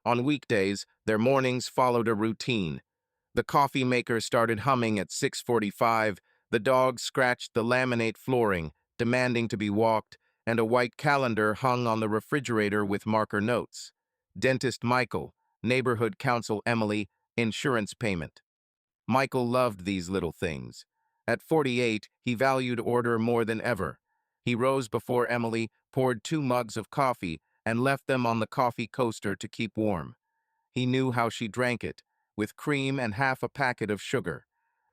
On weekdays, their mornings followed a routine. The coffee maker started humming at 6:45, the dog scratched the laminate flooring, demanding to be walked, and a white calendar hung on the refrigerator with marker notes. Dentist Michael, neighborhood counsel Emily, insurance payment. Michael loved these little things. At 48, he valued order more than ever. He rose before Emily, poured 2 mugs of coffee, and left them on the coffee coaster to keep warm. He knew how she drank it, with cream and half a packet of sugar.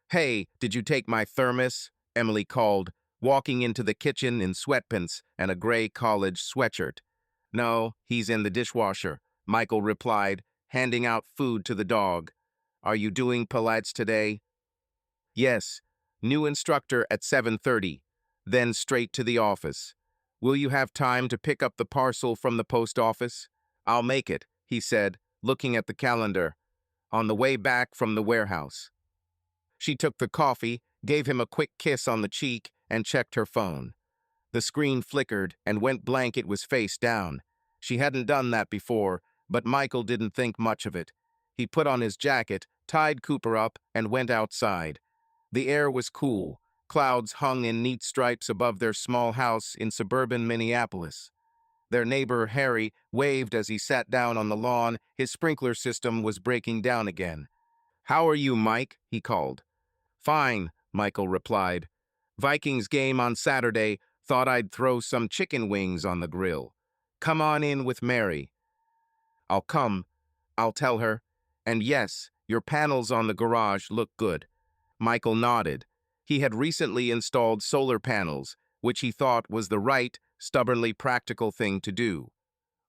"Hey, did you take my thermos?" Emily called, walking into the kitchen in sweatpants and a gray college sweatshirt. "No, he's in the dishwasher," Michael replied, handing out food to the dog. "Are you doing Pilates today?" "Yes. New instructor at 7:30. Then straight to the office. Will you have time to pick up the parcel from the post office?" "I'll make it," he said, looking at the calendar. "On the way back from the warehouse." She took the coffee, gave him a quick kiss on the cheek, and checked her phone. The screen flickered and went blank. It was face down. She hadn't done that before, but Michael didn't think much of it. He put on his jacket, tied Cooper up, and went outside. The air was cool. Clouds hung in neat stripes above their small house in suburban Minneapolis. Their neighbor, Harry, waved as he sat down on the lawn. His sprinkler system was breaking down again. "How are you, Mike?" he called. "Fine," Michael replied. "Vikings game on Saturday. Thought I'd throw some chicken wings on the grill. Come on in with Mary." "I'll come," I'll tell her. "And yes, your panels on the garage look good." Michael nodded. He had recently installed solar panels, which he thought was the right, stubbornly practical thing to do.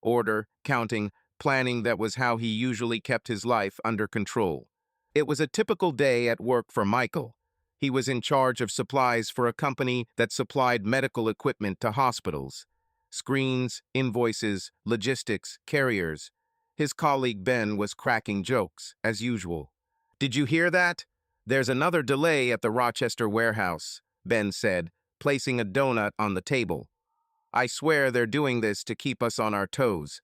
Order, counting, planning, that was how he usually kept his life under control. It was a typical day at work for Michael. He was in charge of supplies for a company that supplied medical equipment to hospitals. Screens, invoices, logistics, carriers. His colleague Ben was cracking jokes, as usual. "Did you hear that? There's another delay at the Rochester warehouse," Ben said, placing a donut on the table. "I swear they're doing this to keep us on our toes."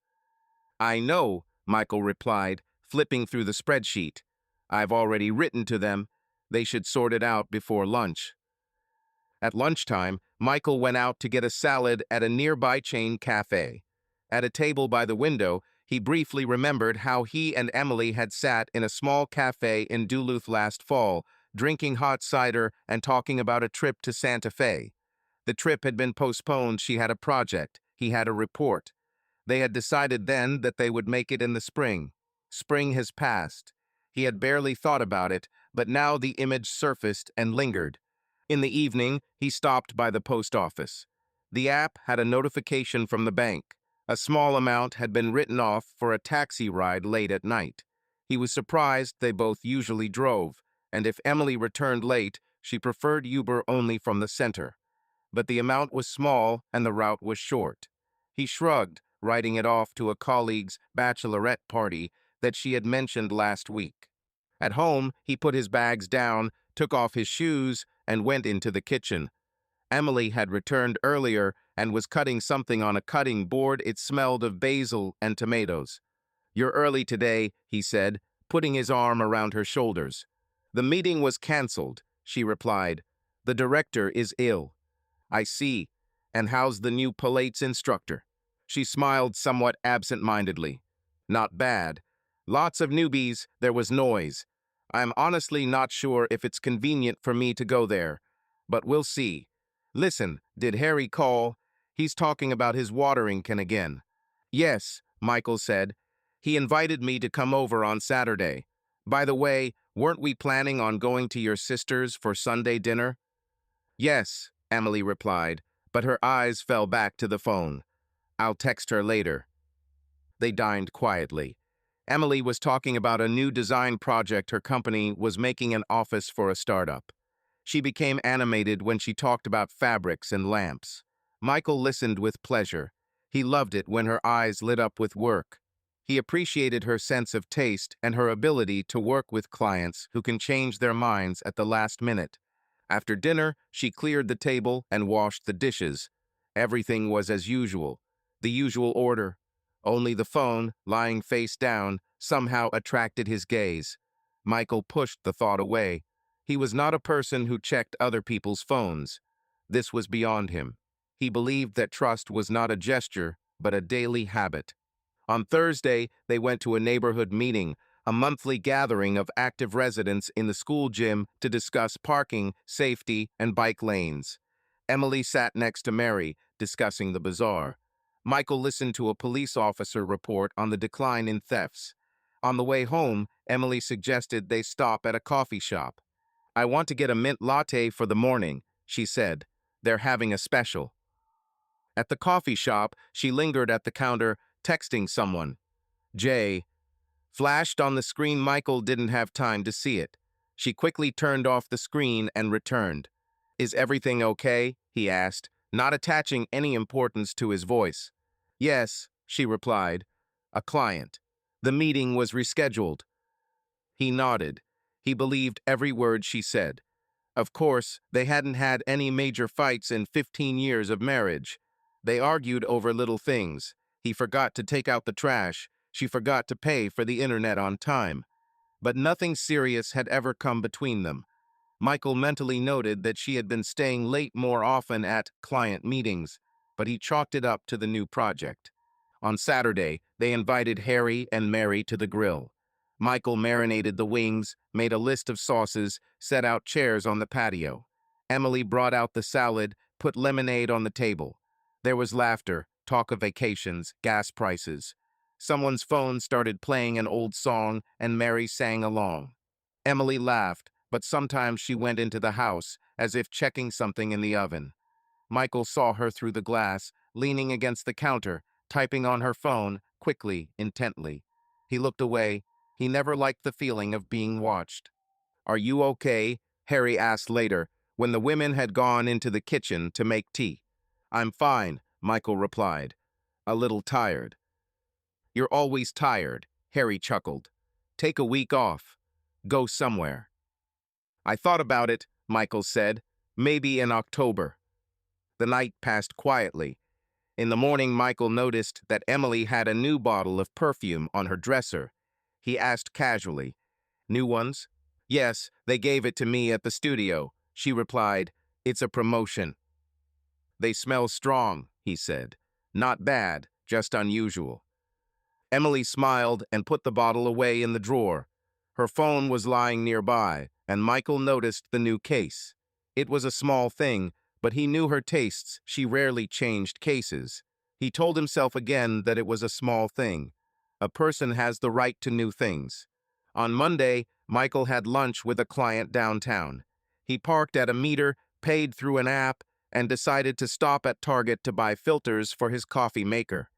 "I know," Michael replied, flipping through the spreadsheet. "I've already written to them. They should sort it out before lunch." At lunchtime, Michael went out to get a salad at a nearby chain cafe. At a table by the window, he briefly remembered how he and Emily had sat in a small cafe in Duluth last fall, drinking hot cider and talking about a trip to Santa Fe. The trip had been postponed. She had a project. He had a report. They had decided then that they would make it in the spring. Spring has passed. He had barely thought about it, but now the image surfaced and lingered. In the evening, he stopped by the post office. The app had a notification from the bank. A small amount had been written off for a taxi ride late at night. He was surprised. They both usually drove, and if Emily returned late, she preferred Uber only from the center. But the amount was small and the route was short. He shrugged, writing it off to a colleague's bachelorette party that she had mentioned last week. At home, he put his bags down, took off his shoes, and went into the kitchen. Emily had returned earlier and was cutting something on a cutting board. It smelled of basil and tomatoes. "You're early today," he said, putting his arm around her shoulders. "The meeting was canceled," she replied. "The director is ill." "I see. And how's the new Pilates instructor?" She smiled somewhat absent-mindedly. "Not bad. Lots of newbies. There was noise. I'm honestly not sure if it's convenient for me to go there, but we'll see. Listen, did Harry call? He's talking about his watering can again." "Yes," Michael said. "He invited me to come over on Saturday. By the way, weren't we planning on going to your sister's for Sunday dinner?" "Yes," Emily replied, but her eyes fell back to the phone. "I'll text her later." They dined quietly. Emily was talking about a new design project her company was making, an office for a startup. She became animated when she talked about fabrics and lamps. Michael listened with pleasure. He loved it when her eyes lit up with work. He appreciated her sense of taste and her ability to work with clients who can change their minds at the last minute. After dinner, she cleared the table and washed the dishes. Everything was as usual. The usual order. Only the phone, lying face down, somehow attracted his gaze. Michael pushed the thought away. He was not a person who checked other people's phones. This was beyond him. He believed that trust was not a gesture, but a daily habit. On Thursday, they went to a neighborhood meeting, a monthly gathering of active residents in the school gym to discuss parking, safety, and bike lanes. Emily sat next to Mary, discussing the bazaar. Michael listened to a police officer report on the decline in thefts. On the way home, Emily suggested they stop at a coffee shop. "I want to get a mint latte for the morning," she said. "They're having a special." At the coffee shop, she lingered at the counter, texting someone. Jay flashed on the screen. Michael didn't have time to see it. She quickly turned off the screen and returned. "Is everything okay?" he asked, not attaching any importance to his voice. "Yes," she replied. "A client. The meeting was rescheduled." He nodded. He believed every word she said. Of course, they hadn't had any major fights in 15 years of marriage. They argued over little things. He forgot to take out the trash. She forgot to pay for the internet on time. But nothing serious had ever come between them. Michael mentally noted that she had been staying late more often at client meetings, but he chalked it up to the new project. On Saturday, they invited Harry and Mary to the grill. Michael marinated the wings, made a list of sauces, set out chairs on the patio. Emily brought out the salad, put lemonade on the table. There was laughter, talk of vacations, gas prices. Someone's phone started playing an old song, and Mary sang along. Emily laughed, but sometimes she went into the house, as if checking something in the oven. Michael saw her through the glass, leaning against the counter, typing on her phone, quickly, intently. He looked away. He never liked the feeling of being watched. "Are you okay?" Harry asked later, when the women had gone into the kitchen to make tea. "I'm fine," Michael replied. "A little tired." "You're always tired," Harry chuckled. "Take a week off. Go somewhere." "I thought about it," Michael said. "Maybe in October." The night passed quietly. In the morning, Michael noticed that Emily had a new bottle of perfume on her dresser. He asked casually, "New ones?" "Yes, they gave it to me at the studio," she replied. "It's a promotion." "They smell strong," he said. "Not bad, just unusual." Emily smiled and put the bottle away in the drawer. Her phone was lying nearby, and Michael noticed the new case. It was a small thing, but he knew her tastes. She rarely changed cases. He told himself again that it was a small thing. A person has the right to new things. On Monday, Michael had lunch with a client downtown. He parked at a meter, paid through an app, and decided to stop at Target to buy filters for his coffee maker.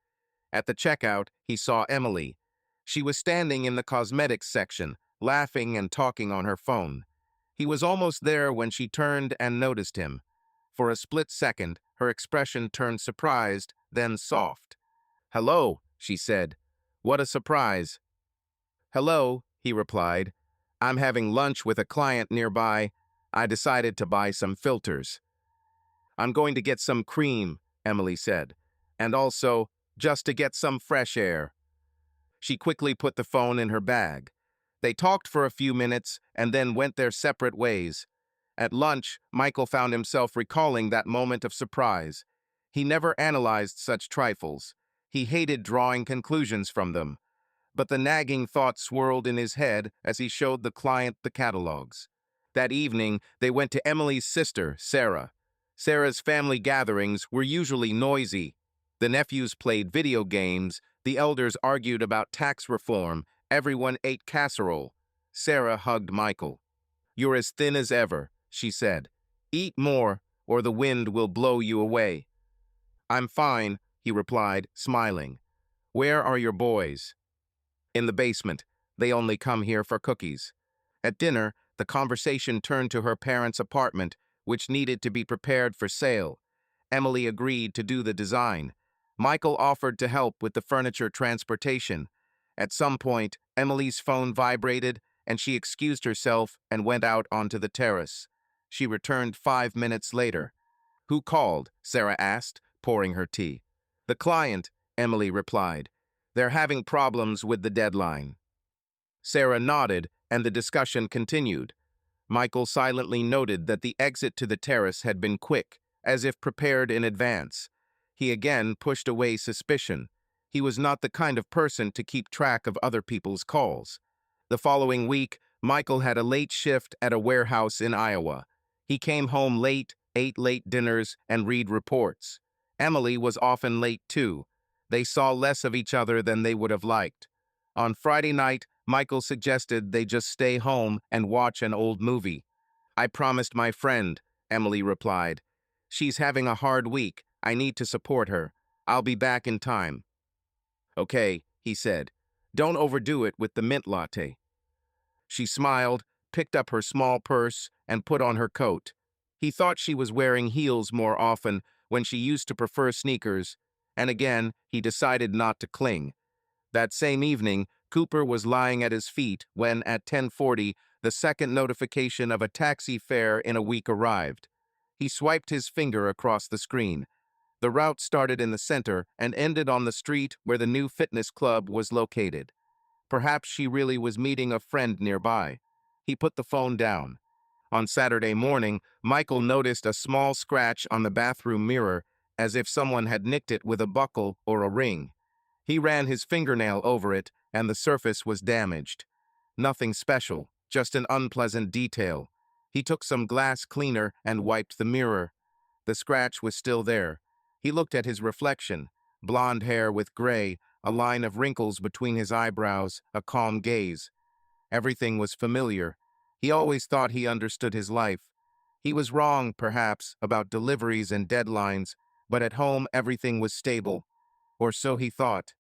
At the checkout, he saw Emily. She was standing in the cosmetics section, laughing and talking on her phone. He was almost there when she turned and noticed him. For a split second, her expression turned surprised, then soft. "Hello," she said. "What a surprise." "Hello," he replied. "I'm having lunch with a client nearby. I decided to buy some filters." "I'm going to get some cream," Emily said. "And also, just to get some fresh air." She quickly put the phone in her bag. They talked for a few minutes and then went their separate ways. At lunch, Michael found himself recalling that moment of surprise. He never analyzed such trifles. He hated drawing conclusions from them. But the nagging thought swirled in his head as he showed the client the catalogs. That evening, they went to Emily's sister, Sarah. Sarah's family gatherings were usually noisy. The nephews played video games, the elders argued about tax reform, everyone ate casserole. Sarah hugged Michael. "You're as thin as ever," she said. "Eat more, or the wind will blow you away." "I'm fine," he replied, smiling. "Where are your boys?" "In the basement. They only come here for cookies." At dinner, the conversation turned to her parents' apartment, which needed to be prepared for sale. Emily agreed to do the design. Michael offered to help with the furniture transportation. At some point, Emily's phone vibrated, and she excused herself and went out onto the terrace. She returned 5 minutes later. "Who called?" Sarah asked, pouring her tea. "The client," Emily replied. They're having problems with the deadline. Sarah nodded, and the discussion continued. Michael silently noted that the exit to the terrace had been quick, as if prepared in advance. He again pushed away suspicion. He was not the kind of person to keep track of other people's calls. The following week, Michael had a late shift at a warehouse in Iowa. He came home late, ate late dinners, and read reports. Emily was often late too. They saw less of each other than they would have liked. On Friday night, Michael suggested they just stay home and watch an old movie. I promised my friend, Emily replied. She's having a hard week. I need to support her. I'll be back in time. Okay, he said. Don't overdo it with the mint latte. She smiled, picked up her small purse, and put on her coat. He thought she was wearing heels more often when she used to prefer sneakers, and again, he decided not to cling. That same evening, Cooper was lying at his feet when, at 10:40, the second notification of a taxi fare in a week arrived. He swiped his finger across the screen. The route started in the center and ended on the street where the new fitness club was located. Perhaps she really was meeting a friend nearby. He put the phone down. On Saturday morning, Michael noticed a small scratch on the bathroom mirror, as if someone had nicked it with a buckle or a ring. He ran his fingernail over it, and the surface was damaged. Nothing special, just an unpleasant detail. He took some glass cleaner and wiped the mirror. The scratch was still there. He looked at his reflection, blonde hair with gray, a line of wrinkles between his eyebrows, a calm gaze. Everything was familiar. He always thought he understood his life. He was wrong, perhaps, about deliveries and deadlines, but at home everything was stable. Or so he thought.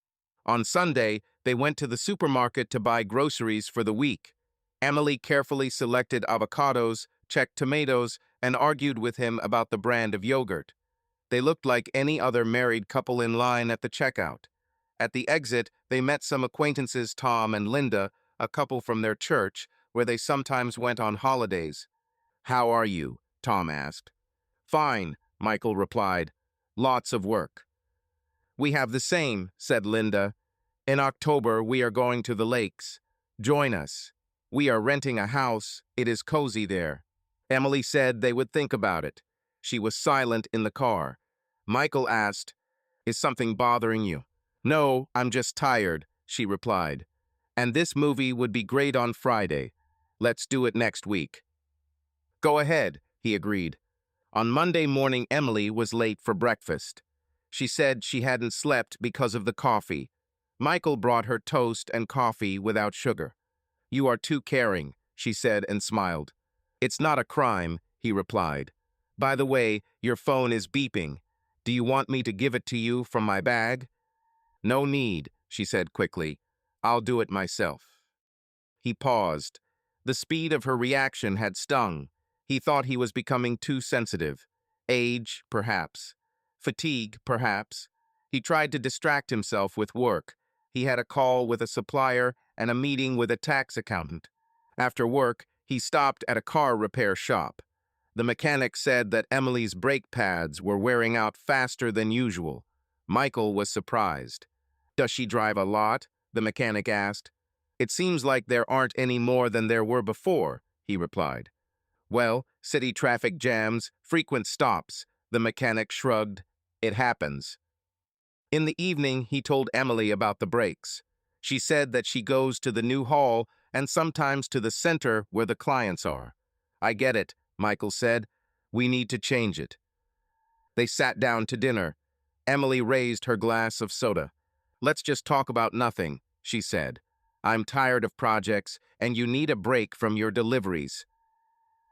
On Sunday, they went to the supermarket to buy groceries for the week. Emily carefully selected avocados, checked tomatoes, and argued with him about the brand of yogurt. They looked like any other married couple in line at the checkout. At the exit, they met some acquaintances, Tom and Linda, a couple from their church, where they sometimes went on holidays. "How are you?" Tom asked. "Fine," Michael replied. "Lots of work." "We have the same," said Linda. "In October, we are going to the lakes. Join us. We are renting a house. It is cozy there." Emily said they would think about it. She was silent in the car. Michael asked, "Is something bothering you?" "No, I'm just tired," she replied. "And this movie would be great on Friday. Let's do it next week." "Go ahead," he agreed. On Monday morning, Emily was late for breakfast. She said she hadn't slept because of the coffee. Michael brought her toast and coffee without sugar. "You are too caring," she said and smiled. "It's not a crime," he replied. "By the way, your phone is beeping. Do you want me to give it to you from my bag?" "No need," she said quickly. "I'll do it myself." He paused. The speed of her reaction had stung. He thought he was becoming too sensitive. Age, perhaps. Fatigue, perhaps. He tried to distract himself with work. He had a call with a supplier and a meeting with a tax accountant. After work, he stopped at a car repair shop. The mechanic said that Emily's brake pads were wearing out faster than usual. Michael was surprised. "Does she drive a lot?" the mechanic asked. "It seems like there aren't any more than there were before," he replied. "Well, city traffic jams, frequent stops," the mechanic shrugged. "It happens." In the evening, he told Emily about the brakes. She said that she goes to the new hall and sometimes to the center where the clients are. "I get it," Michael said. "We need to change it." They sat down to dinner. Emily raised her glass of soda. "Let's just talk about nothing," she said. "I'm tired of projects, and you need a break from your deliveries."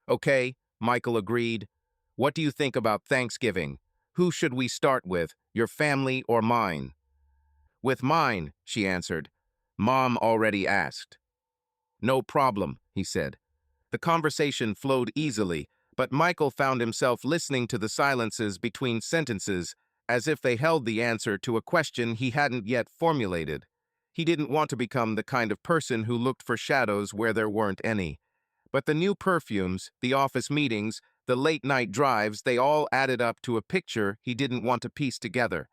"Okay," Michael agreed. "What do you think about Thanksgiving? Who should we start with, your family or mine?" "With mine," she answered. "Mom already asked." "No problem," he said. The conversation flowed easily, but Michael found himself listening to the silences between sentences as if they held the answer to a question he hadn't yet formulated. He didn't want to become the kind of person who looked for shadows where there weren't any. But the new perfumes, the office meetings, the late-night drives, they all added up to a picture he didn't want to piece together.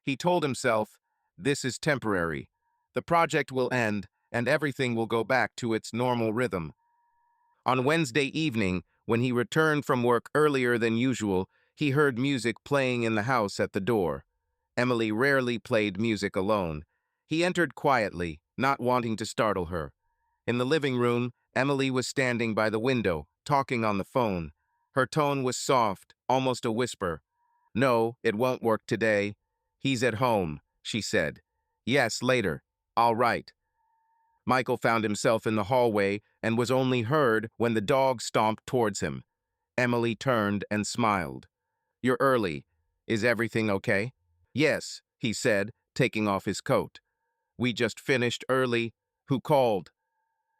He told himself, "This is temporary. The project will end, and everything will go back to its normal rhythm. On Wednesday evening, when he returned from work earlier than usual, he heard music playing in the house at the door. Emily rarely played music alone. He entered quietly, not wanting to startle her. In the living room, Emily was standing by the window, talking on the phone. Her tone was soft, almost a whisper. "No, it won't work today. He's at home," she said. "Yes, later. All right." Michael found himself in the hallway and was only heard when the dog stomped towards him. Emily turned and smiled. "You're early. Is everything okay?" "Yes," he said, taking off his coat. "We just finished early. Who called?"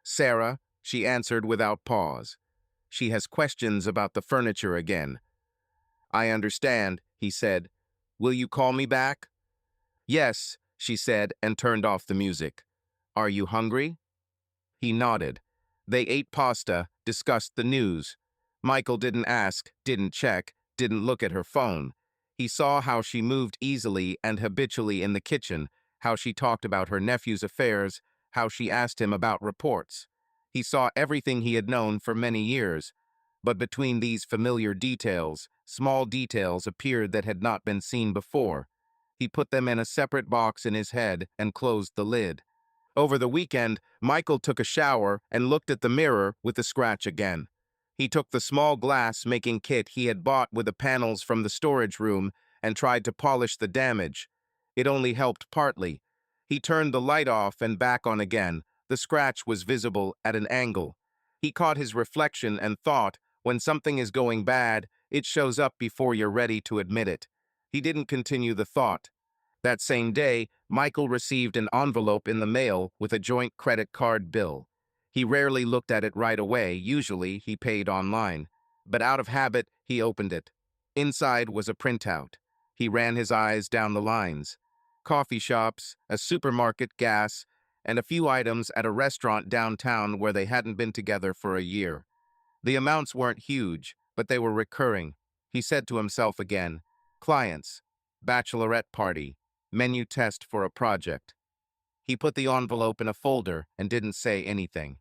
"Sarah," she answered without pause. "She has questions about the furniture again." "I understand," he said. "Will you call me back?" "Yes," she said and turned off the music. "Are you hungry?" He nodded. They ate pasta, discussed the news. Michael didn't ask, didn't check, didn't look at her phone. He saw how she moved easily and habitually in the kitchen, how she talked about her nephew's affairs, how she asked him about reports. He saw everything he had known for many years. But between these familiar details, small details appeared that had not been seen before. He put them in a separate box in his head and closed the lid. Over the weekend, Michael took a shower and looked at the mirror with the scratch again. He took the small glass-making kit he had bought with the panels from the storage room and tried to polish the damage. It only helped partly. He turned the light off and back on again. The scratch was visible at an angle. He caught his reflection and thought, when something is going bad, it shows up before you're ready to admit it. He didn't continue the thought. That same day, Michael received an envelope in the mail with a joint credit card bill. He rarely looked at it right away, usually he paid online. But out of habit, he opened it. Inside was a printout. He ran his eyes down the lines. Coffee shops, a supermarket, gas, and a few items at a restaurant downtown where they hadn't been together for a year. The amounts weren't huge, but they were recurring. He said to himself again, clients, bachelorette party, menu test for a project. He put the envelope in a folder and didn't say anything.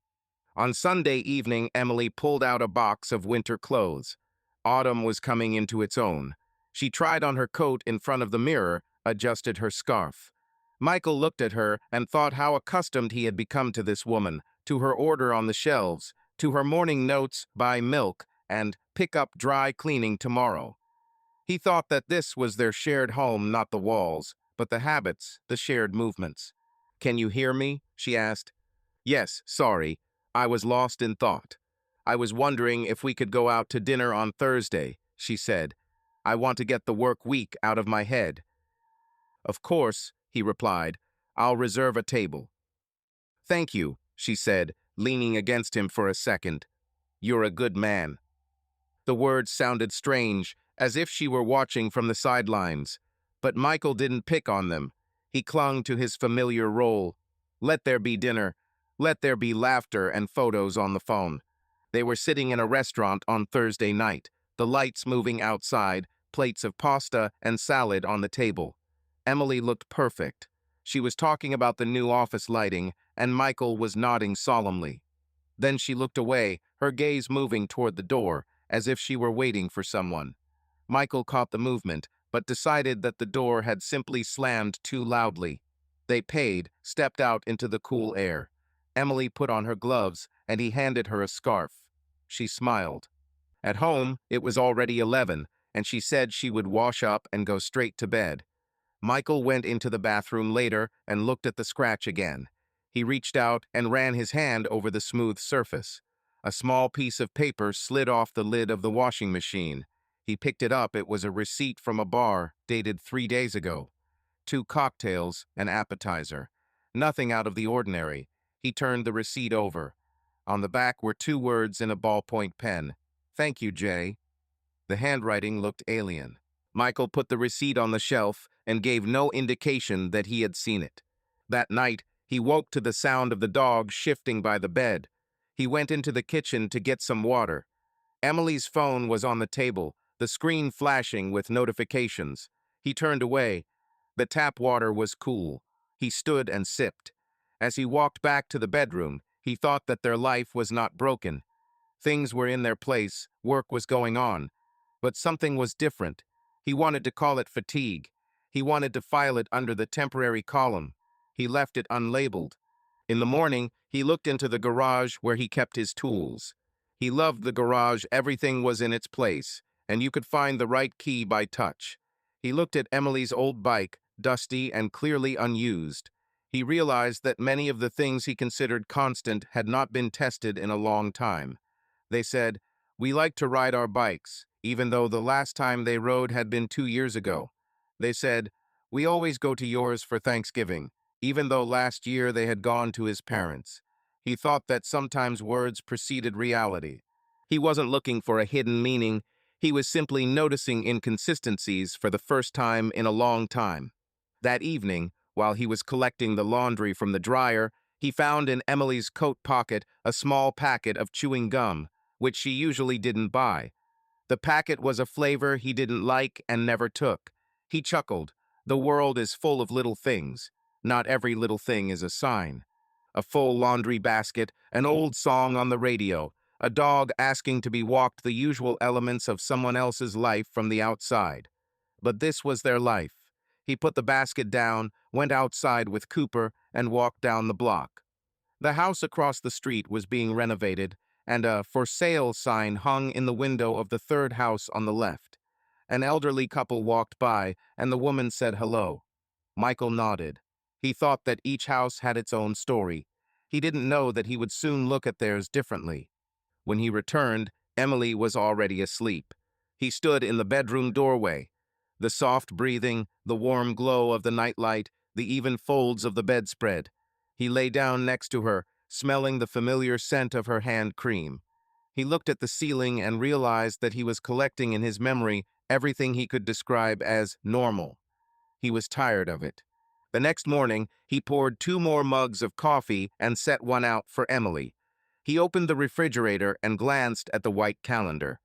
On Sunday evening, Emily pulled out a box of winter clothes. Autumn was coming into its own. She tried on her coat in front of the mirror, adjusted her scarf. Michael looked at her and thought how accustomed he had become to this woman, to her order on the shelves, to her morning notes, buy milk, and pick up dry cleaning tomorrow. He thought that this was their shared home, not the walls, but the habits, the shared movements. "Can you hear me?" she asked. "Yes, sorry. I was lost in thought. I was wondering if we could go out to dinner on Thursday," she said. "I want to get the work week out of my head." "Of course," he replied. "I'll reserve a table." "Thank you," she said, leaning against him for a second. "You're a good man." The words sounded strange, as if she were watching from the sidelines. But Michael didn't pick on them. He clung to his familiar role. Let there be dinner. Let there be laughter and photos on the phone. They were sitting in a restaurant on Thursday night, the lights moving outside, plates of pasta and salad on the table. Emily looked perfect. She was talking about the new office lighting, and Michael was nodding solemnly. Then she looked away, her gaze moving toward the door, as if she were waiting for someone. Michael caught the movement, but decided that the door had simply slammed too loudly. They paid, stepped out into the cool air. Emily put on her gloves, and he handed her a scarf. She smiled. At home, it was already 11, and she said she would wash up and go straight to bed. Michael went into the bathroom later and looked at the scratch again. He reached out and ran his hand over the smooth surface. A small piece of paper slid off the lid of the washing machine. He picked it up. It was a receipt from a bar, dated 3 days ago. 2 cocktails, an appetizer. Nothing out of the ordinary. He turned the receipt over. On the back were 2 words in a ballpoint pen. "Thank you, Jay." The handwriting looked alien. Michael put the receipt on the shelf and gave no indication that he had seen it. That night, he woke to the sound of the dog shifting by the bed. He went into the kitchen to get some water. Emily's phone was on the table, the screen flashing with notifications. He turned away. The tap water was cool. He stood and sipped. As he walked back to the bedroom, he thought that their life was not broken. Things were in their place, work was going on. But something was different. He wanted to call it fatigue. He wanted to file it under the temporary column. He left it unlabeled. In the morning, he looked into the garage where he kept his tools. He loved the garage, everything was in its place, and you could find the right key by touch. He looked at Emily's old bike, dusty and clearly unused. He realized that many of the things he considered constant had not been tested in a long time. They said, "We like to ride our bikes, even though the last time they rode had been 2 years ago." They said, "We always go to yours for Thanksgiving," even though last year they had gone to his parents'. He thought that sometimes words preceded reality. He wasn't looking for a hidden meaning. He was simply noticing inconsistencies for the first time in a long time. That evening, while he was collecting the laundry from the dryer, he found in Emily's coat pocket a small packet of chewing gum, which she usually didn't buy. The packet was a flavor he didn't like and never took. He chuckled. The world is full of little things. Not every little thing is a sign. A full laundry basket, an old song on the radio, a dog asking to be walked, the usual elements of someone else's life from the outside. But this was their life. He put the basket down, went outside with Cooper, and walked down the block. The house across the street was being renovated, and a "for sale" sign hung in the window of the third house on the left. An elderly couple walked by, and the woman said hello. Michael nodded. He thought that each house had its own story. He didn't know that he would soon look at theirs differently. When he returned, Emily was already asleep. He stood in the bedroom doorway. The soft breathing, the warm glow of the nightlight, the even folds of the bedspread. He lay down next to her, smelling the familiar scent of her hand cream. He looked at the ceiling and realized that he was collecting in his memory everything he could describe as normal. He was tired of it. The next morning, he poured 2 more mugs of coffee and set one out for Emily. He opened the refrigerator and glanced at the white calendar.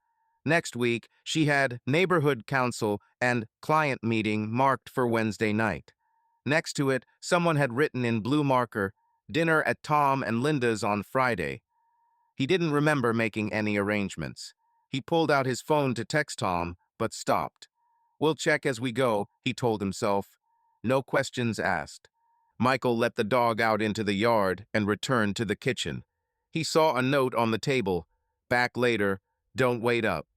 Next week, she had neighborhood council and client meeting marked for Wednesday night. Next to it, someone had written in blue marker, "Dinner at Tom and Linda's on Friday." He didn't remember making any arrangements. He pulled out his phone to text Tom, but stopped. "We'll check as we go," he told himself. No questions asked. Michael let the dog out into the yard and returned to the kitchen. He saw a note on the table. "Back later. Don't wait up.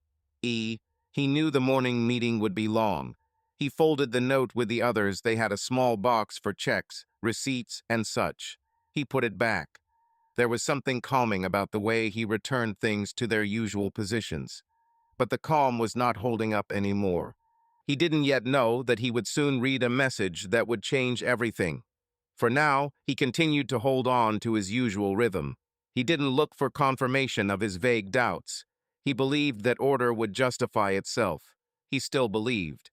E." He knew the morning meeting would be long. He folded the note with the others. They had a small box for checks, receipts, and such. He put it back. There was something calming about the way he returned things to their usual positions. But the calm was not holding up anymore. He didn't yet know that he would soon read a message that would change everything. For now, he continued to hold on to his usual rhythm. He didn't look for confirmation of his vague doubts. He believed that order would justify itself. He still believed.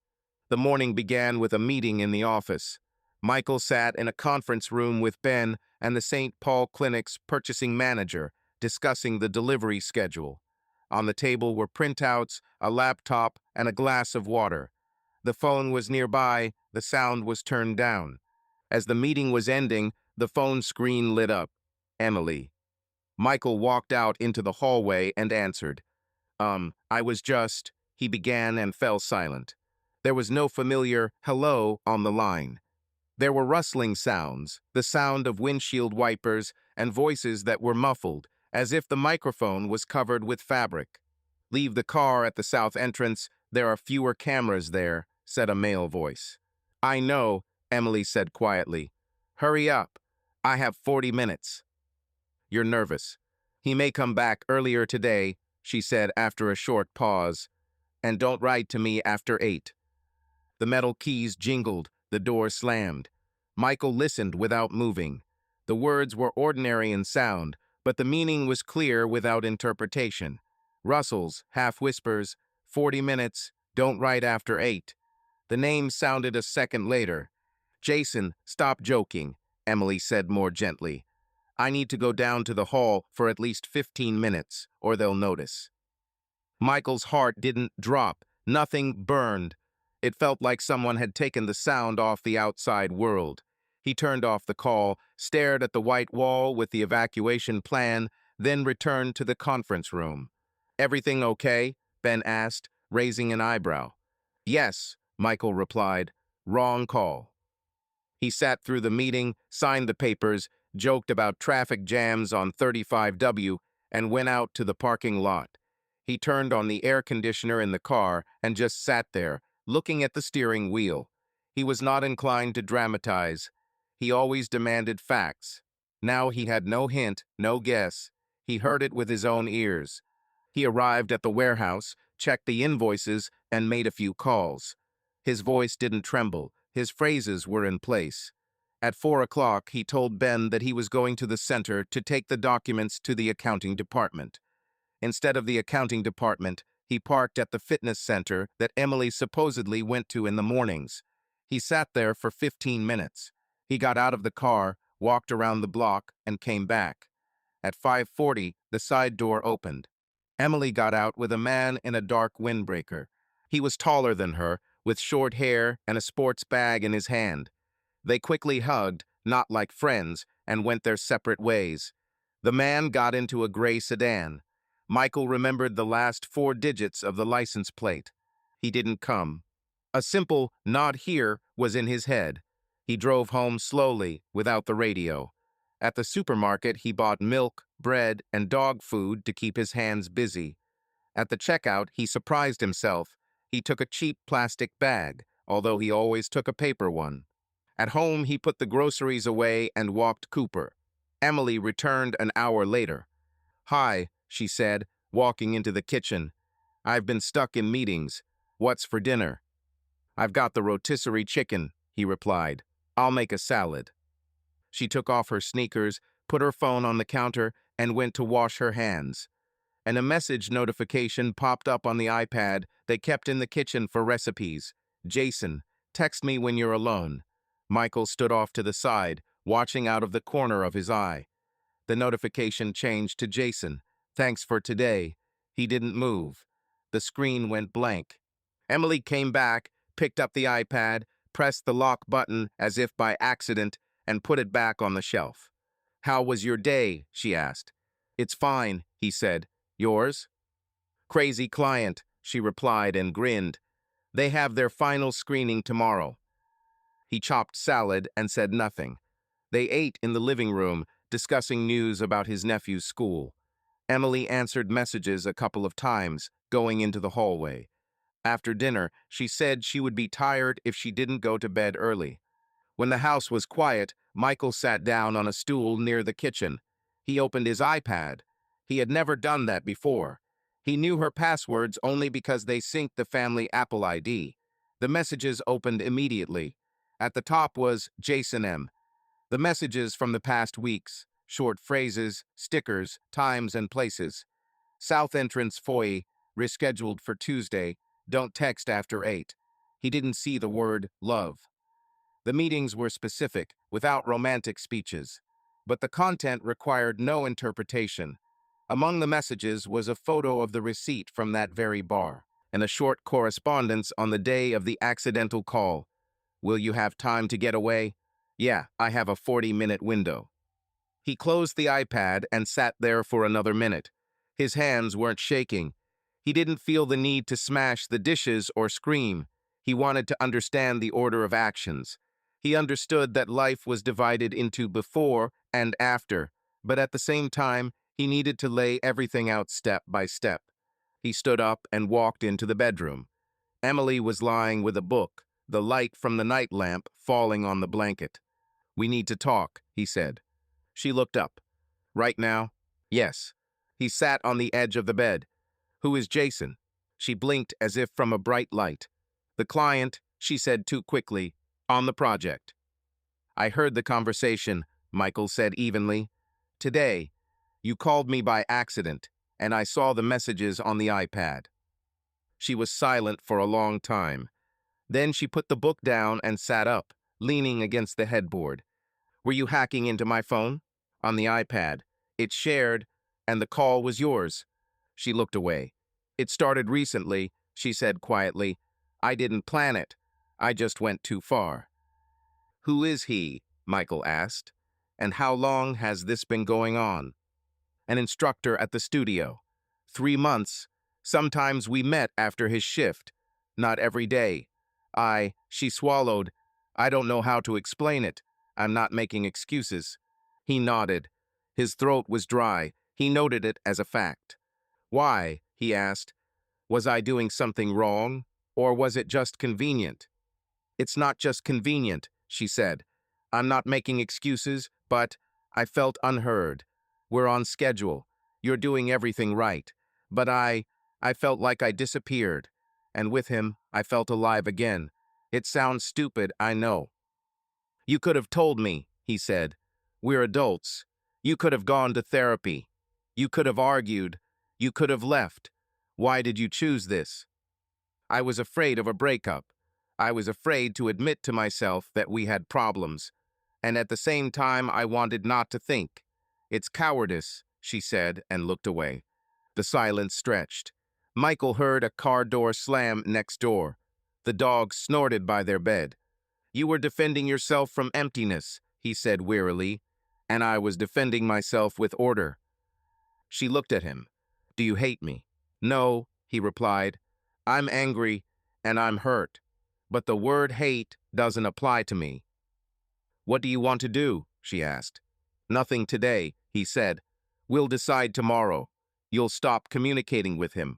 The morning began with a meeting in the office. Michael sat in a conference room with Ben and the St. Paul Clinic's purchasing manager, discussing the delivery schedule. On the table were printouts, a laptop, and a glass of water. The phone was nearby, the sound was turned down. As the meeting was ending, the phone screen lit up. Emily. Michael walked out into the hallway and answered. I was just," he began and fell silent. There was no familiar hello on the line. There were rustling sounds, the sound of windshield wipers, and voices that were muffled, as if the microphone was covered with fabric. "Leave the car at the south entrance. There are fewer cameras there," said a male voice. "I know," Emily said quietly. "Hurry up. I have 40 minutes. "You're nervous. He may come back earlier today," she said after a short pause. "And don't write to me after 8. The metal keys jingled, the door slammed. Michael listened without moving. The words were ordinary in sound, but the meaning was clear without interpretation. Rustles, half-whispers, 40 minutes, don't write after 8. The name sounded a second later. "Jason, stop joking," Emily said more gently. "I need to go down to the hall for at least 15 minutes, or they'll notice." Michael's heart didn't drop. Nothing burned. It felt like someone had taken the sound off the outside world. He turned off the call, stared at the white wall with the evacuation plan, then returned to the conference room. "Everything okay?" Ben asked, raising an eyebrow. "Yes," Michael replied. "Wrong call." He sat through the meeting, signed the papers, joked about traffic jams on 35W, and went out to the parking lot. He turned on the air conditioner in the car and just sat there, looking at the steering wheel. He was not inclined to dramatize. He always demanded facts. Now he had no hint, no guess. He heard it with his own ears. He arrived at the warehouse, checked the invoices, and made a few calls. His voice didn't tremble. His phrases were in place. At 4 o'clock, he told Ben that he was going to the center to take the documents to the accounting department. Instead of the accounting department, he parked at the fitness center that Emily supposedly went to in the mornings. He sat there for 15 minutes. He got out of the car, walked around the block, and came back. At 5:40, the side door opened. Emily got out with a man in a dark windbreaker. He was taller than her, with short hair and a sports bag in his hand. They quickly hugged, not like friends, and went their separate ways. The man got into a gray sedan. Michael remembered the last 4 digits of the license plate. He didn't come. A simple "not here" was in his head. He drove home slowly, without the radio. At the supermarket, he bought milk, bread, and dog food to keep his hands busy. At the checkout, he surprised himself. He took a cheap plastic bag, although he always took a paper one. At home, he put the groceries away and walked Cooper. Emily returned an hour later. "Hi," she said, walking into the kitchen. "I've been stuck in meetings. What's for dinner?" "I've got the rotisserie chicken," he replied. "I'll make a salad." She took off her sneakers, put her phone on the counter, and went to wash her hands. And a message notification popped up on the iPad they kept in the kitchen for recipes. "Jason, text me when you're alone." Michael stood off to the side, watching out of the corner of his eye. The notification changed to "Jason, thanks for today." He didn't move. The screen went blank. Emily came back, picked up the iPad, pressed the lock button as if by accident, and put it back on the shelf. "How was your day?" she asked. "It's fine," he said. "Yours?" "Crazy client," she replied and grinned. "They have their final screening tomorrow." He chopped salad and said nothing. They ate in the living room, discussing news about his nephew's school. Emily answered messages a couple of times, going into the hallway. After dinner, she said she would be tired if she didn't go to bed early. When the house was quiet, Michael sat down on a stool near the kitchen. He opened his iPad. He had never done that before. He knew her passwords only because they synced the family Apple ID. The messages opened immediately. At the top was Jason M. The messages from the past weeks, short phrases, stickers, times and places. South entrance foyer, rescheduled for Tuesday. Don't text after 8. He didn't see the word love. The meetings were specific, without romantic speeches. But the content required no interpretation. Among the messages was a photo of the receipt from that very bar, and a short correspondence on the day of the accidental call. "Will you have time to get away?" "Yeah, I have a 40-minute window." He closed the iPad and sat there for another minute. His hands weren't shaking. He didn't feel the need to smash the dishes or scream. He wanted to understand the order of actions. He understood that life was divided into before and after, but at the same time, he needed to lay everything out step by step. He stood up and walked into the bedroom. Emily was lying with a book, the light from the night lamp falling on the blanket. "We need to talk," he said. She looked up. "Right now?" "Yes." He sat on the edge of the bed. "Who is Jason?" She blinked as if from a bright light. "The client," she said too quickly, "on the project." "I heard the conversation," Michael said evenly. "Today, you called me by accident, and I saw the messages on the iPad." She was silent for a long time. Then she put the book down and sat up, leaning against the headboard. "Were you hacking into my phone?" "On the iPad. It's shared, and the call was yours." She looked away. "It started recently," she said quietly. "I didn't plan it. I just went too far." "Who is he?" Michael asked. And how long has this been going on? An instructor at the studio. 3 months. Sometimes we met after his shift. Not every day. She swallowed. I don't know how to explain it. I'm not making excuses. He nodded. His throat was dry. He noted it as a fact. Why? He asked. Was I doing something wrong? Or was it just convenient? It's not just convenient, she said. I'm not making excuses, but I felt unheard. We're on schedule. You're doing everything right. But I felt like I disappeared. And with him, I felt alive again. It sounds stupid, I know. You could have told me, he said. We're adults. You could have gone to therapy. You could have argued. You could have left. Why did you choose this? I was afraid of a breakup. I was afraid to admit to myself that we had problems. And at the same time, I wanted not to think. It's cowardice, she said, and looked away. The silence stretched. Michael heard a car door slam next door. The dogs snorted by their bed. You were defending yourself from emptiness, he said wearily, and I was defending myself with order. She looked at him. Do you hate me? No, he replied. I'm angry and I'm hurt, but the word hate doesn't apply to me. What do you want to do? She asked. Nothing today, he said. We'll decide tomorrow. You'll stop communicating with him.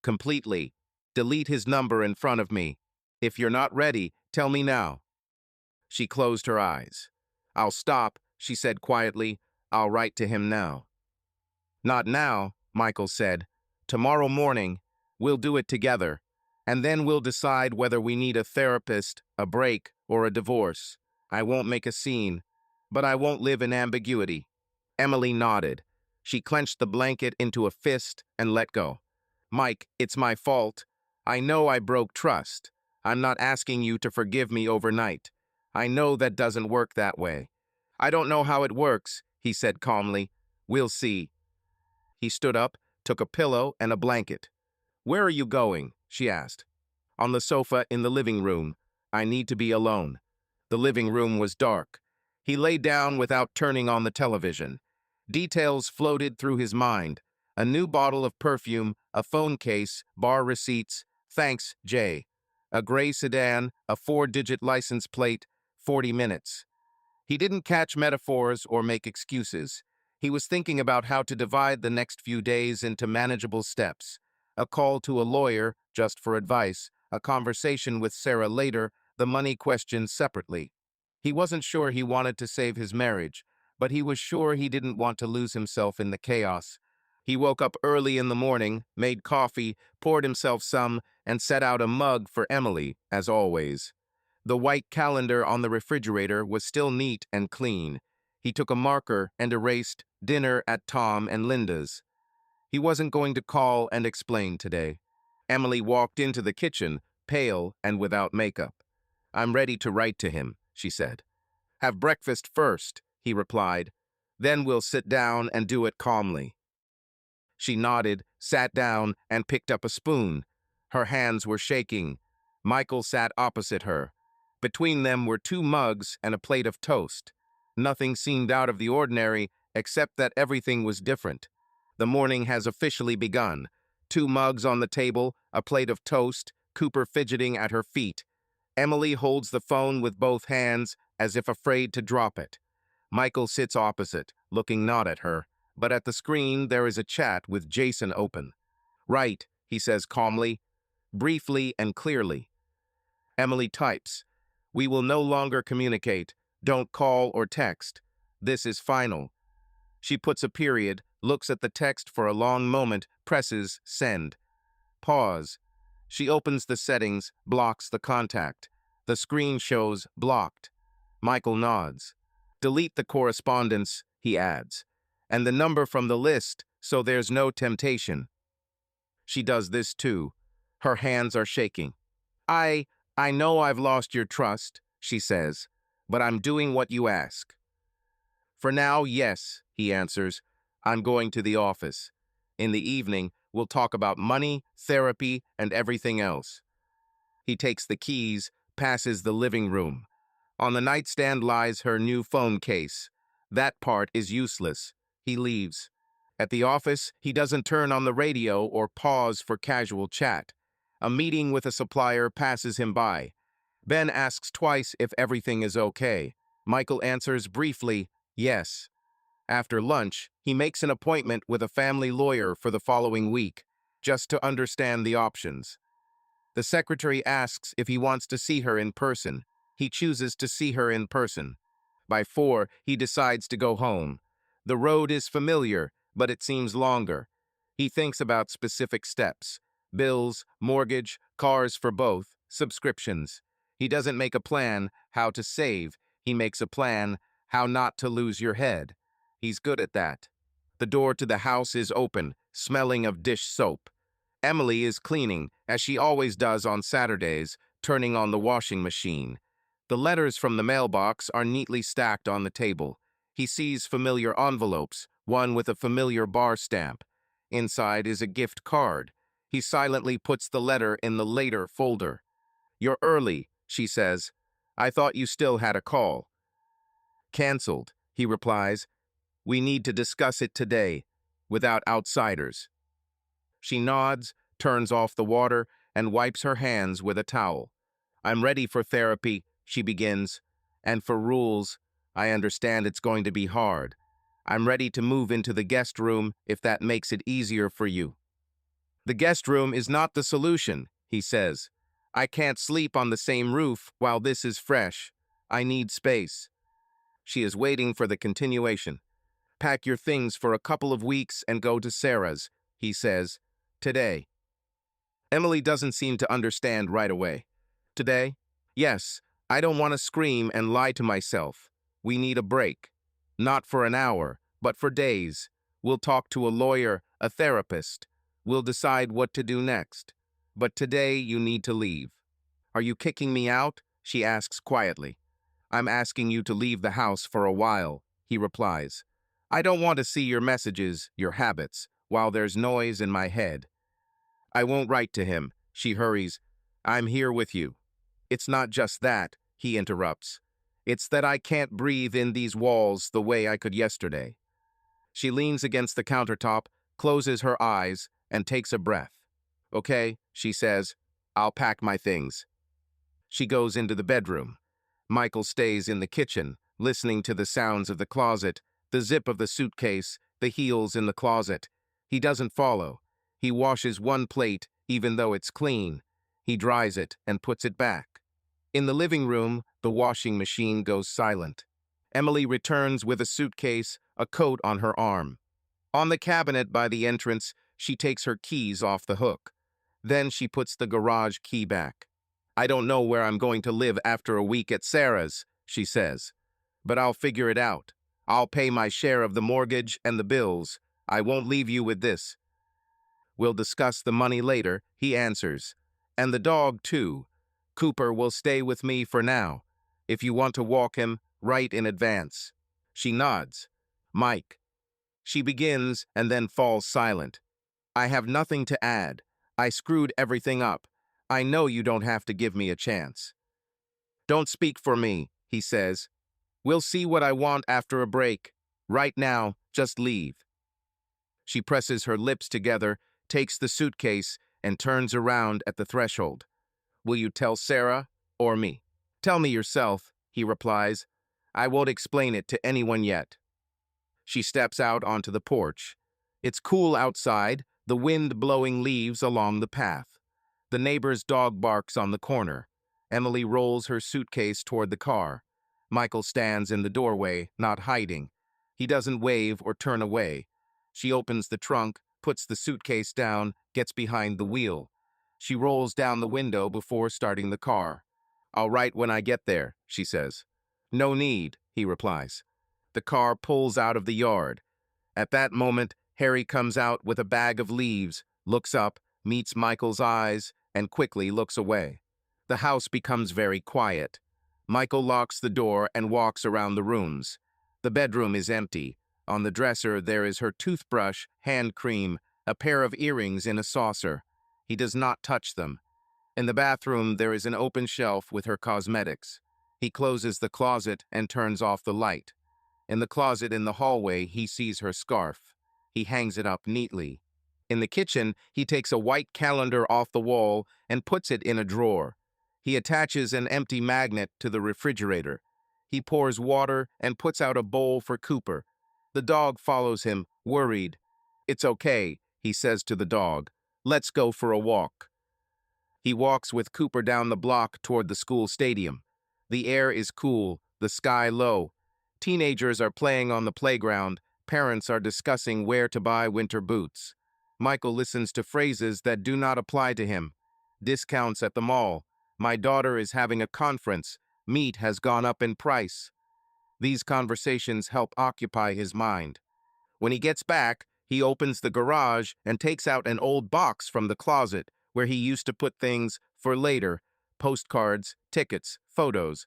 Completely. Delete his number in front of me. If you're not ready, tell me now. She closed her eyes. I'll stop, she said quietly. I'll write to him now. Not now, Michael said. Tomorrow morning, we'll do it together, and then we'll decide whether we need a therapist, a break, or a divorce. I won't make a scene, but I won't live in ambiguity. Emily nodded. She clenched the blanket into a fist and let go. Mike, it's my fault. I know I broke trust. I'm not asking you to forgive me overnight. I know that doesn't work that way. I don't know how it works, he said calmly. We'll see. He stood up, took a pillow and a blanket. Where are you going? She asked. On the sofa in the living room. I need to be alone. The living room was dark. He lay down without turning on the television. Details floated through his mind. A new bottle of perfume, a phone case, bar receipts. Thanks, Jay. A gray sedan, a 4-digit license plate, 40 minutes. He didn't catch metaphors or make excuses. He was thinking about how to divide the next few days into manageable steps. A call to a lawyer, just for advice, a conversation with Sarah later, the money question separately. He wasn't sure he wanted to save his marriage, but he was sure he didn't want to lose himself in the chaos. He woke up early in the morning, made coffee, poured himself some, and set out a mug for Emily, as always. The white calendar on the refrigerator was still neat and clean. He took a marker and erased dinner at Tom and Linda's. He wasn't going to call and explain today. Emily walked into the kitchen, pale and without makeup. I'm ready to write to him, she said. Have breakfast first, he replied. Then we'll sit down and do it calmly. She nodded, sat down, and picked up a spoon. Her hands were shaking. Michael sat opposite her. Between them were 2 mugs and a plate of toast. Nothing seemed out of the ordinary, except that everything was different. The morning has officially begun. 2 mugs on the table, a plate of toast, Cooper fidgeting at her feet. Emily holds the phone with both hands, as if afraid to drop it. Michael sits opposite, looking not at her, but at the screen there is a chat with Jason open. Right, he says calmly, briefly and clearly. Emily types. We will no longer communicate. Don't call or text. This is final. She puts a period, looks at the text for a long moment, presses send. Pause. She opens the settings, blocks the contact. The screen shows blocked. Michael nods. Delete the correspondence, he adds, and the number from the list so there's no temptation. She does this too. Her hands are shaking. I know I've lost your trust, she says, but I'm doing what you ask. For now, yes, he answers. I'm going to the office. In the evening, we'll talk about money, therapy, and everything else. He takes the keys, passes the living room. On the nightstand lies her new phone case. That part is useless. He leaves. At the office, he doesn't turn on the radio or pause for casual chat. A meeting with a supplier passes him by. Ben asks twice if everything is okay. Michael answers briefly, yes. After lunch, he makes an appointment with a family lawyer for the following week, just to understand the options. The secretary asks if he wants to see her in person. He chooses to see her in person. By 4, he decides to go home. The road is familiar, but it seems longer. He thinks about specific steps: bills, mortgage, cars for both, subscriptions. He doesn't make a plan how to save. He makes a plan how not to lose your head. He's good at that. The door to the house is open, smelling of dish soap. Emily is cleaning, as she always does on Saturdays, turning on the washing machine. The letters from the mailbox are neatly stacked on the table. He sees familiar envelopes, one with a familiar bar stamp. Inside is a gift card. He silently puts the letter in the later folder. "You're early," she says. "I thought you still had a call." "Cancelled," he replies. "We need to discuss it today, without outsiders." She nods, turns off the water, and wipes her hands with a towel. "I'm ready for therapy," she begins. "And for rules. I understand it's going to be hard. I'm ready to move into the guest room if that makes it easier for you." "The guest room is not the solution," he says. "I can't sleep on the same roof while this is fresh. I need space." She is waiting for the continuation. "Pack your things for a couple of weeks and go to Sarah's," he says. "Today." Emily doesn't seem to understand right away. "Today?" "Yes, I don't want to scream and lie to myself. We need a break. Not for an hour, but for days. We'll talk to a lawyer, a therapist. We'll decide what to do next. But today you need to leave." "Are you kicking me out?" she asks quietly. "I'm asking you to leave the house for a while," he replies. "I don't want to see your messages, your habits, while there's noise in my head." "I won't write to him," she hurries. "I'm here with you." "It's not just that," he interrupts. "It's that I can't breathe in these walls the way I could yesterday." She leans against the countertop, closes her eyes, and takes a breath. "Okay," she says. "I'll pack my things." She goes into the bedroom. Michael stays in the kitchen, listening to the sounds of the closet, the zip of the suitcase, the heels in the closet. He doesn't follow. He washes one plate, even though it's clean. He dries it and puts it back. In the living room, the washing machine goes silent. Emily returns with a suitcase, a coat on her arm. On the cabinet by the entrance, she takes her keys off the hook. Then she puts the garage key back. "I don't know where I'm going to live after a week at Sarah's," she says. "But I'll figure it out. I'll pay my share of the mortgage and the bills. I won't leave you with this." "We'll discuss the money later," he answers. "And the dog, too. Cooper will stay with me for now. If you want to walk him, write in advance." She nods. "Mike." She begins and then falls silent. "I have nothing to add. I screwed everything up. I know you don't have to give me a chance." "Don't speak for me," he says. "We'll see what I want after a break. Right now, just leave." She presses her lips together, takes the suitcase, and turns around at the threshold. "Will you tell Sarah or me?" "Tell me yourself," he replies. "I won't explain it to anyone yet." She steps out onto the porch. It's cool outside, the wind blowing leaves along the path. The neighbor's dog barks on the corner. Emily rolls her suitcase toward the car. Michael stands in the doorway, not hiding. He doesn't wave or turn away. She opens the trunk, puts the suitcase down, gets behind the wheel. She rolls down the window before starting the car. "I'll write when I get there," she says. "No need," he replies. The car pulls out of the yard. At that moment, Harry comes out with a bag of leaves, looks up, meets Michael's eyes, and quickly looks away. The house becomes very quiet. Michael locks the door and walks around the rooms. The bedroom is empty. On the dresser, there is her toothbrush, hand cream, a pair of earrings in a saucer. He does not touch them. In the bathroom, there is an open shelf with her cosmetics. He closes the closet and turns off the light. In the closet in the hallway, he sees her scarf. He hangs it up neatly. In the kitchen, he takes a white calendar off the wall and puts it in a drawer. He attaches an empty magnet to the refrigerator. He pours water and puts out a bowl for Cooper. The dog follows him, worried. "It's okay," he says to the dog. "Let's go for a walk." He walks with Cooper down the block toward the school stadium. The air is cool, the sky low. Teenagers are playing on the playground. Parents are discussing where to buy winter boots. Michael listens to phrases that do not apply to him. Discounts at the mall. My daughter is having a conference. Meat has gone up in price. These conversations help occupy his mind. When he gets back, he opens the garage and takes out an old box from the closet where he used to put things for later, postcards, tickets, photos.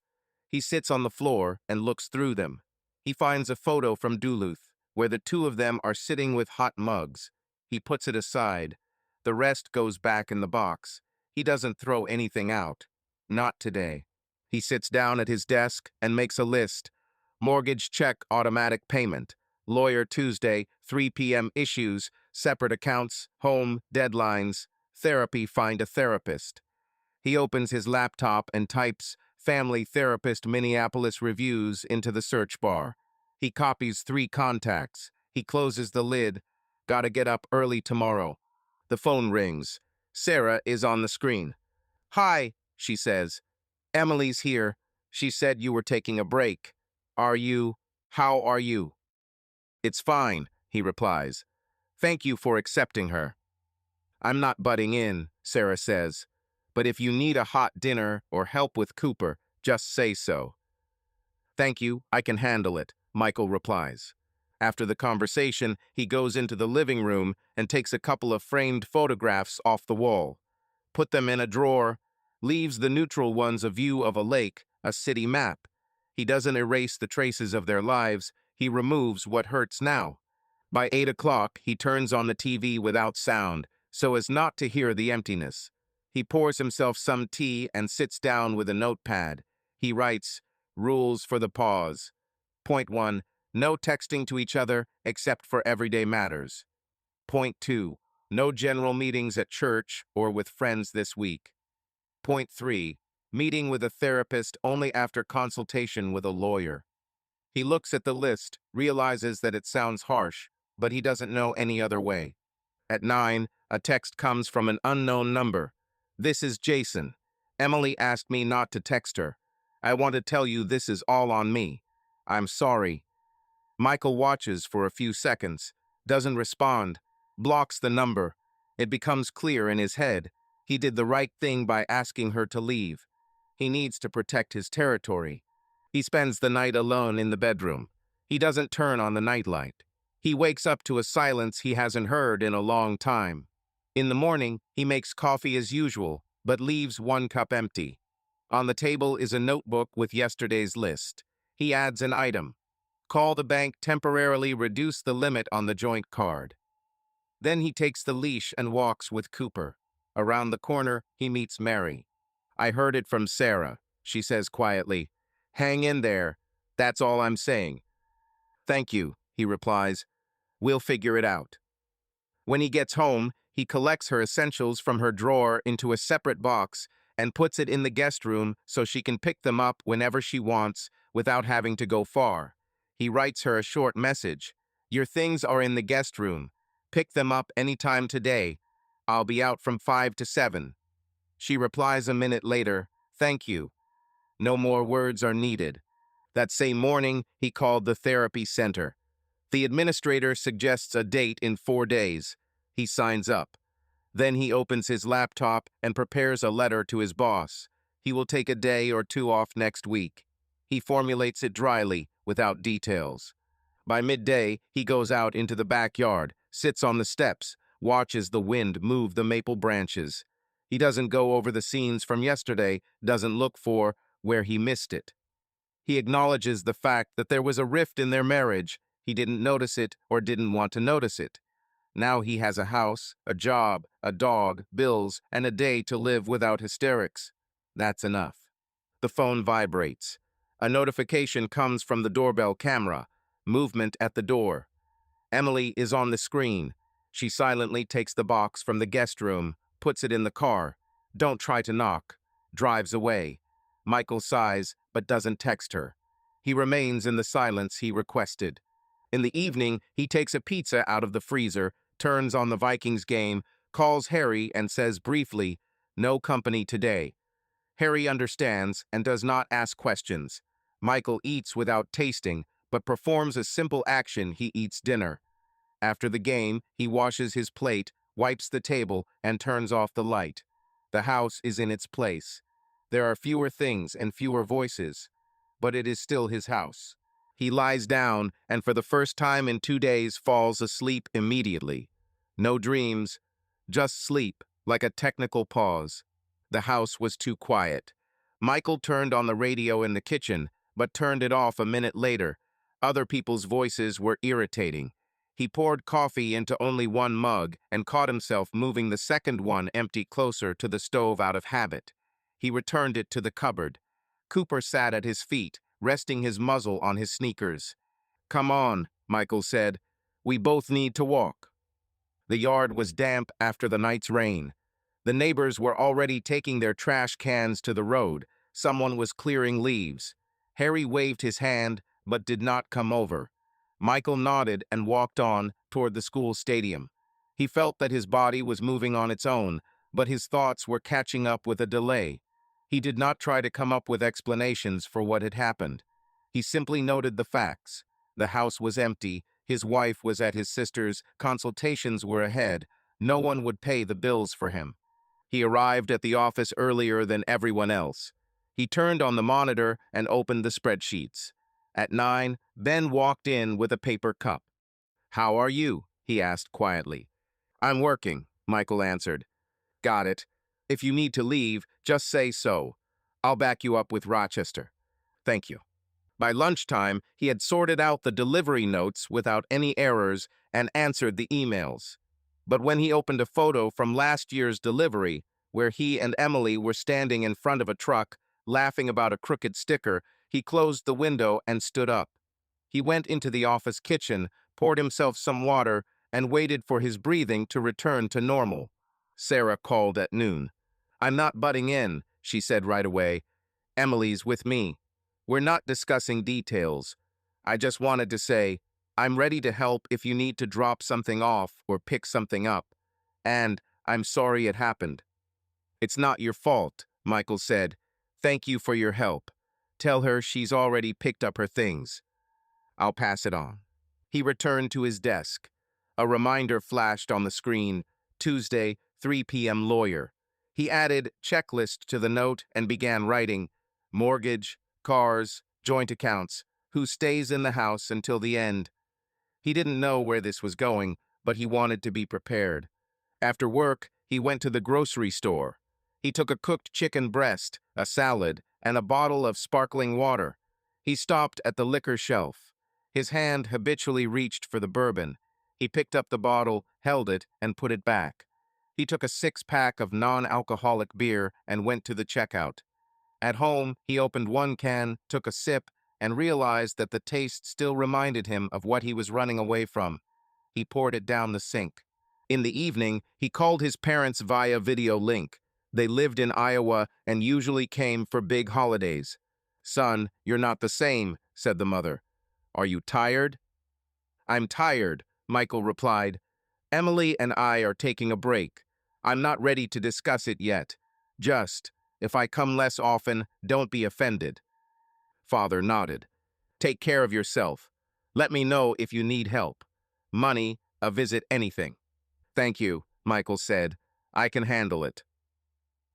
He sits on the floor and looks through them. He finds a photo from Duluth, where the two of them are sitting with hot mugs. He puts it aside. The rest goes back in the box. He doesn't throw anything out. Not today. He sits down at his desk and makes a list. Mortgage check automatic payment. Lawyer Tuesday, 3 p.m. issues, separate accounts, home, deadlines, therapy find a therapist. He opens his laptop and types Family Therapist Minneapolis Reviews into the search bar. He copies 3 contacts. He closes the lid. Gotta get up early tomorrow. The phone rings. Sarah is on the screen. "Hi," she says. "Emily's here. She said you were taking a break. How are you?" "It's fine," he replies. "Thank you for accepting her." "I'm not butting in," Sarah says. "But if you need a hot dinner or help with Cooper, just say so." "Thank you, I can handle it," Michael replies. After the conversation, he goes into the living room and takes a couple of framed photographs off the wall. Put them in a drawer, leaves the neutral ones a view of a lake, a city map. He doesn't erase the traces of their lives, he removes what hurts now. By 8 o'clock, he turns on the TV without sound, so as not to hear the emptiness. He pours himself some tea and sits down with a notepad. He writes, "Rules for the pause." Point 1. No texting to each other except for everyday matters. Point 2. No general meetings at church or with friends this week. Point 3. Meeting with a therapist only after consultation with a lawyer. He looks at the list, realizes that it sounds harsh, but he doesn't know any other way. At 9, a text comes from an unknown number. "This is Jason. Emily asked me not to text her. I want to tell you this is all on me. I'm sorry." Michael watches for a few seconds, doesn't respond, blocks the number. It becomes clear in his head. He did the right thing by asking her to leave. He needs to protect his territory. He spends the night alone in the bedroom. He doesn't turn on the nightlight. He wakes up to a silence he hasn't heard in a long time. In the morning, he makes coffee as usual, but leaves 1 cup empty. On the table is a notebook with yesterday's list. He adds an item. Call the bank, temporarily reduce the limit on the joint card. Then he takes the leash and walks with Cooper. Around the corner, he meets Mary. "I heard it from Sarah," she says quietly. "Hang in there. That's all I'm saying." "Thank you," he replies. "We'll figure it out." When he gets home, he collects her essentials from her drawer into a separate box and puts it in the guest room so she can pick them up whenever she wants without having to go far. He writes her a short message. "Your things are in the guest room. Pick them up anytime today. I'll be out from 5 to 7. She replies a minute later, "Thank you." No more words are needed. That same morning, he called the therapy center. The administrator suggests a date in 4 days. He signs up. Then he opens his laptop and prepares a letter to his boss. He will take a day or 2 off next week. He formulates it dryly, without details. By midday, he goes out into the backyard, sits on the steps, watches the wind move the maple branches. He doesn't go over the scenes from yesterday, doesn't look for where he missed it. He acknowledges the fact that there was a rift in their marriage. He didn't notice it or didn't want to notice it. Now he has a house, a job, a dog, bills, and a day to live without hysterics. That's enough. The phone vibrates. A notification comes from the doorbell camera. Movement at the door. Emily is on the screen. She silently takes the box from the guest room, puts it in the car. Don't try to knock. Drives away. Michael sighs, but doesn't text her. He remains in the silence he requested. In the evening, he takes a pizza out of the freezer, turns on the Vikings game, calls Harry and says briefly, "No company today." Harry understands and does not ask questions. Michael eats without tasting, but performs a simple action: he eats dinner. After the game, he washes his plate, wipes the table, and turns off the light. The house is in its place. There are fewer things and fewer voices, but it is still his house. He lies down and for the first time in 2 days falls asleep immediately. No dreams, just sleep, like a technical pause. The house was too quiet. Michael turned on the radio in the kitchen, but turned it off a minute later. Other people's voices were irritating. He poured coffee into only one mug and caught himself moving the second one empty closer to the stove out of habit. He returned it to the cupboard. Cooper sat at his feet, resting his muzzle on his sneakers. "Come on," Michael said. "We both need to walk." The yard was damp after the night's rain. The neighbors were already taking their trash cans to the road. Someone was clearing leaves. Harry waved his hand, but did not come over. Michael nodded and walked on toward the school stadium. He felt that his body was moving on its own, but his thoughts were catching up with a delay. He did not try to come up with explanations for what had happened. He simply noted the facts. The house was empty, his wife was at his sister's, consultations were ahead, no one would pay the bills for him. He arrived at the office earlier than everyone else. He turned on the monitor and opened the spreadsheets. At 9, Ben walked in with a paper cup. "How are you?" he asked quietly. "I'm working," Michael answered. "Got it. If you need to leave, just say so. I'll back you up with Rochester. Thank you." By lunchtime, he had sorted out the delivery notes without any errors and answered the emails. But when he opened a photo from last year's delivery, where he and Emily were standing in front of a truck, laughing about a crooked sticker, he closed the window and stood up. He went into the office kitchen, poured himself some water, and waited for his breathing to return to normal. Sarah called at noon. "I'm not butting in," she said right away. "Emily's with me. We're not discussing details. I just wanted to say, I'm ready to help if you need to drop something off or pick something up. And I'm sorry it happened." "It's not your fault," Michael said. "Thank you for your help. Tell her she's already picked up her things. I'll pass it on." He returned to his desk. A reminder flashed on the screen: Tuesday, 3 p.m. lawyer. He added checklist to the note and began writing: mortgage, cars, joint accounts, who stays in the house until the end. He didn't know where this was going, but he wanted to be prepared. After work, he went to the grocery store. He took a cooked chicken breast, a salad, and a bottle of sparkling water. He stopped at the liquor shelf. His hand habitually reached for the bourbon. He picked up the bottle, held it, and put it back. He took a 6-pack of non-alcoholic beer and went to the checkout. At home, he opened one can, took a sip, and realized that the taste still reminded him of what he was running away from. He poured it down the sink. In the evening, he called his parents via video link. They lived in Iowa and usually came for big holidays. "Son, you're not the same," said the mother. "Are you tired?" "I'm tired," Michael replied. "Emily and I are taking a break. I'm not ready to discuss it yet. Just, if I come less often, don't be offended." Father nodded. "Take care of yourself. Let me know if you need help. Money, a visit, anything." "Thank you," Michael said. "I can handle it."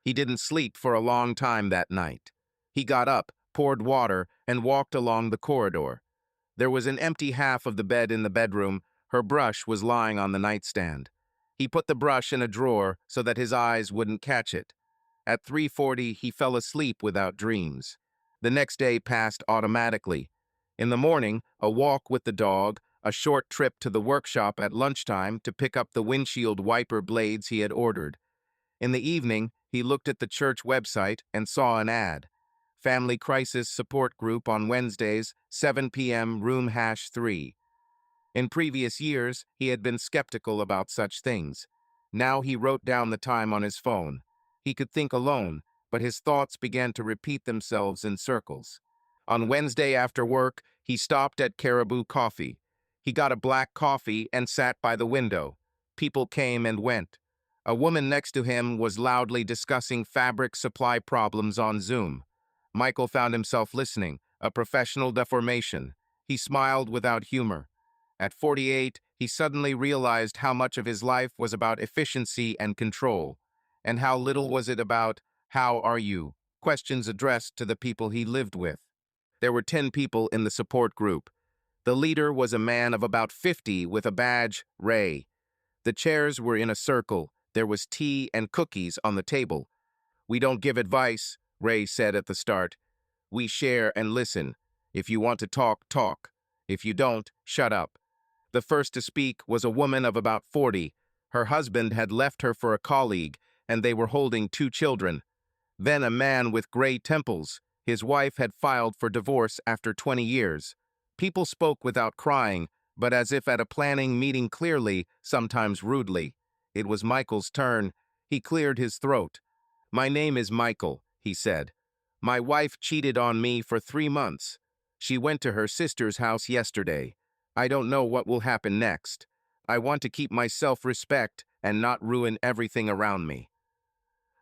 He didn't sleep for a long time that night. He got up, poured water, and walked along the corridor. There was an empty half of the bed in the bedroom. Her brush was lying on the nightstand. He put the brush in a drawer so that his eyes wouldn't catch it. At 3:40, he fell asleep without dreams. The next day passed automatically. In the morning, a walk with the dog, a short trip to the workshop at lunchtime to pick up the windshield wiper blades he had ordered. In the evening, he looked at the church website and saw an ad. Family Crisis Support Group on Wednesdays, 7 p.m., room #3. In previous years, he had been skeptical about such things. Now he wrote down the time on his phone. He could think alone, but his thoughts began to repeat themselves in circles. On Wednesday after work, he stopped at Caribou Coffee. He got a black coffee and sat by the window. People came and went. A woman next to him was loudly discussing fabric supply problems on Zoom. Michael found himself listening, a professional deformation. He smiled without humor. At 48, he suddenly realized how much of his life was about efficiency and control, and how little was it about, "How are you?" questions addressed to the people he lived with. There were 10 people in the support group. The leader was a man of about 50 with a badge, Ray. The chairs were in a circle. There was tea and cookies on the table. "We don't give advice," Ray said at the start. "We share and listen. If you want to talk, talk. If you don't, shut up." The first to speak was a woman of about 40. Her husband had left her for a colleague, and they were holding 2 children. Then a man with gray temples. His wife had filed for divorce after 20 years. People spoke without crying, but as if at a planning meeting clearly, sometimes rudely. It was Michael's turn. He cleared his throat. "My name is Michael," he said. "My wife cheated on me for 3 months. She went to her sister's house yesterday. I don't know what will happen next. I want to keep my self-respect and not ruin everything around me."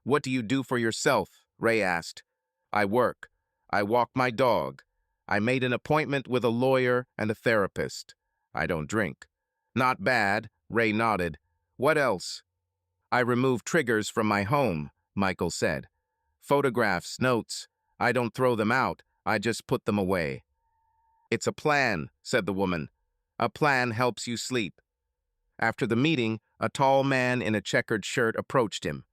"What do you do for yourself?" Ray asked. "I work. I walk my dog. I made an appointment with a lawyer and a therapist. I don't drink." "Not bad," Ray nodded. "What else?" "I remove triggers from my home," Michael said. "Photographs, notes. I don't throw them out. I just put them away." "It's a plan," said the woman. "A plan helps you sleep." After the meeting, a tall man in a checkered shirt approached him.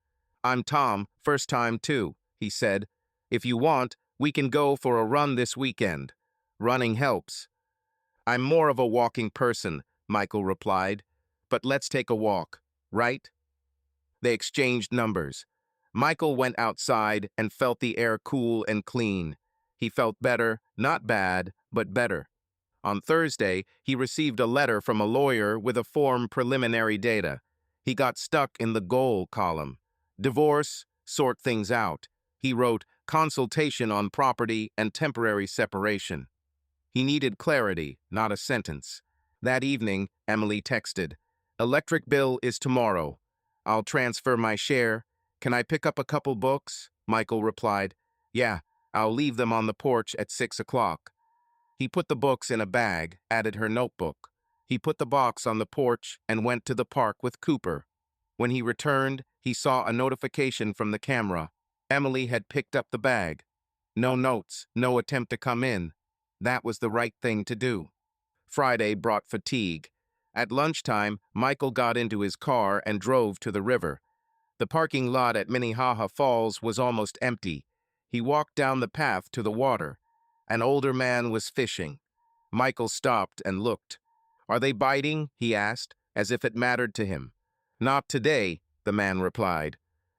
"I'm Tom, first time too," he said. "If you want, we can go for a run this weekend. Running helps." "I'm more of a walking person," Michael replied. "But let's take a walk, right?" They exchanged numbers. Michael went outside and felt the air cool and clean. He felt better, not bad, but better. On Thursday, he received a letter from a lawyer with a form preliminary data. He got stuck in the goal column. Divorce, sort things out. He wrote consultation on property and temporary separation. He needed clarity, not a sentence. That evening, Emily texted, "Electric bill is tomorrow. I'll transfer my share. Can I pick up a couple books?" Michael replied, "Yeah, I'll leave them on the porch at 6 o'clock. He put the books in a bag, added her notebook. He put the box on the porch and went to the park with Cooper. When he returned, he saw a notification from the camera. Emily had picked up the bag. No notes, no attempt to come in. That was the right thing to do. Friday brought fatigue. At lunchtime, Michael got into his car and drove to the river. The parking lot at Minnehaha Falls was almost empty. He walked down the path to the water. An older man was fishing. Michael stopped and looked. "Are they biting?" he asked, as if it mattered to him. "Not today," the man replied.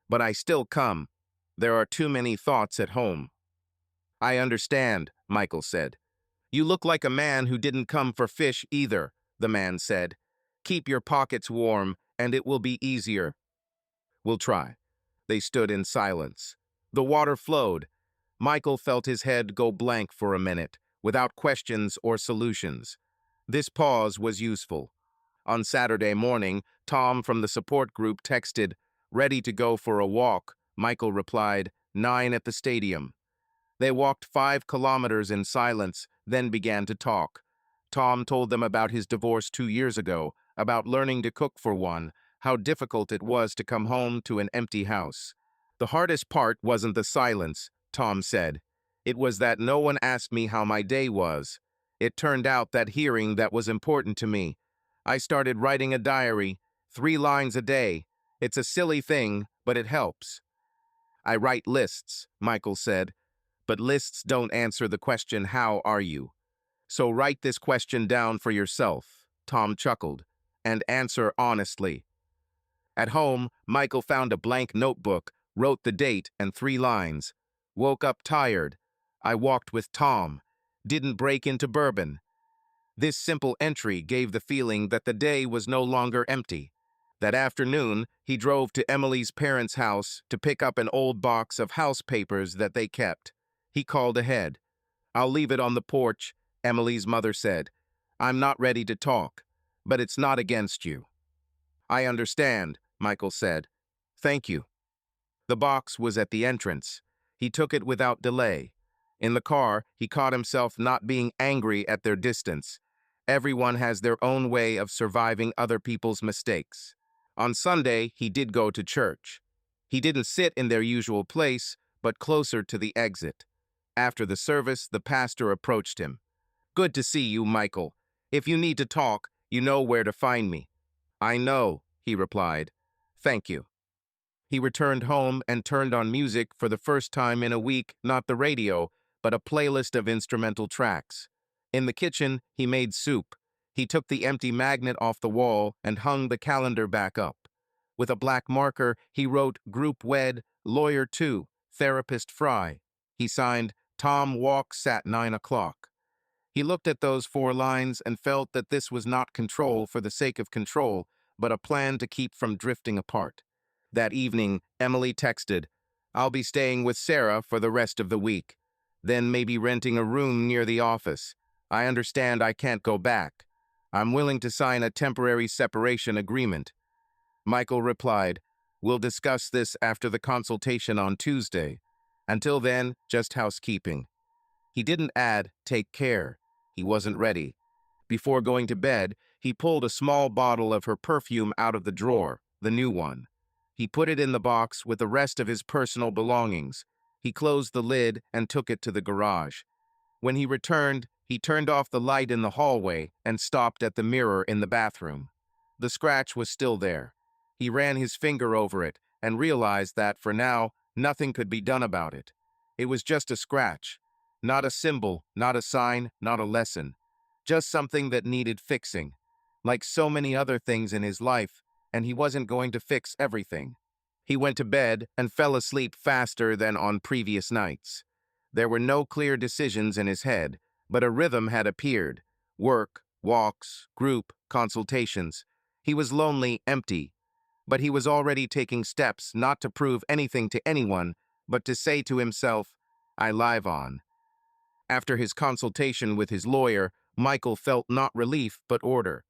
"But I still come. There are too many thoughts at home." "I understand," Michael said. "You look like a man who didn't come for fish either," the man said. "Keep your pockets warm, and it will be easier." "We'll try." They stood in silence. The water flowed. Michael felt his head go blank for a minute, without questions or solutions. This pause was useful. On Saturday morning, Tom from the support group texted, "Ready to go for a walk." Michael replied, "9 at the stadium." They walked 5 kilometers in silence, then began to talk. Tom told them about his divorce 2 years ago, about learning to cook for one, how difficult it was to come home to an empty house. "The hardest part wasn't the silence," Tom said. "It was that no one asked me how my day was. It turned out that hearing that was important to me. I started writing a diary, 3 lines a day. It's a silly thing, but it helps." "I write lists," Michael said, "but lists don't answer the question, 'How are you?' So write this question down for yourself," Tom chuckled, "and answer honestly." At home, Michael found a blank notebook, wrote the date and 3 lines. "Woke up tired. I walked with Tom. Didn't break into bourbon. This simple entry gave the feeling that the day was no longer empty. That afternoon, he drove to Emily's parents' house to pick up an old box of house papers that they kept. He called ahead. "I'll leave it on the porch," Emily's mother said. "I'm not ready to talk, but it's not against you." "I understand," Michael said. "Thank you." The box was at the entrance. He took it without delay. In the car, he caught himself not being angry at their distance. Everyone has their own way of surviving other people's mistakes. On Sunday, he did go to church. He didn't sit in their usual place, but closer to the exit. After the service, the pastor approached him. "Good to see you, Michael. If you need to talk, you know where to find me." "I know," he replied. "Thank you." He returned home and turned on music for the first time in a week, not the radio, but a playlist of instrumental tracks. In the kitchen, he made soup. He took the empty magnet off the wall and hung the calendar back up. With a black marker, he wrote "Group Wed, Lawyer 2, Therapist Fry." He signed "Tom Walks at 9 o'clock." He looked at those 4 lines and felt that this was not control for the sake of control, but a plan to keep from drifting apart. That evening, Emily texted, "I'll be staying with Sarah for the rest of the week. Then maybe renting a room near the office. I understand I can't go back. I'm willing to sign a temporary separation agreement." Michael replied, "We'll discuss this after the consultation on Tuesday. Until then, just housekeeping." He didn't add, "Take care." He wasn't ready. Before going to bed, he pulled a small bottle of her perfume out of the drawer, the new one. He put it in the box with the rest of his personal belongings. He closed the lid and took it to the garage. When he returned, he turned off the light in the hallway and stopped at the mirror in the bathroom. The scratch was still there. He ran his finger over it and realized that, for now, nothing could be done about it. It was just a scratch. Not a symbol, not a sign, not a lesson. Just something that needed fixing. Like so many other things in his life, and he wasn't going to fix everything. He went to bed and fell asleep faster than on previous nights. There were no clear decisions in his head, but a rhythm had appeared. Work, walks, group, consultations. He was lonely, empty, but he was already taking steps not to prove anything to anyone, but to say to himself, "I live on." After his consultation with his lawyer, Michael felt not relief but order.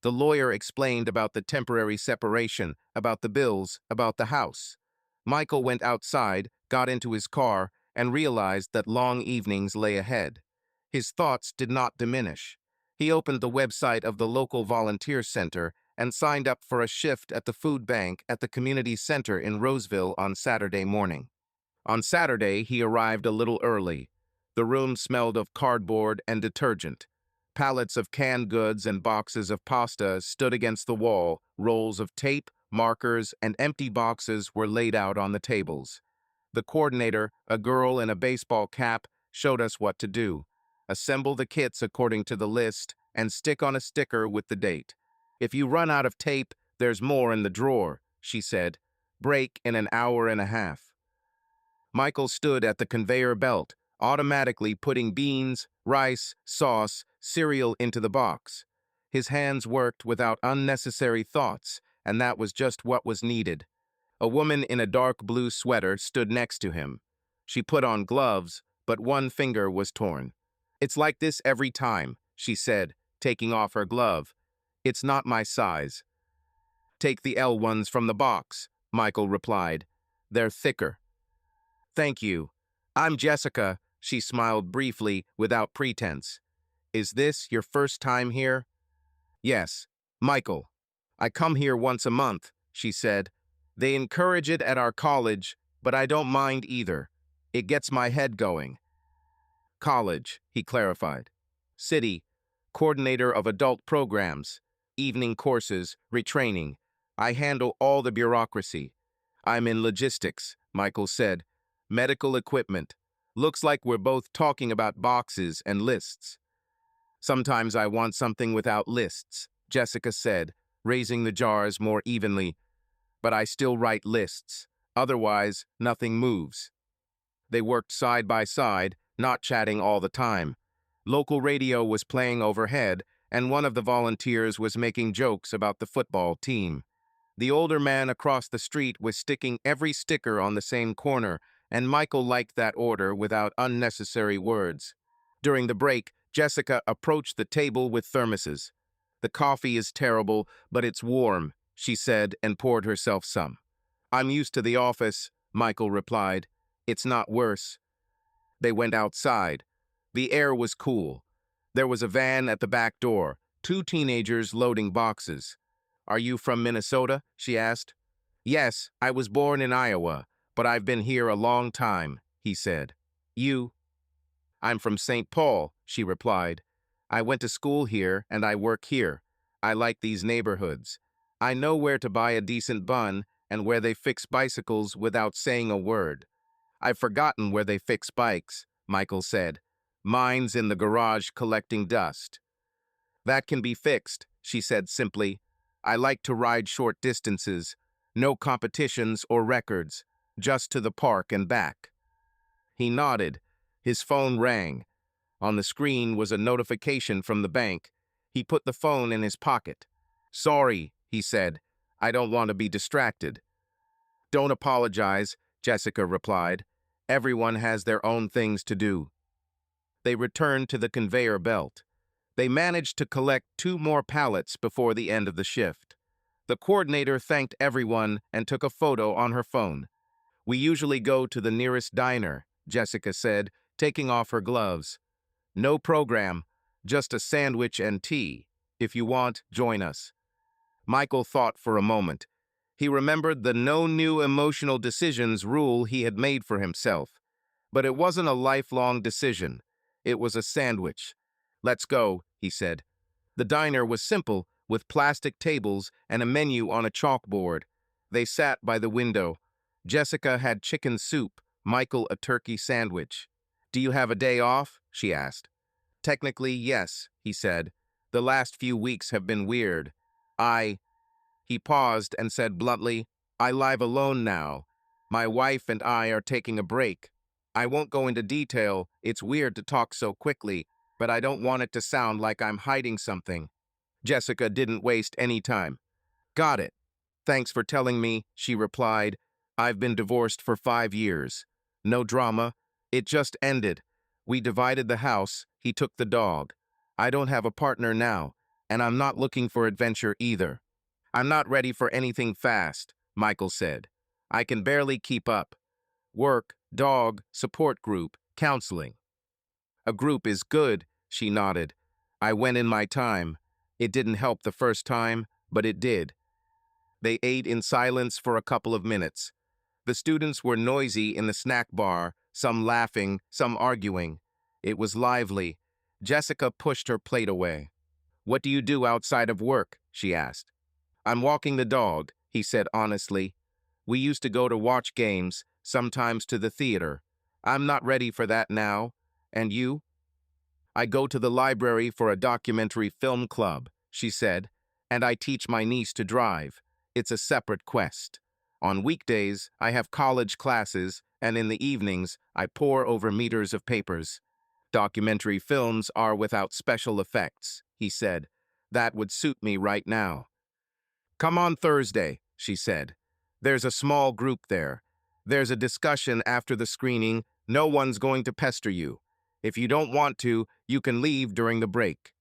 The lawyer explained about the temporary separation, about the bills, about the house. Michael went outside, got into his car, and realized that long evenings lay ahead. His thoughts did not diminish. He opened the website of the local volunteer center and signed up for a shift at the food bank at the community center in Roseville on Saturday morning. On Saturday, he arrived a little early. The room smelled of cardboard and detergent. Pallets of canned goods and boxes of pasta stood against the wall. Rolls of tape, markers, and empty boxes were laid out on the tables. The coordinator, a girl in a baseball cap, showed us what to do. Assemble the kits according to the list and stick on a sticker with the date. If you run out of tape, there's more in the drawer, she said. Break in an hour and a half. Michael stood at the conveyor belt, automatically putting beans, rice, sauce, cereal into the box. His hands worked without unnecessary thoughts, and that was just what was needed. A woman in a dark blue sweater stood next to him. She put on gloves, but one finger was torn. "It's like this every time," she said, taking off her glove. "It's not my size." "Take the L ones from the box," Michael replied. "They're thicker." "Thank you. I'm Jessica," she smiled briefly, without pretense. "Is this your first time here?" "Yes, Michael. I come here once a month," she said. "They encourage it at our college, but I don't mind either. It gets my head going." "College," he clarified. "City, coordinator of adult programs, evening courses, retraining. I handle all the bureaucracy." "I'm in logistics," Michael said. "Medical equipment. Looks like we're both talking about boxes and lists." "Sometimes I want something without lists," Jessica said, raising the jars more evenly. "But I still write lists. Otherwise, nothing moves." They worked side by side, not chatting all the time. Local radio was playing overhead, and one of the volunteers was making jokes about the football team. The older man across the street was sticking every sticker on the same corner, and Michael liked that order without unnecessary words. During the break, Jessica approached the table with thermoses. "The coffee is terrible, but it's warm," she said, and poured herself some. "I'm used to the office," Michael replied. "It's not worse." They went outside. The air was cool. There was a van at the back door, two teenagers loading boxes. "Are you from Minnesota?" she asked. "Yes, I was born in Iowa, but I've been here a long time," he said. "You?" "I'm from St. Paul," she replied. "I went to school here and I work here. I like these neighborhoods. I know where to buy a decent bun and where they fix bicycles without saying a word." "I've forgotten where they fix bikes," Michael said. "Mine's in the garage collecting dust." "That can be fixed," she said simply. "I like to ride short distances. No competitions or records. Just to the park and back." He nodded. His phone rang. On the screen was a notification from the bank. He put the phone in his pocket. "Sorry," he said. "I don't want to be distracted." "Don't apologize," Jessica replied. "Everyone has their own things to do." They returned to the conveyor belt. They managed to collect 2 more pallets before the end of the shift. The coordinator thanked everyone and took a photo on her phone. "We usually go to the nearest diner," Jessica said, taking off her gloves. "No program, just a sandwich and tea. If you want, join us." Michael thought for a moment. He remembered the no new emotional decisions rule he had made for himself. But it wasn't a lifelong decision. It was a sandwich. "Let's go," he said. The diner was simple, with plastic tables and a menu on a chalkboard. They sat by the window. Jessica had chicken soup, Michael a turkey sandwich. "Do you have a day off?" she asked. "Technically, yes," he said. "The last few weeks have been weird. I—" He paused and said bluntly, "I live alone now. My wife and I are taking a break. I won't go into detail, it's weird to talk so quickly, but I don't want it to sound like I'm hiding something." Jessica didn't waste any time. "Got it. Thanks for telling me," she replied. "I've been divorced for 5 years. No drama. It just ended. We divided the house, he took the dog. I don't have a partner now, and I'm not looking for adventure either." "I'm not ready for anything fast," Michael said. "I can barely keep up. Work, dog, support group, counseling." "A group is good," she nodded. "I went in my time. It didn't help the first time, but it did." They ate in silence for a couple of minutes. The students were noisy in the snack bar, some laughing, some arguing. It was lively. Jessica pushed her plate away. "What do you do outside of work?" she asked. "I'm walking the dog," he said honestly. "We used to go to watch games, sometimes to the theater. I'm not ready for that now. And you?" "I go to the library for a documentary film club," she said, "and I teach my niece to drive. It's a separate quest. On weekdays, I have college classes, and in the evenings, I pore over meters of papers. Documentary films are without special effects," he said. "That would suit me right now." "Come on Thursday," she said. "There's a small group there. There's a discussion after the screening. No one's going to pester you. If you don't want to, you can leave during the break."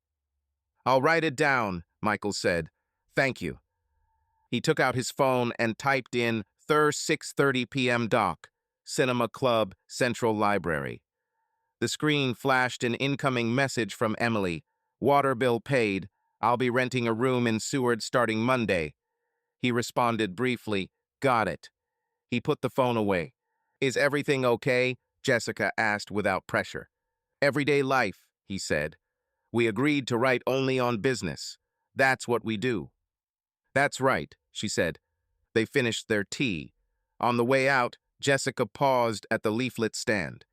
"I'll write it down," Michael said. "Thank you." He took out his phone and typed in Thur 6:30 p.m. doc, Cinema Club, Central Library. The screen flashed an incoming message from Emily. "Water bill paid. I'll be renting a room in Seward starting Monday." He responded briefly, "Got it." He put the phone away. "Is everything okay?" Jessica asked without pressure. "Everyday life," he said. "We agreed to write only on business. That's what we do." "That's right," she said. They finished their tea. On the way out, Jessica paused at the leaflet stand.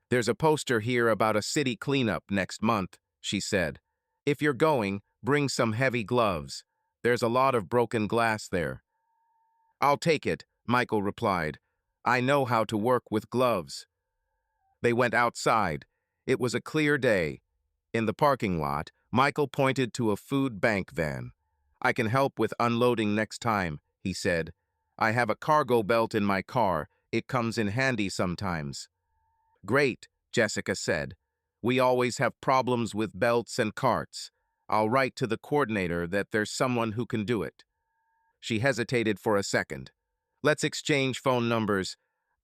"There's a poster here about a city cleanup next month," she said. "If you're going, bring some heavy gloves. There's a lot of broken glass there." "I'll take it," Michael replied. "I know how to work with gloves." They went outside. It was a clear day. In the parking lot, Michael pointed to a food bank van. "I can help with unloading next time," he said. "I have a cargo belt in my car. It comes in handy sometimes." "Great," Jessica said. "We always have problems with belts and carts. I'll write to the coordinator that there's someone who can do it." She hesitated for a second. "Let's exchange phone numbers.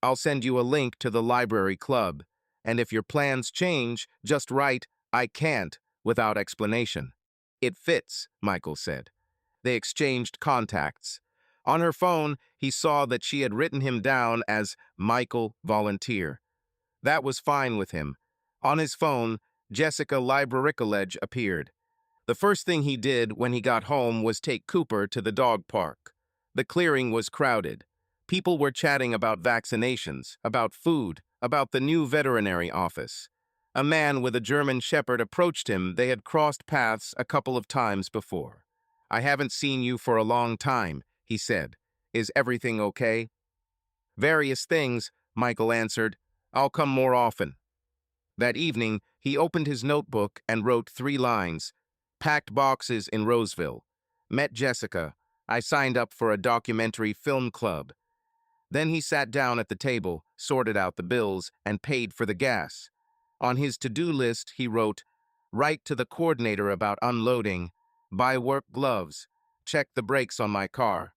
I'll send you a link to the library club. And if your plans change, just write, 'I can't,' without explanation." "It fits," Michael said. They exchanged contacts. On her phone, he saw that she had written him down as Michael Volunteer. That was fine with him. On his phone, Jessica Libraricolege appeared. The first thing he did when he got home was take Cooper to the dog park. The clearing was crowded. People were chatting about vaccinations, about food, about the new veterinary office. A man with a German shepherd approached him. They had crossed paths a couple of times before. "I haven't seen you for a long time," he said. "Is everything okay?" "Various things," Michael answered. "I'll come more often." That evening, he opened his notebook and wrote 3 lines. "Packed boxes in Roseville. Met Jessica. I signed up for a documentary film club." Then he sat down at the table, sorted out the bills, and paid for the gas. On his to-do list, he wrote, "Write to the coordinator about unloading. Buy work gloves. Check the brakes on my car."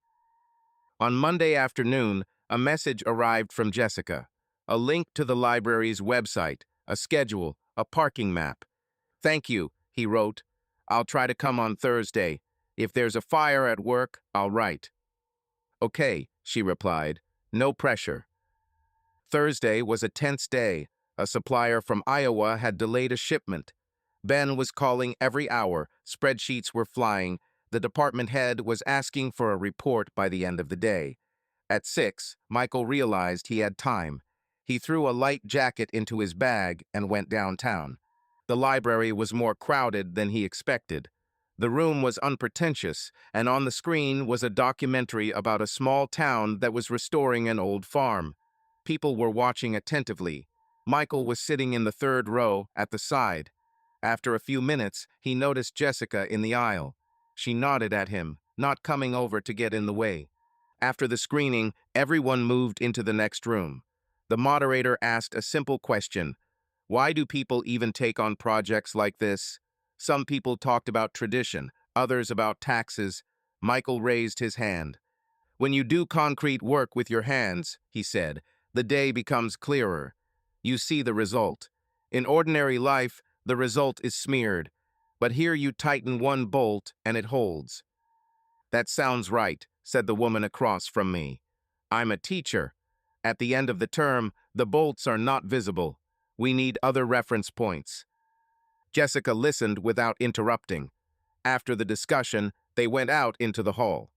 On Monday afternoon, a message arrived from Jessica. A link to the library's website, a schedule, a parking map. "Thank you," he wrote. "I'll try to come on Thursday. If there's a fire at work, I'll write." "Okay," she replied. "No pressure." Thursday was a tense day. A supplier from Iowa had delayed a shipment. Ben was calling every hour. Spreadsheets were flying. The department head was asking for a report by the end of the day. At 6, Michael realized he had time. He threw a light jacket into his bag and went downtown. The library was more crowded than he expected. The room was unpretentious, and on the screen was a documentary about a small town that was restoring an old farm. People were watching attentively. Michael was sitting in the 3rd row at the side. After a few minutes, he noticed Jessica in the aisle. She nodded at him, not coming over to get in the way. After the screening, everyone moved into the next room. The moderator asked a simple question. Why do people even take on projects like this? Some people talked about tradition, others about taxes. Michael raised his hand. "When you do concrete work with your hands," he said, "the day becomes clearer. You see the result. In ordinary life, the result is smeared. But here you tighten one bolt and it holds." "That sounds right," said the woman across from me. "I'm a teacher. At the end of the term, the bolts are not visible. We need other reference points." Jessica listened without interrupting. After the discussion, they went out into the hall.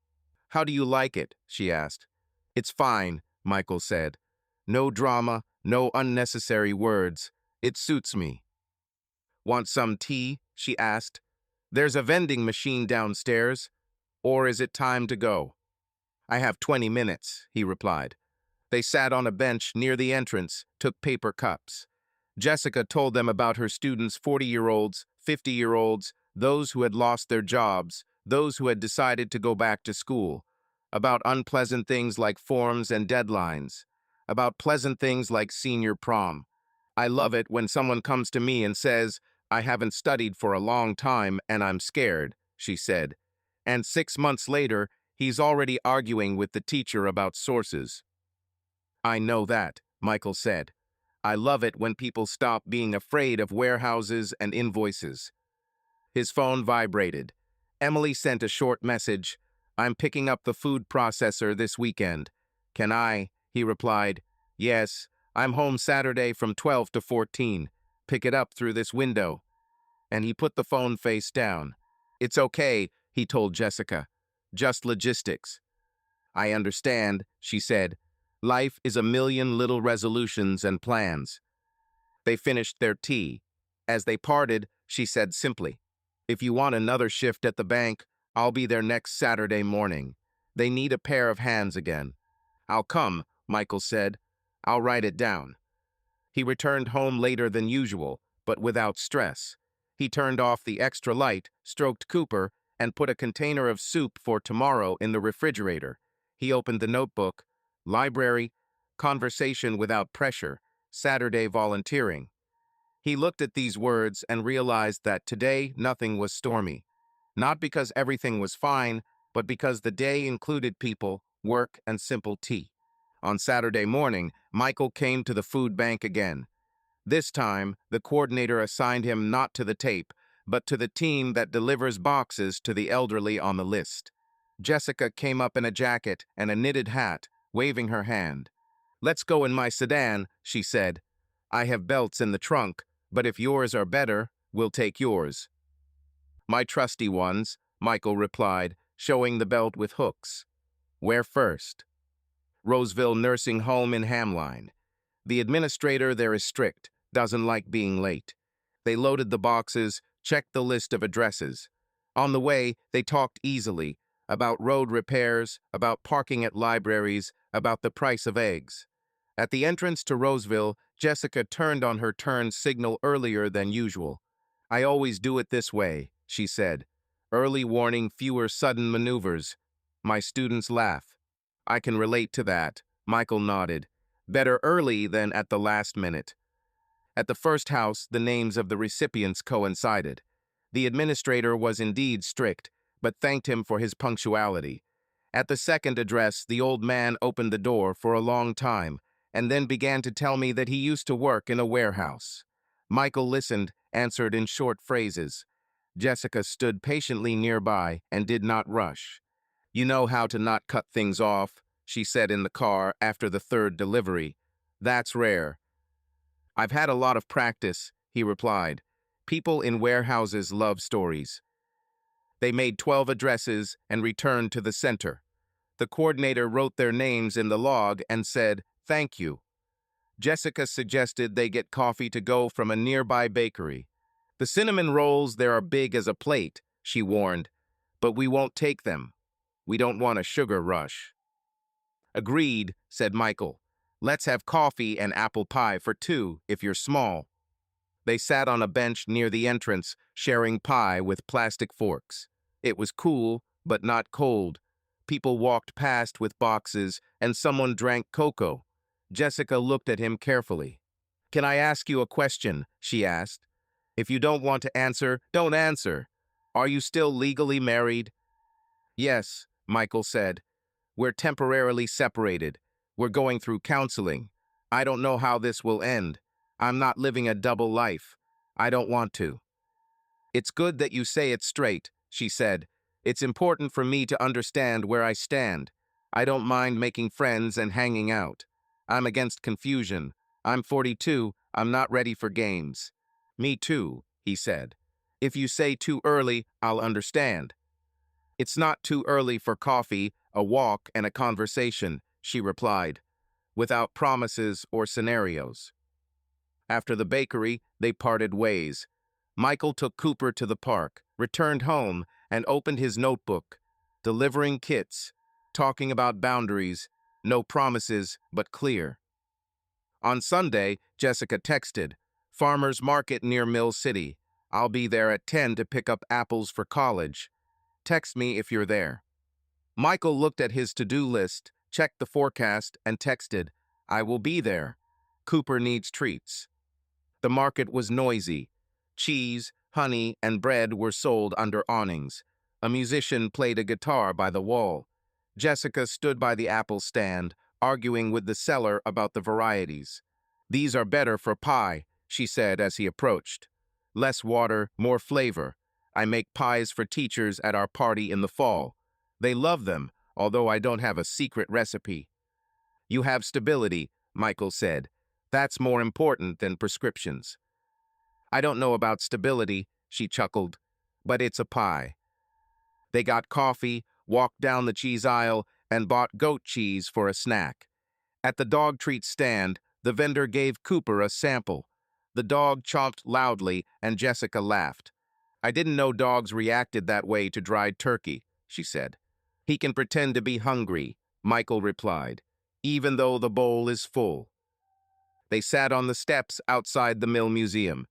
"How do you like it?" she asked. "It's fine," Michael said. "No drama, no unnecessary words. It suits me." "Want some tea?" she asked. "There's a vending machine downstairs. Or is it time to go?" "I have 20 minutes," he replied. They sat on a bench near the entrance, took paper cups. Jessica told them about her students, 40-year-olds, 50-year-olds, those who had lost their jobs, those who had decided to go back to school, about unpleasant things like forms and deadlines, about pleasant things like senior prom. "I love it when someone comes to me and says, 'I haven't studied for a long time and I'm scared,'" she said. "And 6 months later, he's already arguing with the teacher about sources." "I know that," Michael said. "I love it when people stop being afraid of warehouses and invoices." His phone vibrated. Emily sent a short message. "I'm picking up the food processor this weekend. Can I?" He replied. "Yes, I'm home Saturday from 12 to 14. Pick it up through this window." And he put the phone face down. "It's okay," he told Jessica. "Just logistics." "I understand," she said. "Life is a million little resolutions and plans." They finished their tea. As they parted, she said simply, "If you want another shift at the bank, I'll be there next Saturday morning. They need a pair of hands again." "I'll come," Michael said. "I'll write it down." He returned home later than usual, but without stress. He turned off the extra light, stroked Cooper, and put a container of soup for tomorrow in the refrigerator. He opened the notebook. Library, conversation without pressure, Saturday volunteering. He looked at these words and realized that today nothing was stormy. Not because everything was fine, but because the day included people, work, and simple tea. On Saturday morning, Michael came to the food bank again. This time, the coordinator assigned him not to the tape, but to the team that delivers boxes to the elderly on the list. Jessica came up in a jacket and a knitted hat, waving her hand. "Let's go in my sedan," she said. "I have belts in the trunk, but if yours are better, we'll take yours." "My trusty ones," Michael replied, showing the belt with hooks. "Where first?" "Roseville Nursing Home in Hamline. The administrator there is strict, doesn't like being late." They loaded the boxes, checked the list of addresses. On the way, they talked easily about road repairs, about parking at libraries, about the price of eggs. At the entrance to Roseville, Jessica turned on her turn signal earlier than usual. "I always do it this way," she said. "Early warning, fewer sudden maneuvers." My students laugh. "I can relate to that," Michael nodded. "Better early than at the last minute." At the first house, the names of the recipients coincided. The administrator was indeed strict, but thanked him for his punctuality. At the second address, the old man opened the door for a long time, and then began to tell me that he used to work in a warehouse. Michael listened, answered in short phrases. Jessica stood patiently nearby and did not rush. "You know how to not cut things off," she said in the car after the third delivery. "That's rare." "I've had a lot of practice," he replied. "People in warehouses love stories." They made 12 addresses and returned to the center. The coordinator wrote their names in the log and said, "Thank you." Jessica suggested they get coffee to go from a nearby bakery. "The cinnamon rolls there are big as a plate," she warned, "but we won't take them. We don't want a sugar rush." "Agreed," said Michael. "Let's have coffee and apple pie for two, if you're small." They sat on a bench near the entrance, sharing pie with plastic forks. It was cool, but not cold. People walked past with boxes, and someone drank cocoa. Jessica looked at him carefully. "Can I ask you a question?" she asked. "If you don't want to answer, don't answer. Are you still legally married?" "Yes," Michael said. "We're temporarily separated. We're going through counseling. I don't know how this will end. I'm not living a double life. I don't want to." "It's good that you say it straight," she said. "It's important for me to understand where I stand. I don't mind making friends and hanging out. I'm against confusion. I'm 42. I'm not ready for games." "Me too," he said. "If you say too early, I'll understand." "It's not too early for coffee, a walk, and a conversation," she replied, without promises or scenarios. After the bakery, they parted ways. Michael took Cooper to the park, returned home, and opened his notebook, delivering kits, talking about boundaries, no promises, but clear. On Sunday, Jessica texted, "Farmer's market near Mill City. I'll be there at 10 to pick up apples for college. Text me if you're there." Michael looked at his to-do list, checked the forecast, and texted, "I will be there. Cooper needs treats." The market was noisy. Cheese, honey, and bread were sold under awnings. A musician played a guitar by the wall. Jessica stood by the apple stand, arguing with the seller about the varieties. "These are better for pie," she said as he approached. "Less water, more flavor. I make pies for teachers at our party in the fall. They love them, although I don't have a secret recipe." "You have stability," Michael said. "That's more important than prescriptions." "I don't know about stability," she chuckled, "but it's a pie." They got coffee, walked down the cheese aisle, and bought goat cheese for a snack. At the dog treat stand, the vendor gave Cooper a sample. The dog chomped loudly, and Jessica laughed. "I didn't know dogs reacted that way to dried turkey," she said. "He can pretend to be hungry," Michael replied, "even though the bowl is full." They sat on the steps outside the Mill Museum.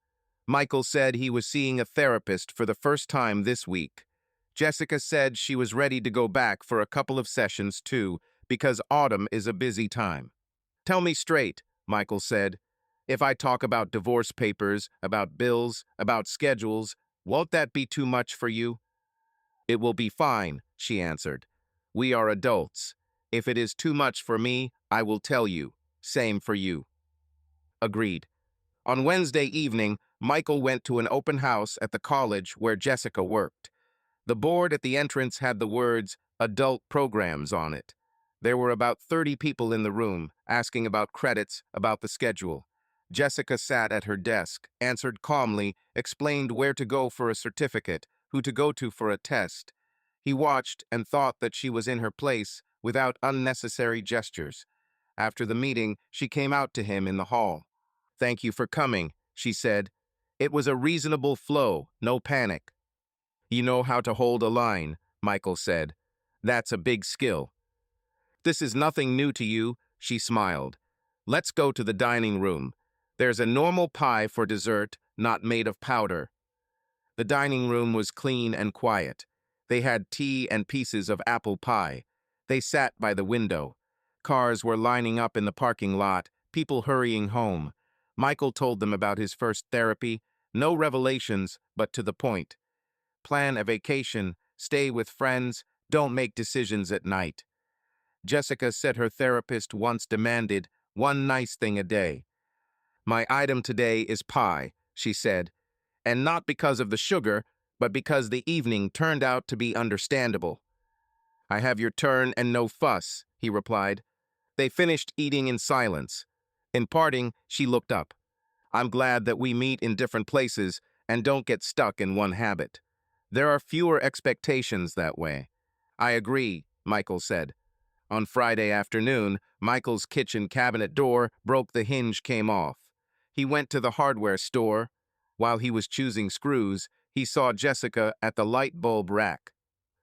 Michael said he was seeing a therapist for the first time this week. Jessica said she was ready to go back for a couple of sessions too, because autumn is a busy time. Tell me straight, Michael said. If I talk about divorce papers, about bills, about schedules, won't that be too much for you? It will be fine, she answered. We are adults. If it is too much for me, I will tell you. Same for you. Agreed. On Wednesday evening, Michael went to an open house at the college where Jessica worked. The board at the entrance had the words adult programs on it. There were about 30 people in the room, asking about credits, about the schedule. Jessica sat at her desk, answered calmly, explained where to go for a certificate, who to go to for a test. He watched and thought that she was in her place without unnecessary gestures. After the meeting, she came out to him in the hall. Thank you for coming, she said. It was a reasonable flow, no panic. You know how to hold a line, Michael said. That's a big skill. This is nothing new to you, she smiled. Let's go to the dining room. There's a normal pie for dessert, not made of powder. The dining room was clean and quiet. They had tea and pieces of apple pie. They sat by the window. Cars were lining up in the parking lot, people hurrying home. Michael told them about his first therapy. No revelations, but to the point. Plan a vacation, stay with friends, don't make decisions at night. Jessica said her therapist once demanded one nice thing a day. My item today is pie, she said, and not because of the sugar, but because the evening turned out to be understandable. I have your turn and no fuss, he replied. They finished eating in silence. In parting, she looked up. I'm glad that we meet in different places and don't get stuck in one habit. There are fewer expectations that way. I agree, Michael said. On Friday afternoon, Michael's kitchen cabinet door broke, the hinge came off. He went to the hardware store. While he was choosing screws, he saw Jessica at the light bulb rack.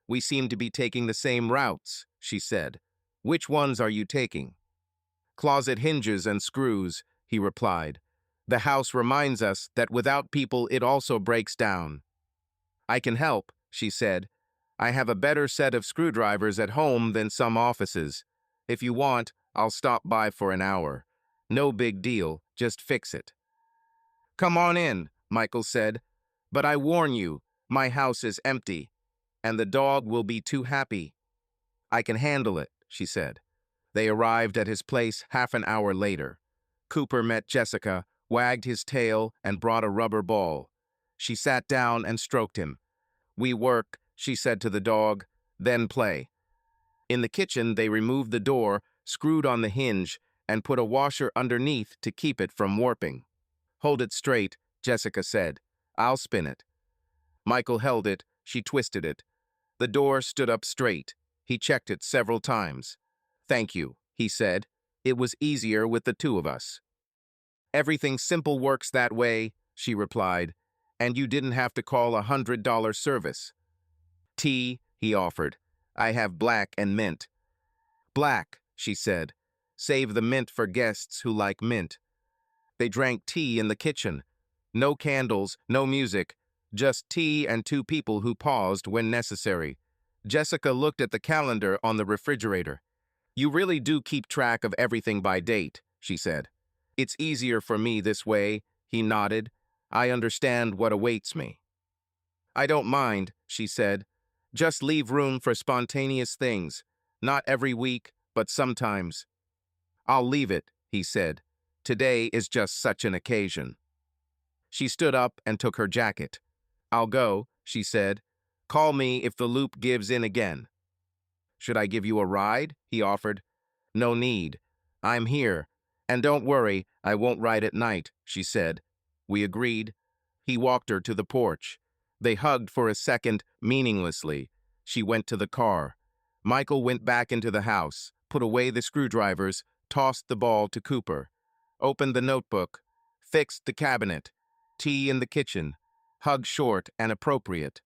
We seem to be taking the same routes, she said. Which ones are you taking? Closet hinges and screws, he replied. The house reminds us that without people it also breaks down. I can help, she said. I have a better set of screwdrivers at home than some offices. If you want, I'll stop by for an hour. No big deal, just fix it. Come on in, Michael said. But I warn you, my house is empty, and the dog will be too happy. I can handle it, she said. They arrived at his place half an hour later. Cooper met Jessica, wagged his tail, and brought a rubber ball. She sat down and stroked him. We work, she said to the dog, then play. In the kitchen, they removed the door, screwed on the hinge, and put a washer underneath to keep it from warping. Hold it straight, Jessica said. I'll spin it. Michael held it, she twisted it. The door stood up straight. He checked it several times. Thank you, he said. It was easier with the two of us. Everything simple works that way, she replied, and you didn't have to call $100 service. Tea, he offered. I have black and mint. Black, she said. Save the mint for guests who like mint. They drank tea in the kitchen. No candles, no music, just tea and two people who paused when necessary. Jessica looked at the calendar on the refrigerator. You really do keep track of everything by date, she said. It's easier for me this way, he nodded. I understand what awaits me. I don't mind, she said. Just leave room for spontaneous things. Not every week, but sometimes. I'll leave it, he said. Today is just such an occasion. She stood up and took her jacket. I'll go, she said. Call me if the loop gives in again. Should I give you a ride? He offered. No need. I'm here. And don't worry, I won't ride at night, she said. We agreed. He walked her to the porch. They hugged for a second, meaninglessly. She went to the car. Michael went back into the house, put away the screwdrivers, tossed the ball to Cooper, opened the notebook, fixed the cabinet, tea in the kitchen, hug short and appropriate.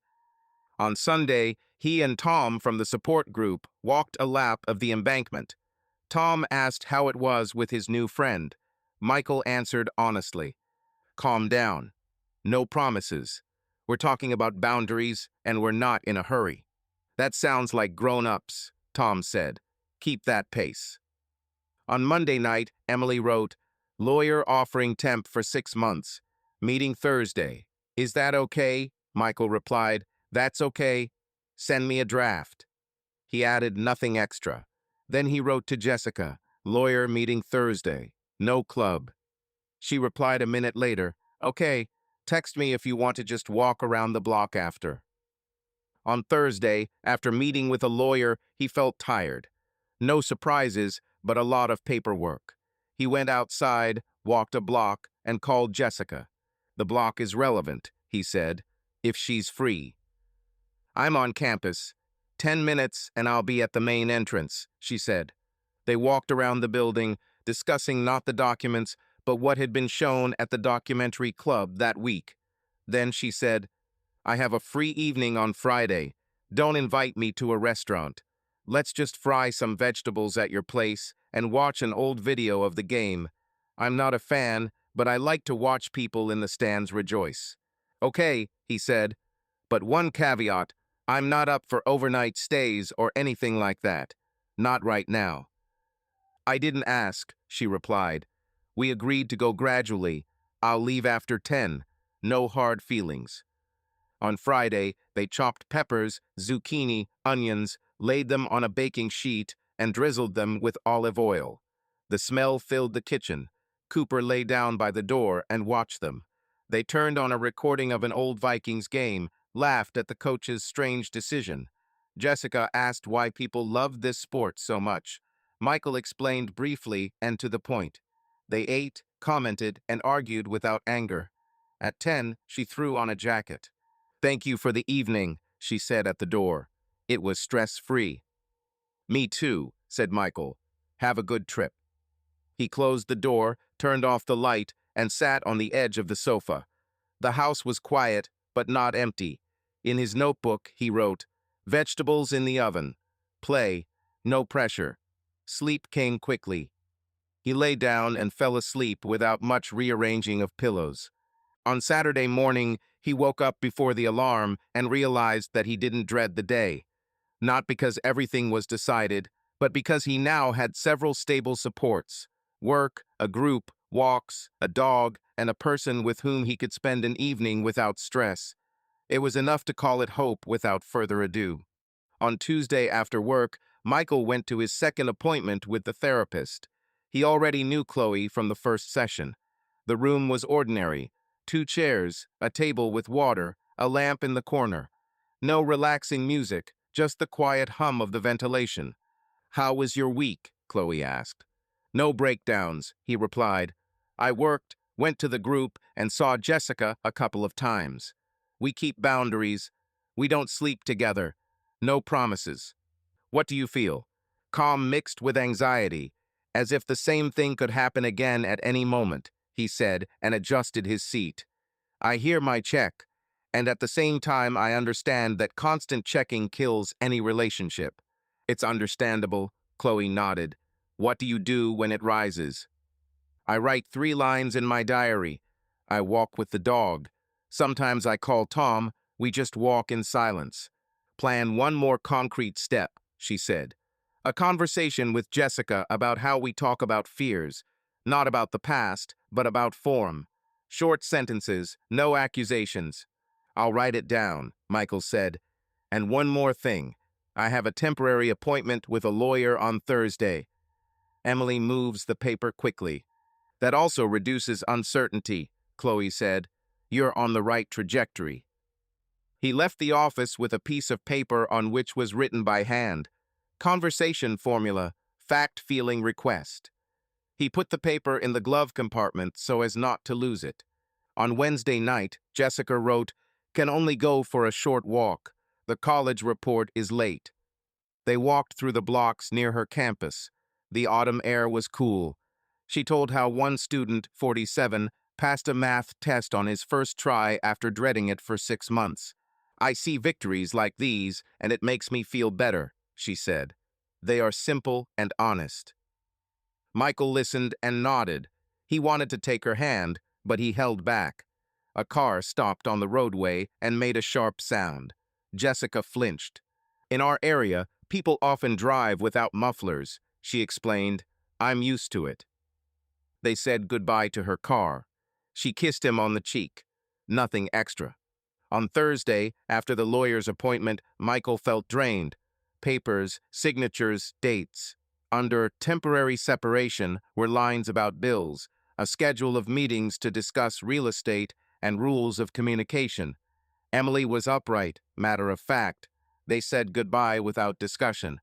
On Sunday, he and Tom from the support group walked a lap of the embankment. Tom asked how it was with his new friend. Michael answered honestly, calm down. No promises. We're talking about boundaries, and we're not in a hurry. That sounds like grown-ups, Tom said. Keep that pace. On Monday night, Emily wrote, lawyer offering temp for 6 months. Meeting Thursday. Is that okay? Michael replied, that's okay. Send me a draft. He added nothing extra. Then he wrote to Jessica, lawyer meeting Thursday. No club. She replied a minute later, okay, text me if you want to just walk around the block after. On Thursday, after meeting with a lawyer, he felt tired. No surprises, but a lot of paperwork. He went outside, walked a block, and called Jessica. The block is relevant, he said, if she's free. I'm on campus. 10 minutes and I'll be at the main entrance, she said. They walked around the building, discussing not the documents, but what had been shown at the documentary club that week. Then she said, I have a free evening on Friday. Don't invite me to a restaurant. Let's just fry some vegetables at your place and watch an old video of the game. I'm not a fan, but I like to watch people in the stands rejoice. Okay, he said, but one caveat, I'm not up for overnight stays or anything like that. Not right now. I didn't ask, she replied. We agreed to go gradually. I'll leave after 10. No hard feelings. On Friday, they chopped peppers, zucchini, onions, laid them on a baking sheet, and drizzled them with olive oil. The smell filled the kitchen. Cooper lay down by the door and watched them. They turned on a recording of an old Vikings game, laughed at the coach's strange decision. Jessica asked why people loved this sport so much. Michael explained briefly and to the point. They ate, commented, and argued without anger. At 10, she threw on a jacket. Thank you for the evening, she said at the door. It was stress-free. Me too, said Michael. Have a good trip. He closed the door, turned off the light, and sat on the edge of the sofa. The house was quiet, but not empty. In his notebook, he wrote, vegetables in the oven. Play. No pressure. Sleep came quickly. He lay down and fell asleep without much rearranging of pillows. On Saturday morning, he woke up before the alarm and realized that he didn't dread the day. Not because everything was decided, but because he now had several stable supports: work, a group, walks, a dog, and a person with whom he could spend an evening without stress. It was enough to call it hope without further ado. On Tuesday after work, Michael went to his second appointment with the therapist. He already knew Chloe from the first session. The room was ordinary: 2 chairs, a table with water, a lamp in the corner. No relaxing music, just the quiet hum of the ventilation. How was your week? Chloe asked. No breakdowns, he replied. I worked, went to the group, and saw Jessica a couple of times. We keep boundaries. We don't sleep together. No promises. What do you feel? Calm mixed with anxiety, as if the same thing could happen again at any moment, he said, and adjusted his seat. I hear my check, and at the same time I understand that constant checking kills any relationship. It's understandable, Chloe nodded. What do you do when it rises? I write 3 lines in my diary. I walk with the dog. Sometimes I call Tom. We just walk in silence. Plan one more concrete step, she said. A conversation with Jessica about how we talk about fears, not about the past, but about form. Short sentences, no accusations. I'll write it down, Michael said. And one more thing. I have a temporary appointment with a lawyer on Thursday. Emily moves the paper quickly. That also reduces uncertainty, Chloe said. You're on the right trajectory. He left the office with a piece of paper on which was written by hand. Conversation formula, fact-feeling request. He put the paper in the glove compartment so as not to lose it. On Wednesday night, Jessica wrote, can only go for a short walk. The college report is late. They walked through the blocks near her campus. The autumn air was cool. She told how one student, 47, passed a math test on his first try after dreading it for 6 months. I see victories like these, and it makes me feel better, she said. They are simple and honest. Michael listened and nodded. He wanted to take her hand, but he held back. A car stopped on the roadway and made a sharp sound. Jessica flinched. In our area, people often drive without mufflers, she explained. I'm used to it. They said goodbye to her car. She kissed him on the cheek. Nothing extra. On Thursday, after the lawyer's appointment, Michael felt drained. Papers, signatures, dates. Under temporary separation were lines about bills, a schedule of meetings to discuss real estate, and rules of communication. Emily was upright, matter of fact. They said goodbye without discussion.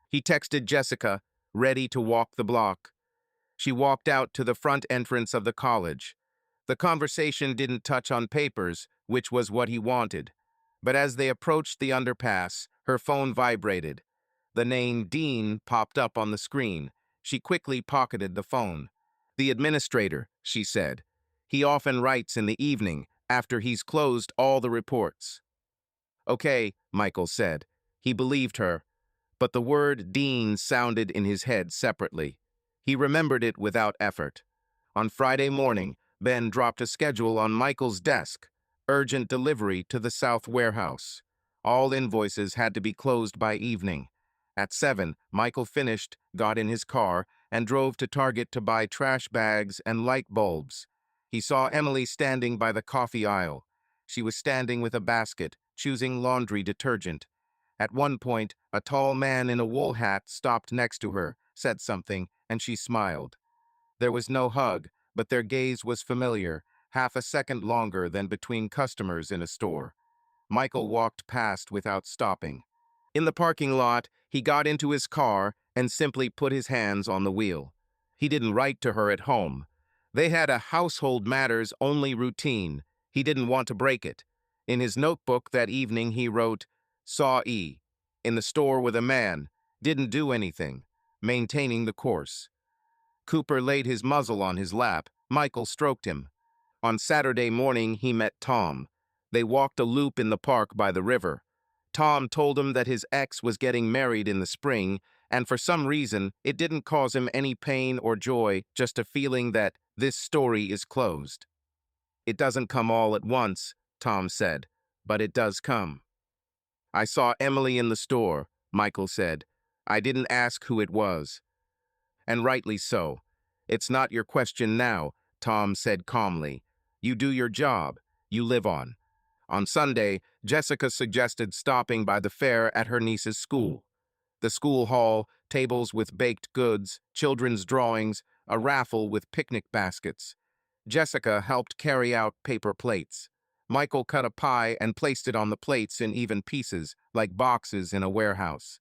He texted Jessica, ready to walk the block. She walked out to the front entrance of the college. The conversation didn't touch on papers, which was what he wanted. But as they approached the underpass, her phone vibrated. The name Dean popped up on the screen. She quickly pocketed the phone. The administrator, she said. He often writes in the evening, after he's closed all the reports. Okay, Michael said. He believed her. But the word Dean sounded in his head separately. He remembered it without effort. On Friday morning, Ben dropped a schedule on Michael's desk. Urgent delivery to the South Warehouse. All invoices had to be closed by evening. At 7, Michael finished, got in his car, and drove to Target to buy trash bags and light bulbs. He saw Emily standing by the coffee aisle. She was standing with a basket, choosing laundry detergent. At one point, a tall man in a wool hat stopped next to her, said something, and she smiled. There was no hug, but their gaze was familiar, half a second longer than between customers in a store. Michael walked past without stopping. In the parking lot, he got into his car and simply put his hands on the wheel. He didn't write to her at home. They had a household matters only routine. He didn't want to break it. In his notebook that evening, he wrote, "Saw E. In the store with a man. Didn't do anything. Maintaining the course." Cooper laid his muzzle on his lap. Michael stroked him. On Saturday morning, he met Tom. They walked a loop in the park by the river. Tom told him that his ex was getting married in the spring, and for some reason, it didn't cause him any pain or joy, just a feeling that this story is closed. It doesn't come all at once, Tom said, but it does come. I saw Emily in the store, Michael said. I didn't ask who it was. And rightly so. It's not your question now, Tom said calmly. You do your job. You live on. On Sunday, Jessica suggested stopping by the fair at her niece's school. The school hall, tables with baked goods, children's drawings, a raffle with picnic baskets. Jessica helped carry out paper plates. Michael cut a pie and placed it on the plates in even pieces, like boxes in a warehouse.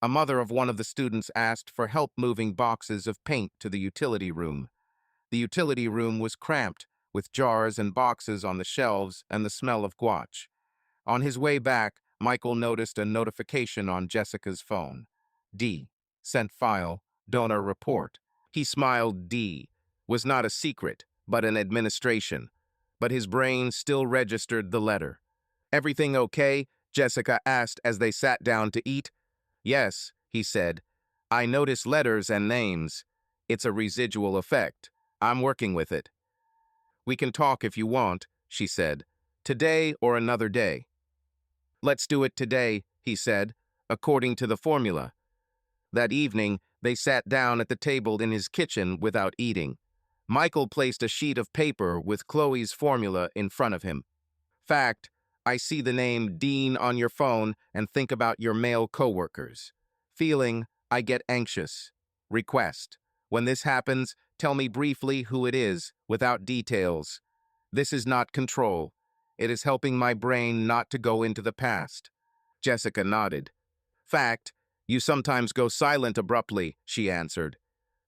A mother of one of the students asked for help moving boxes of paint to the utility room. The utility room was cramped, with jars and boxes on the shelves and the smell of gouache. On his way back, Michael noticed a notification on Jessica's phone. D. Sent file, donor report. He smiled. D. Was not a secret, but an administration. But his brain still registered the letter. Everything okay? Jessica asked as they sat down to eat. Yes, he said. I notice letters and names. It's a residual effect. I'm working with it. We can talk if you want, she said. Today or another day. Let's do it today, he said, according to the formula. That evening, they sat down at the table in his kitchen without eating. Michael placed a sheet of paper with Chloe's formula in front of him. Fact, I see the name Dean on your phone and think about your male coworkers. Feeling, I get anxious. Request. When this happens, tell me briefly who it is, without details. This is not control. It is helping my brain not to go into the past. Jessica nodded. Fact, you sometimes go silent abruptly, she answered.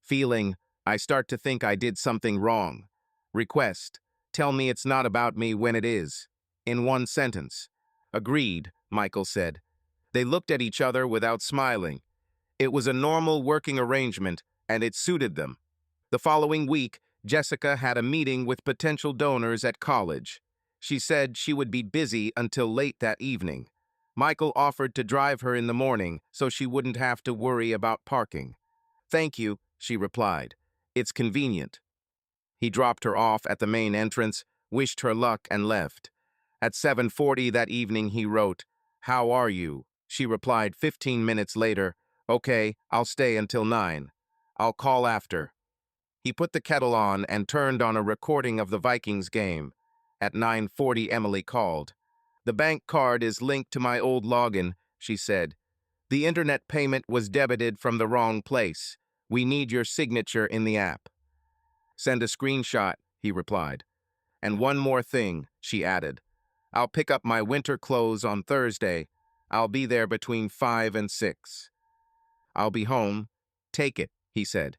Feeling, I start to think I did something wrong. Request. Tell me it's not about me when it is. In one sentence. Agreed, Michael said. They looked at each other without smiling. It was a normal working arrangement, and it suited them. The following week, Jessica had a meeting with potential donors at college. She said she would be busy until late that evening. Michael offered to drive her in the morning so she wouldn't have to worry about parking. Thank you, she replied. It's convenient. He dropped her off at the main entrance. wished her luck, and left. At 7:40 that evening, he wrote, "How are you?" She replied 15 minutes later, "Okay, I'll stay until 9. I'll call after." He put the kettle on and turned on a recording of the Vikings game. At 9:40, Emily called. "The bank card is linked to my old login," she said. "The internet payment was debited from the wrong place. We need your signature in the app." "Send a screenshot," he replied. "And one more thing," she added. "I'll pick up my winter clothes on Thursday. I'll be there between 5 and 6. I'll be home. Take it," he said.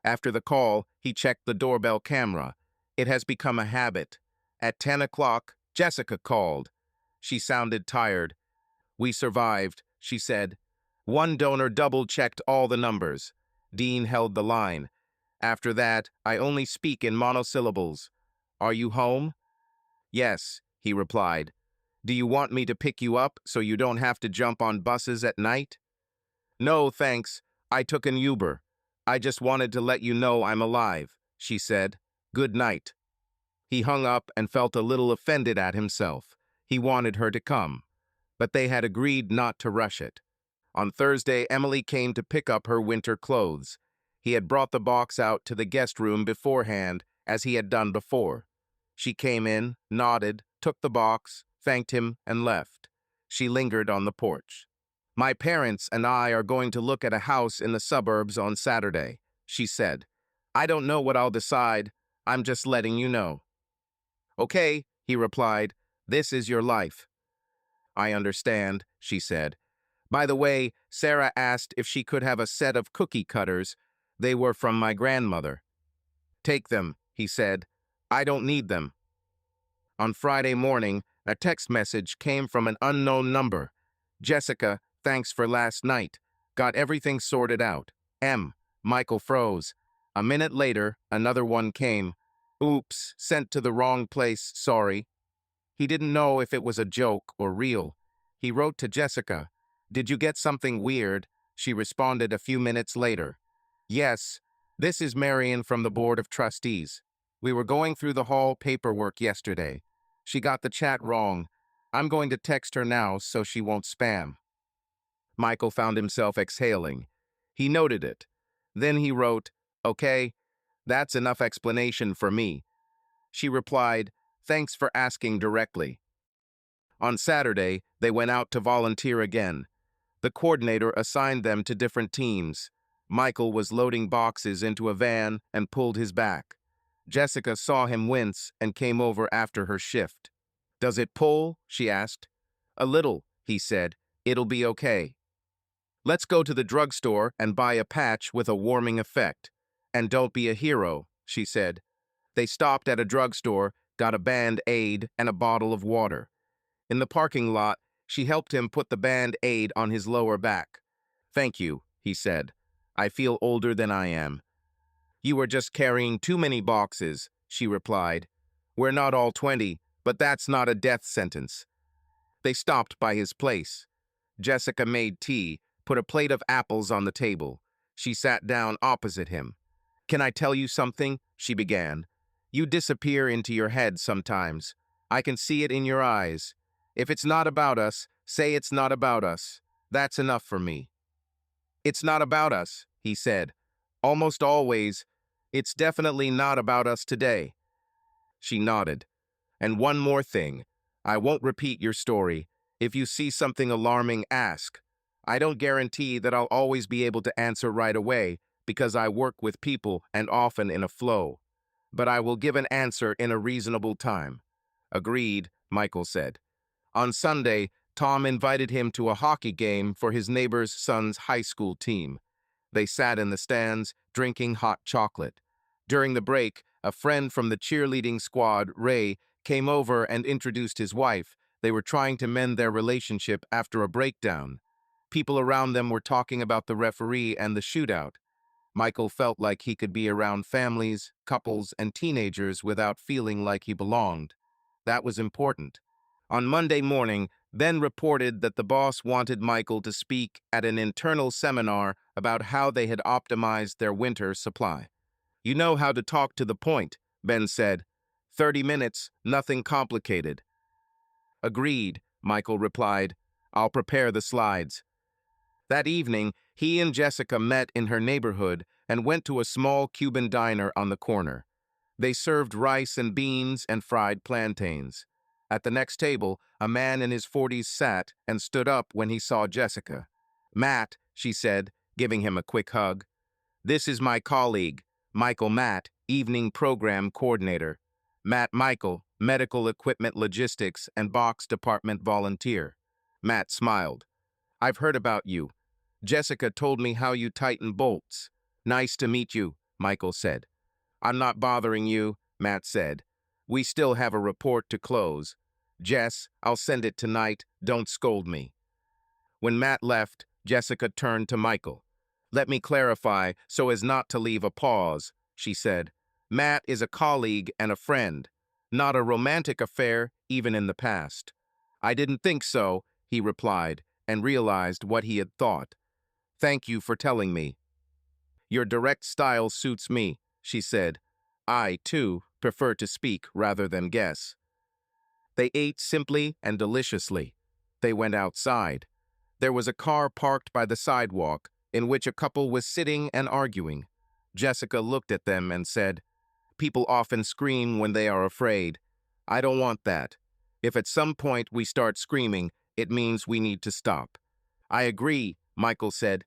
After the call, he checked the doorbell camera. It has become a habit. At 10 o'clock, Jessica called. She sounded tired. "We survived," she said. "One donor double-checked all the numbers." Dean held the line. "After that, I only speak in monosyllables. Are you home?" "Yes," he replied. "Do you want me to pick you up so you don't have to jump on buses at night?" "No, thanks. I took an Uber. I just wanted to let you know I'm alive," she said. "Good night." He hung up and felt a little offended at himself. He wanted her to come, but they had agreed not to rush it. On Thursday, Emily came to pick up her winter clothes. He had brought the box out to the guest room beforehand, as he had done before. She came in, nodded, took the box, thanked him, and left. She lingered on the porch. "My parents and I are going to look at a house in the suburbs on Saturday," she said. "I don't know what I'll decide. I'm just letting you know." "Okay," he replied. "This is your life." "I understand," she said. "By the way, Sarah asked if she could have a set of cookie cutters. They were from my grandmother." "Take them," he said. "I don't need them." On Friday morning, a text message came from an unknown number. "Jessica, thanks for last night. Got everything sorted out. M." Michael froze. A minute later, another one came. "Oops, sent to the wrong place, sorry." He didn't know if it was a joke or real. He wrote to Jessica. "Did you get something weird?" She responded a few minutes later. "Yes, this is Marion from the Board of Trustees. We were going through the hall paperwork yesterday. She got the chat wrong. I'm going to text her now so she won't spam." Michael found himself exhaling. He noted it. Then he wrote, "Okay, that's enough explanation for me." She replied, "Thanks for asking directly." On Saturday, they went out to volunteer again. The coordinator assigned them to different teams. Michael was loading boxes into a van and pulled his back. Jessica saw him wince and came over after her shift. "Does it pull?" she asked. "A little," he said. "It'll be okay." "Let's go to the drugstore and buy a patch with a warming effect. And don't be a hero," she said. They stopped at a drugstore, got a Band-Aid and a bottle of water. In the parking lot, she helped him put the Band-Aid on his lower back. "Thank you," he said. "I feel older than I am." "You are just carrying too many boxes," she replied. "We're not all 20, but that's not a death sentence." They stopped by his place. Jessica made tea, put a plate of apples on the table. She sat down opposite him. "Can I tell you something?" she began. "You disappear into your head sometimes. I can see it in your eyes. If it's not about us, say it's not about us. That's enough for me." "It's not about us," he said. "Almost always. It's definitely not about us today." She nodded. "And one more thing. I won't repeat your story. If you see something alarming, ask. I don't guarantee that I'll always be able to answer right away because I work with people and often in a flow. But I will give an answer in a reasonable time." "Agreed," Michael said. On Sunday, Tom invited him to a hockey game for his neighbor's son's high school team. They sat in the stands, drinking hot chocolate. During the break, a friend from the cheerleading squad, Ray, came over and introduced his wife. They were trying to mend their relationship after a breakdown. People around them were talking about the referee and the shootout. Michael felt like he could be around families, couples, and teenagers without feeling like he belonged. That was important. On Monday morning, Ben reported that the boss wanted Michael to speak at an internal seminar about how they had optimized their winter supply. "You know how to talk to the point," Ben said. 30 minutes, nothing complicated. Agreed, Michael replied. I'll prepare the slides. That evening, he and Jessica met in her neighborhood and went to a small Cuban diner on the corner. They served rice and beans and fried plantains. At the next table, a man in his 40s sat and stood up when he saw Jessica. Matt, she said, giving him a quick hug. This is my colleague, Michael Matt, evening program coordinator. Matt Michael, medical equipment logistics and box department volunteer. Matt smiled. I've heard about you. Jessica told me how you tighten bolts. Nice to meet you, Michael said. I'm not bothering you, Matt said. We still have a report to close. Jess, I'll send it tonight. Don't scold me. When Matt left, Jessica turned to Michael. Let me clarify so as not to leave a pause, she said. Matt is a colleague and a friend, not a romantic affair even in the past. I didn't think so, he replied, and realized what he had thought. Thank you for telling me. Your direct style suits me, she said. I, too, prefer to speak rather than guess. They ate simply and deliciously. They went outside. There was a car parked by the sidewalk in which a couple was sitting and arguing. Jessica looked at them and said, People often scream when they are afraid. I don't want that. If at some point we start screaming, it means we need to stop. I agree, Michael said.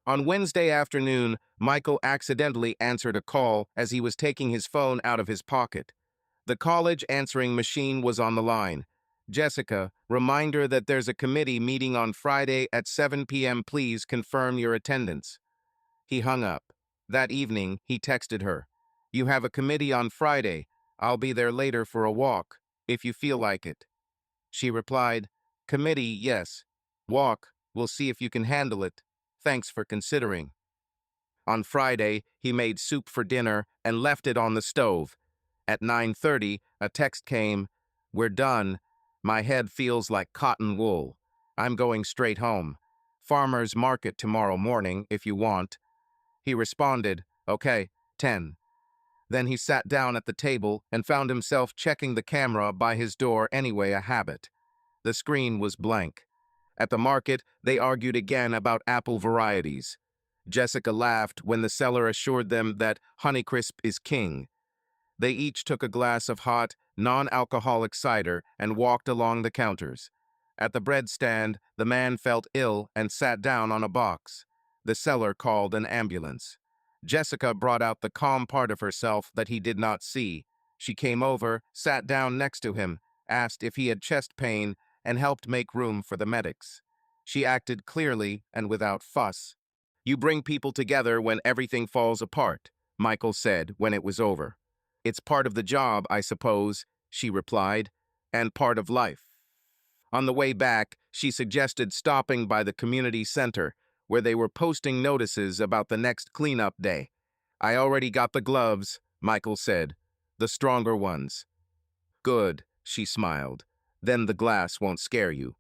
On Wednesday afternoon, Michael accidentally answered a call as he was taking his phone out of his pocket. The college answering machine was on the line. Jessica, reminder that there's a committee meeting on Friday at 7 p.m. Please confirm your attendance. He hung up. That evening, he texted her. You have a committee on Friday. I'll be there later for a walk, if you feel like it. She replied, Committee, yes. Walk, we'll see if you can handle it. Thanks for considering. On Friday, he made soup for dinner and left it on the stove. At 9:30, a text came, We're done. My head feels like cotton wool. I'm going straight home. Farmer's market tomorrow morning, if you want. He responded, Okay, 10. Then he sat down at the table and found himself checking the camera by his door anyway, a habit. The screen was blank. At the market, they argued again about apple varieties. Jessica laughed when the seller assured them that Honeycrisp is king. They each took a glass of hot, non-alcoholic cider and walked along the counters. At the bread stand, the man felt ill and sat down on a box. The seller called an ambulance. Jessica brought out the calm part of herself that he did not see. She came over, sat down next to him, asked if he had chest pain, and helped make room for the medics. She acted clearly and without fuss. You bring people together when everything falls apart, Michael said when it was over. It's part of the job, I suppose, she replied, and part of life. On the way back, she suggested stopping by the community center, where they were posting notices about the next cleanup day. I already got the gloves, Michael said, the stronger ones. Good, she smiled. Then the glass won't scare you.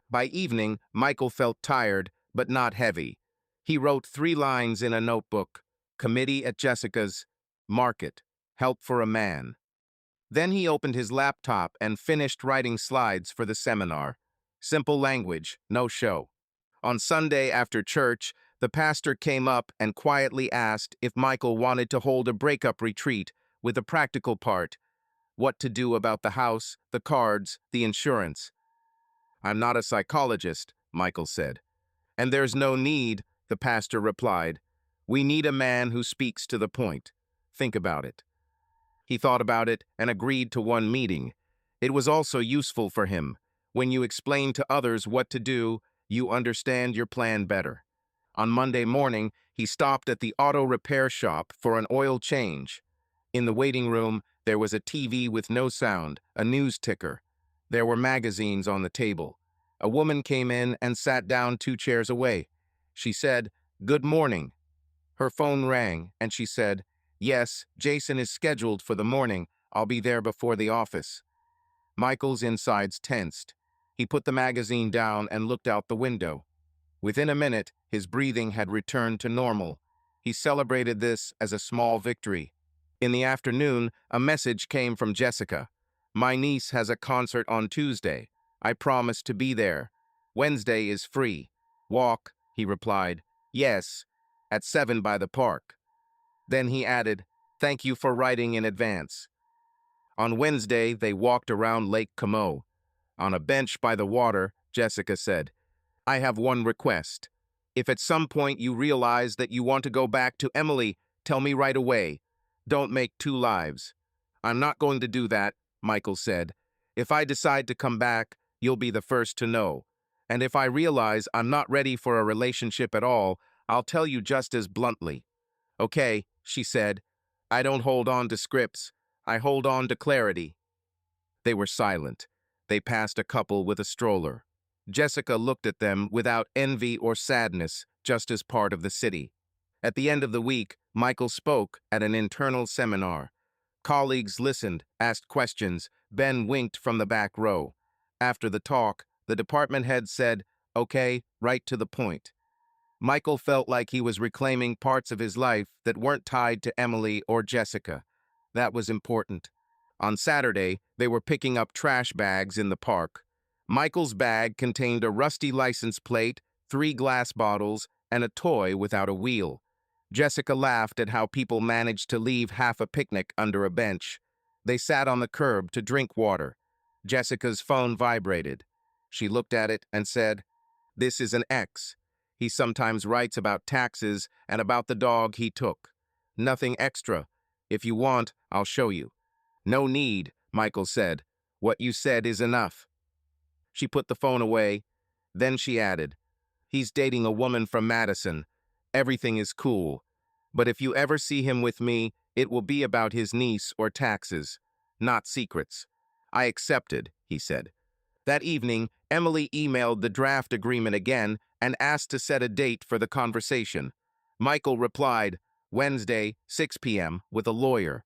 By evening, Michael felt tired, but not heavy. He wrote 3 lines in a notebook. Committee at Jessica's. Market. Help for a man. Then he opened his laptop and finished writing slides for the seminar. Simple language, no show. On Sunday after church, the pastor came up and quietly asked if Michael wanted to hold a breakup retreat with a practical part. What to do about the house, the cards, the insurance. I'm not a psychologist, Michael said. And there's no need, the pastor replied. We need a man who speaks to the point. Think about it. He thought about it and agreed to one meeting. It was also useful for him. When you explain to others what to do, you understand your plan better. On Monday morning, he stopped at the auto repair shop for an oil change. In the waiting room, there was a TV with no sound, a news ticker. There were magazines on the table. A woman came in and sat down 2 chairs away. She said, Good morning. Her phone rang, and she said, Yes, Jason is scheduled for the morning. I'll be there before the office. Michael's insides tensed. He put the magazine down and looked out the window. Within a minute, his breathing had returned to normal. He celebrated this as a small victory. In the afternoon, a message came from Jessica. My niece has a concert on Tuesday. I promised to be there. Wednesday is free. Walk, he replied. Yes, at 7 by the park. Then he added, thank you for writing in advance. On Wednesday, they walked around Lake Como. On a bench by the water, Jessica said, I have one request. If at some point you realize that you want to go back to Emily, tell me right away. Don't make two lives. I'm not going to do that, Michael said. If I decide to come back, you'll be the first to know. And if I realize I'm not ready for a relationship at all, I'll tell you just as bluntly. Okay, she said. I don't hold on to scripts. I hold on to clarity. They were silent. They passed a couple with a stroller. Jessica looked at them without envy or sadness, just as part of the city. At the end of the week, Michael spoke at an internal seminar. Colleagues listened, asked questions. Ben winked from the back row. After the talk, the department head said, okay, right to the point. Michael felt like he was reclaiming parts of his life that weren't tied to Emily or Jessica. That was important. On Saturday, they were picking up trash bags in the park. Michael's bag contained a rusty license plate, 3 glass bottles, and a toy without a wheel. Jessica laughed at how people managed to leave half a picnic under a bench. They sat on the curb to drink water. Jessica's phone vibrated. She looked at it and said, this is an ex. He sometimes writes about taxes and about the dog he took. Nothing extra. If you want, I'll show you. No need, Michael said. What you said is enough. She put the phone away. Then she added, he's dating a woman from Madison. Everything is cool. But if you ever see him with me, it will be about his niece or taxes, not secrets. I accepted, he said. That evening, Emily emailed the draft agreement again and asked to set a date for the conversation. Michael replied, Wednesday, 6 p.m., with a lawyer.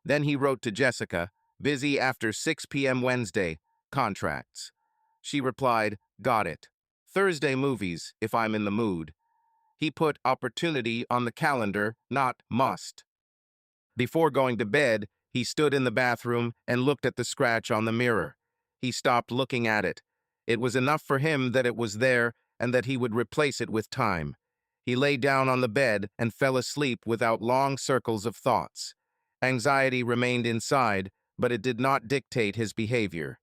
Then he wrote to Jessica, busy after 6 p.m. Wednesday, contracts. She replied, got it. Thursday movies, if I'm in the mood. He put opportunity on the calendar, not must. Before going to bed, he stood in the bathroom and looked at the scratch on the mirror. He stopped looking at it. It was enough for him that it was there and that he would replace it with time. He lay down on the bed and fell asleep without long circles of thoughts. Anxiety remained inside, but it did not dictate his behavior.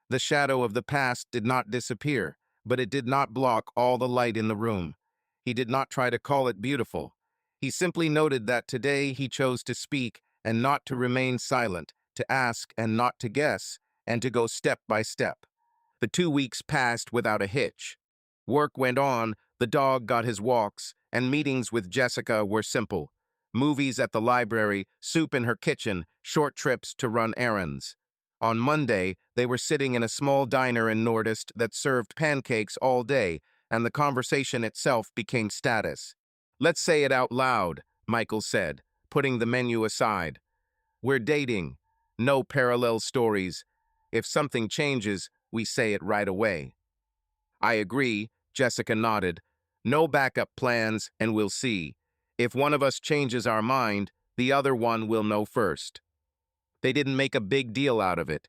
The shadow of the past did not disappear, but it did not block all the light in the room. He did not try to call it beautiful. He simply noted that today he chose to speak and not to remain silent, to ask and not to guess, and to go step by step. The 2 weeks passed without a hitch. Work went on, the dog got his walks, and meetings with Jessica were simple. Movies at the library, soup in her kitchen, short trips to run errands. On Monday, they were sitting in a small diner in Nordist that served pancakes all day, and the conversation itself became status. Let's say it out loud, Michael said, putting the menu aside. We're dating. No parallel stories. If something changes, we say it right away. I agree, Jessica nodded. No backup plans, and we'll see. If one of us changes our mind, the other one will know first. They didn't make a big deal out of it.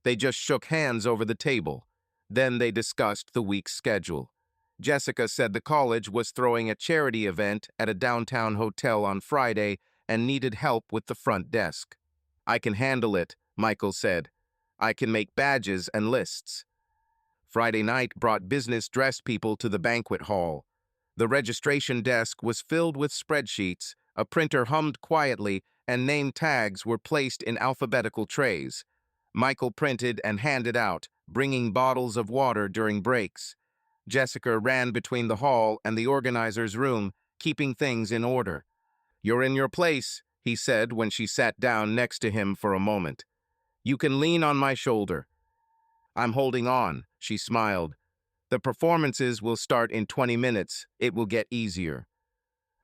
They just shook hands over the table. Then they discussed the week's schedule. Jessica said the college was throwing a charity event at a downtown hotel on Friday and needed help with the front desk. I can handle it, Michael said. I can make badges and lists. Friday night brought business-dressed people to the banquet hall. The registration desk was filled with spreadsheets, a printer hummed quietly, and name tags were placed in alphabetical trays. Michael printed and handed out, bringing bottles of water during breaks. Jessica ran between the hall and the organizer's room, keeping things in order. You're in your place, he said when she sat down next to him for a moment. You can lean on my shoulder. I'm holding on, she smiled. The performances will start in 20 minutes. It will get easier.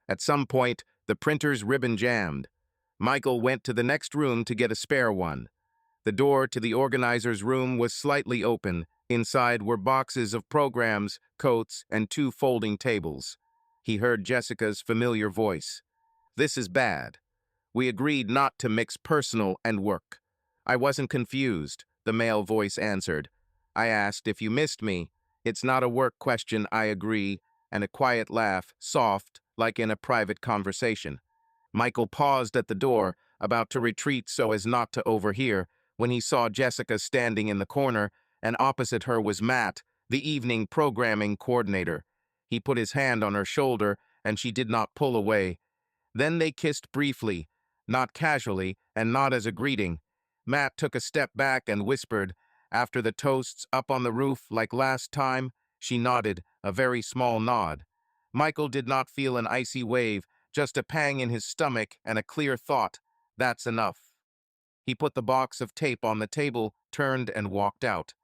At some point, the printer's ribbon jammed. Michael went to the next room to get a spare one. The door to the organizer's room was slightly open. Inside were boxes of programs, coats, and 2 folding tables. He heard Jessica's familiar voice. This is bad. We agreed not to mix personal and work. I wasn't confused, the male voice answered. I asked if you missed me. It's not a work question, I agree, and a quiet laugh, soft, like in a private conversation. Michael paused at the door, about to retreat so as not to overhear, when he saw Jessica standing in the corner, and opposite her was Matt, the evening programming coordinator. He put his hand on her shoulder, and she did not pull away. Then they kissed briefly, not casually and not as a greeting. Matt took a step back and whispered, "After the toasts up on the roof like last time?" She nodded, a very small nod. Michael did not feel an icy wave, just a pang in his stomach and a clear thought. That's enough. He put the box of tape on the table, turned and walked out.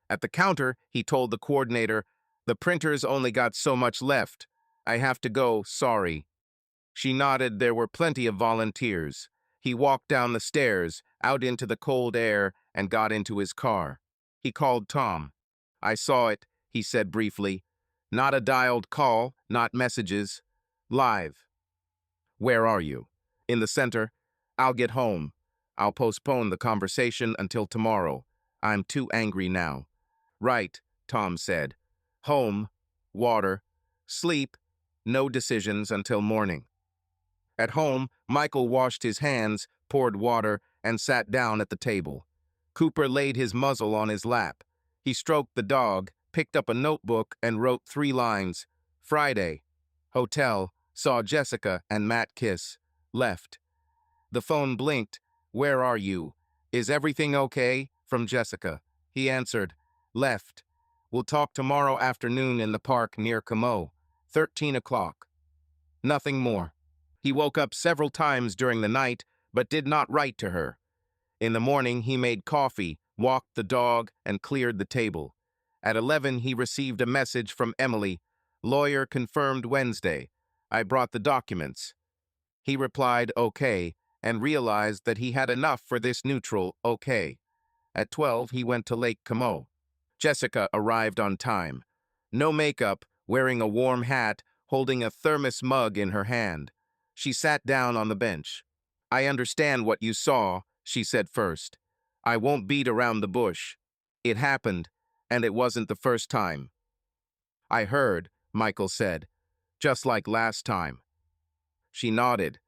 At the counter, he told the coordinator, "The printer's only got so much left. I have to go, sorry." She nodded. There were plenty of volunteers. He walked down the stairs, out into the cold air, and got into his car. He called Tom. "I saw it," he said briefly. "Not a dialed call, not messages. Live." "Where are you?" "In the center." "I'll get home. I'll postpone the conversation until tomorrow. I'm too angry now." "Right," Tom said. "Home, water, sleep, no decisions until morning." At home, Michael washed his hands, poured water, and sat down at the table. Cooper laid his muzzle on his lap. He stroked the dog, picked up a notebook, and wrote 3 lines. Friday. Hotel. Saw Jessica and Matt kiss. Left. The phone blinked. "Where are you?" "Is everything okay?" from Jessica. He answered. "Left. We'll talk tomorrow afternoon in the park near Camo. 13 o'clock. Nothing more. He woke up several times during the night, but did not write to her. In the morning, he made coffee, walked the dog, and cleared the table. At 11, he received a message from Emily. "Lawyer confirmed Wednesday. I brought the documents." He replied, "Okay," and realized that he had enough for this neutral "okay." At 12, he went to Lake Como. Jessica arrived on time. No makeup, wearing a warm hat, holding a thermos mug in her hand. She sat down on the bench. "I understand what you saw," she said first. "I won't beat around the bush. It happened, and it wasn't the first time." "I heard," Michael said, "just like last time." She nodded.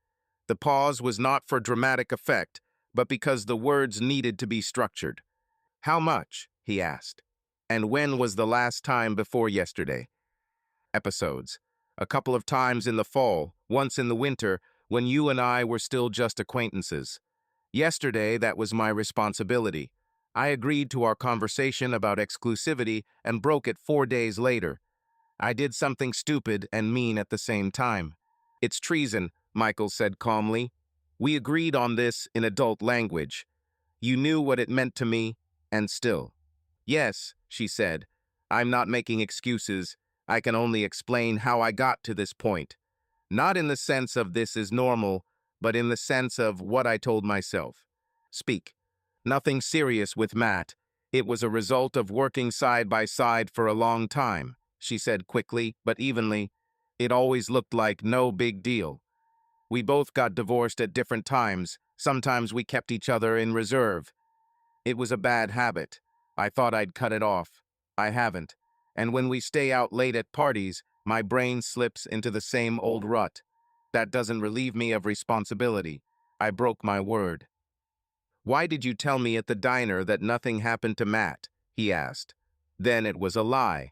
The pause was not for dramatic effect, but because the words needed to be structured. "How much?" he asked. "And when was the last time before yesterday?" "Episodes. A couple of times in the fall, once in the winter, when you and I were still just acquaintances. Yesterday, that was my responsibility. I agreed to our conversation about exclusivity and broke it 4 days later. I did something stupid and mean at the same time." "It's treason," Michael said calmly. "We agreed on this in adult language. You knew what it meant to me, and still." "Yes," she said. "I'm not making excuses. I can only explain how I got to this point. Not in the sense of this is normal, but in the sense of what I told myself." "Speak." "Nothing serious with Matt. It was a result of working side by side for a long time," she said quickly but evenly. "It always looked like no big deal. We both got divorced at different times. Sometimes we kept each other in reserve. It was a bad habit. I thought I'd cut it off. I haven't. And when we stay out late at parties, my brain slips into the same old rut. That doesn't relieve me of responsibility. I broke my word." "Why did you tell me at the diner that nothing happened to Matt?" he asked. "Then it was a lie."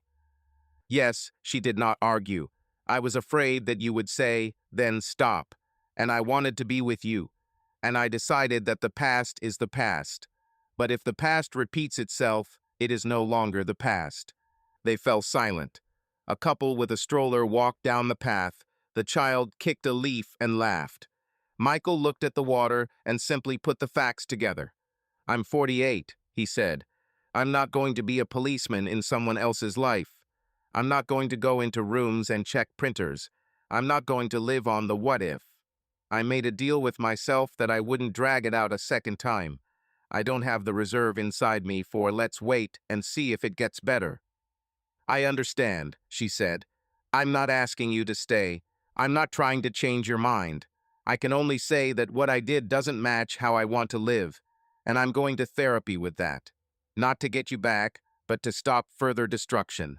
"Yes," she did not argue. "I was afraid that you would say, then stop. And I wanted to be with you. And I decided that the past is the past. But if the past repeats itself, it is no longer the past." They fell silent. A couple with a stroller walked down the path. The child kicked a leaf and laughed. Michael looked at the water and simply put the facts together. "I'm 48, he said. "I'm not going to be a policeman in someone else's life. I'm not going to go into rooms and check printers. I'm not going to live on the what if. I made a deal with myself that I wouldn't drag it out a second time. I don't have the reserve inside me for let's wait and see if it gets better." "I understand," she said. "I'm not asking you to stay. I'm not trying to change your mind. I can only say that what I did doesn't match how I want to live, and I'm going to therapy with that. Not to get you back, but to stop further destruction.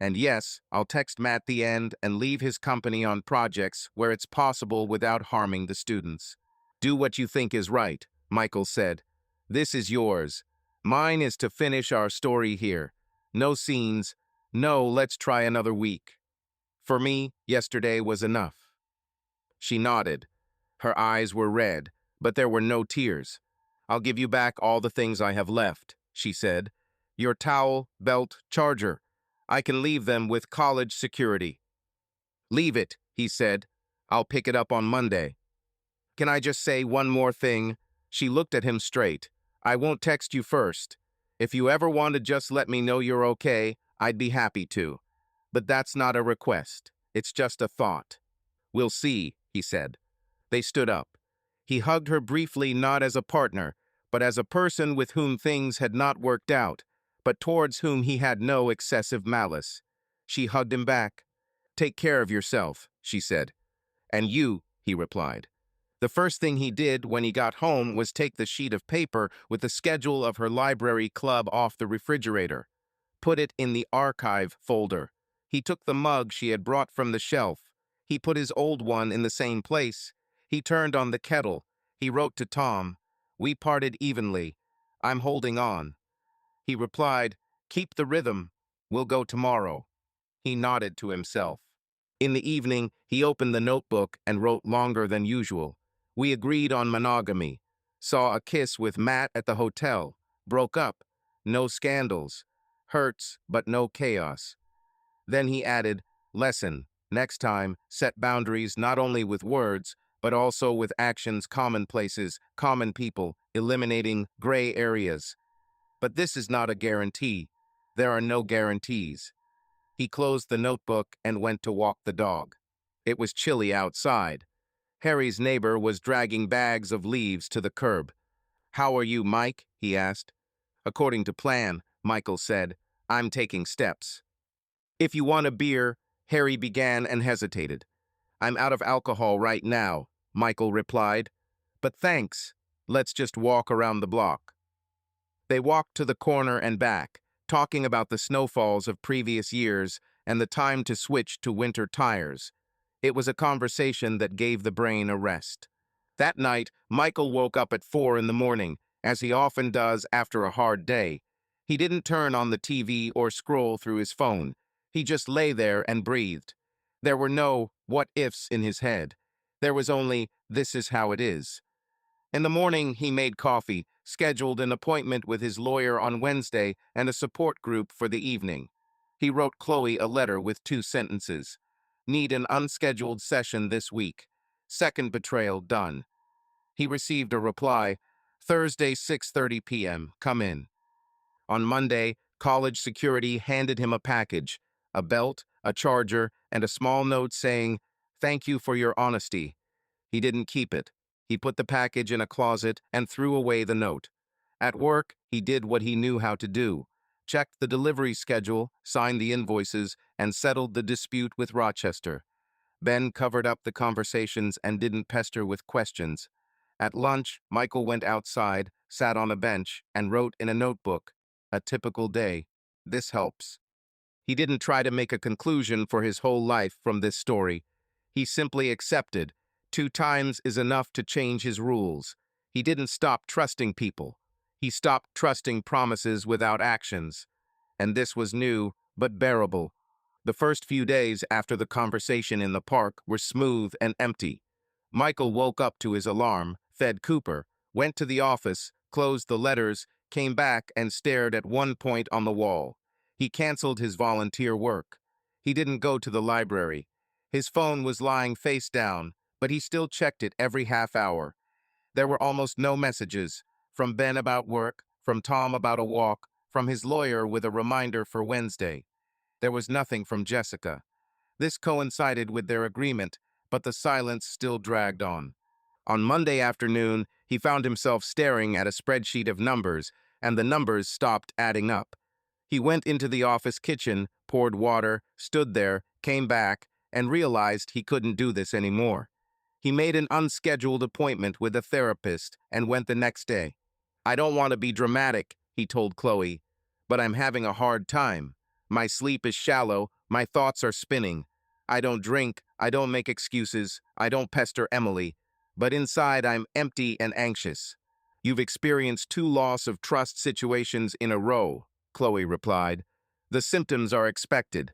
And yes, I'll text Matt the end and leave his company on projects where it's possible without harming the students. Do what you think is right, Michael said. This is yours. Mine is to finish our story here. No scenes. No, let's try another week. For me, yesterday was enough. She nodded. Her eyes were red, but there were no tears. I'll give you back all the things I have left, she said. Your towel, belt, charger. I can leave them with college security. Leave it, he said. I'll pick it up on Monday. Can I just say one more thing? She looked at him straight. I won't text you first. If you ever want to just let me know you're okay, I'd be happy to. But that's not a request. It's just a thought. We'll see, he said. They stood up. He hugged her briefly, not as a partner, but as a person with whom things had not worked out, but towards whom he had no excessive malice. She hugged him back. Take care of yourself, she said. And you, he replied. The first thing he did when he got home was take the sheet of paper with the schedule of her library club off the refrigerator. Put it in the archive folder. He took the mug she had brought from the shelf. He put his old one in the same place. He turned on the kettle. He wrote to Tom, We parted evenly. I'm holding on. He replied, Keep the rhythm. We'll go tomorrow. He nodded to himself. In the evening, he opened the notebook and wrote longer than usual. We agreed on monogamy. Saw a kiss with Matt at the hotel. Broke up. No scandals. Hurts, but no chaos. Then he added, lesson, next time, set boundaries not only with words, but also with actions, commonplaces, common people, eliminating gray areas. But this is not a guarantee. There are no guarantees. He closed the notebook and went to walk the dog. It was chilly outside. Harry's neighbor was dragging bags of leaves to the curb. How are you, Mike? He asked. According to plan, Michael said. I'm taking steps. If you want a beer, Harry began and hesitated. I'm out of alcohol right now, Michael replied. But thanks. Let's just walk around the block. They walked to the corner and back, talking about the snowfalls of previous years and the time to switch to winter tires. It was a conversation that gave the brain a rest. That night, Michael woke up at 4 in the morning, as he often does after a hard day. He didn't turn on the TV or scroll through his phone. He just lay there and breathed. There were no what-ifs in his head. There was only, this is how it is. In the morning, he made coffee, scheduled an appointment with his lawyer on Wednesday, and a support group for the evening. He wrote Chloe a letter with 2 sentences. Need an unscheduled session this week. Second betrayal done. He received a reply, Thursday 6:30 p.m., come in. On Monday, college security handed him a package, a belt, a charger, and a small note saying, Thank you for your honesty. He didn't keep it. He put the package in a closet and threw away the note. At work, he did what he knew how to do. Checked the delivery schedule, signed the invoices, and settled the dispute with Rochester. Ben covered up the conversations and didn't pester with questions. At lunch, Michael went outside, sat on a bench, and wrote in a notebook, a typical day. This helps. He didn't try to make a conclusion for his whole life from this story. He simply accepted. 2 times is enough to change his rules. He didn't stop trusting people. He stopped trusting promises without actions. And this was new, but bearable. The first few days after the conversation in the park were smooth and empty. Michael woke up to his alarm, fed Cooper, went to the office, closed the letters, came back and stared at one point on the wall. He canceled his volunteer work. He didn't go to the library. His phone was lying face down, but he still checked it every half hour. There were almost no messages, from Ben about work, from Tom about a walk, from his lawyer with a reminder for Wednesday. There was nothing from Jessica. This coincided with their agreement, but the silence still dragged on. On Monday afternoon, he found himself staring at a spreadsheet of numbers, and the numbers stopped adding up. He went into the office kitchen, poured water, stood there, came back, and realized he couldn't do this anymore. He made an unscheduled appointment with a therapist and went the next day. I don't want to be dramatic, he told Chloe, but I'm having a hard time. My sleep is shallow, my thoughts are spinning. I don't drink, I don't make excuses, I don't pester Emily, but inside I'm empty and anxious. You've experienced 2 loss of trust situations in a row, Chloe replied. The symptoms are expected.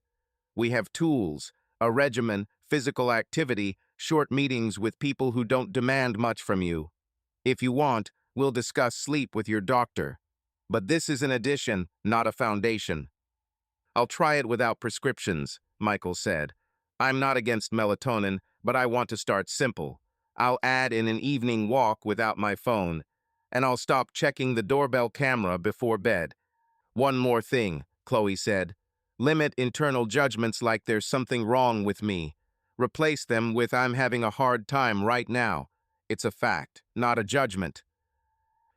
We have tools, a regimen, physical activity, short meetings with people who don't demand much from you. If you want, we'll discuss sleep with your doctor. But this is an addition, not a foundation. I'll try it without prescriptions, Michael said. I'm not against melatonin, but I want to start simple. I'll add in an evening walk without my phone, and I'll stop checking the doorbell camera before bed. One more thing, Chloe said. Limit internal judgments like there's something wrong with me. Replace them with I'm having a hard time right now. It's a fact, not a judgment.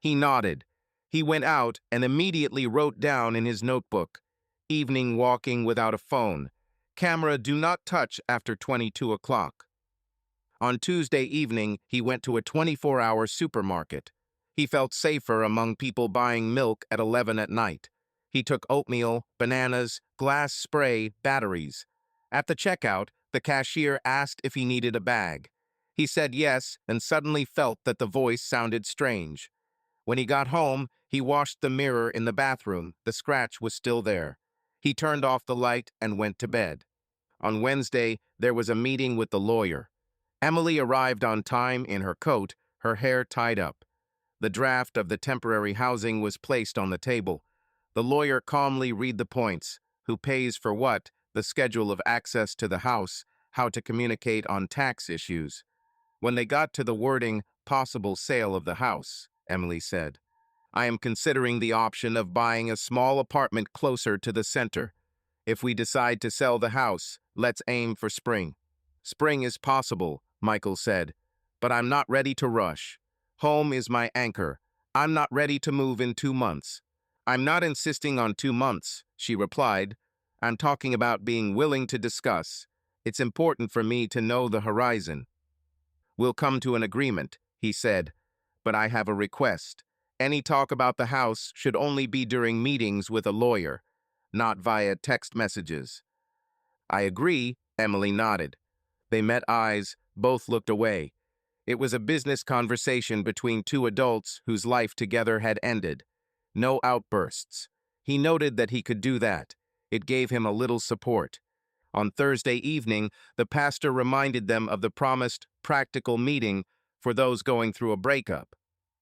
He nodded. He went out and immediately wrote down in his notebook, evening walking without a phone. Camera do not touch after 22 o'clock. On Tuesday evening, he went to a 24-hour supermarket. He felt safer among people buying milk at 11 at night. He took oatmeal, bananas, glass spray, batteries. At the checkout, the cashier asked if he needed a bag. He said yes and suddenly felt that the voice sounded strange. When he got home, he washed the mirror in the bathroom. The scratch was still there. He turned off the light and went to bed. On Wednesday, there was a meeting with the lawyer. Emily arrived on time in her coat, her hair tied up. The draft of the temporary housing was placed on the table. The lawyer calmly read the points: who pays for what, the schedule of access to the house, how to communicate on tax issues. When they got to the wording, possible sale of the house, Emily said, I am considering the option of buying a small apartment closer to the center. If we decide to sell the house, let's aim for spring. Spring is possible, Michael said, but I'm not ready to rush. Home is my anchor. I'm not ready to move in 2 months. I'm not insisting on 2 months, she replied. I'm talking about being willing to discuss. It's important for me to know the horizon. We'll come to an agreement, he said, but I have a request. Any talk about the house should only be during meetings with a lawyer, not via text messages. I agree, Emily nodded. They met eyes, both looked away. It was a business conversation between 2 adults whose life together had ended. No outbursts. He noted that he could do that. It gave him a little support. On Thursday evening, the pastor reminded them of the promised practical meeting for those going through a breakup.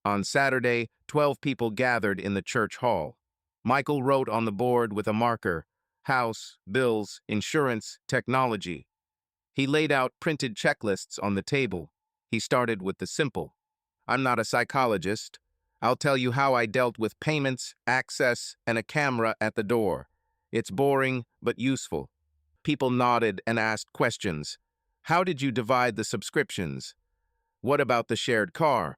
On Saturday, 12 people gathered in the church hall. Michael wrote on the board with a marker: house, bills, insurance, technology. He laid out printed checklists on the table. He started with the simple. I'm not a psychologist. I'll tell you how I dealt with payments, access, and a camera at the door. It's boring, but useful. People nodded and asked questions. How did you divide the subscriptions? What about the shared car?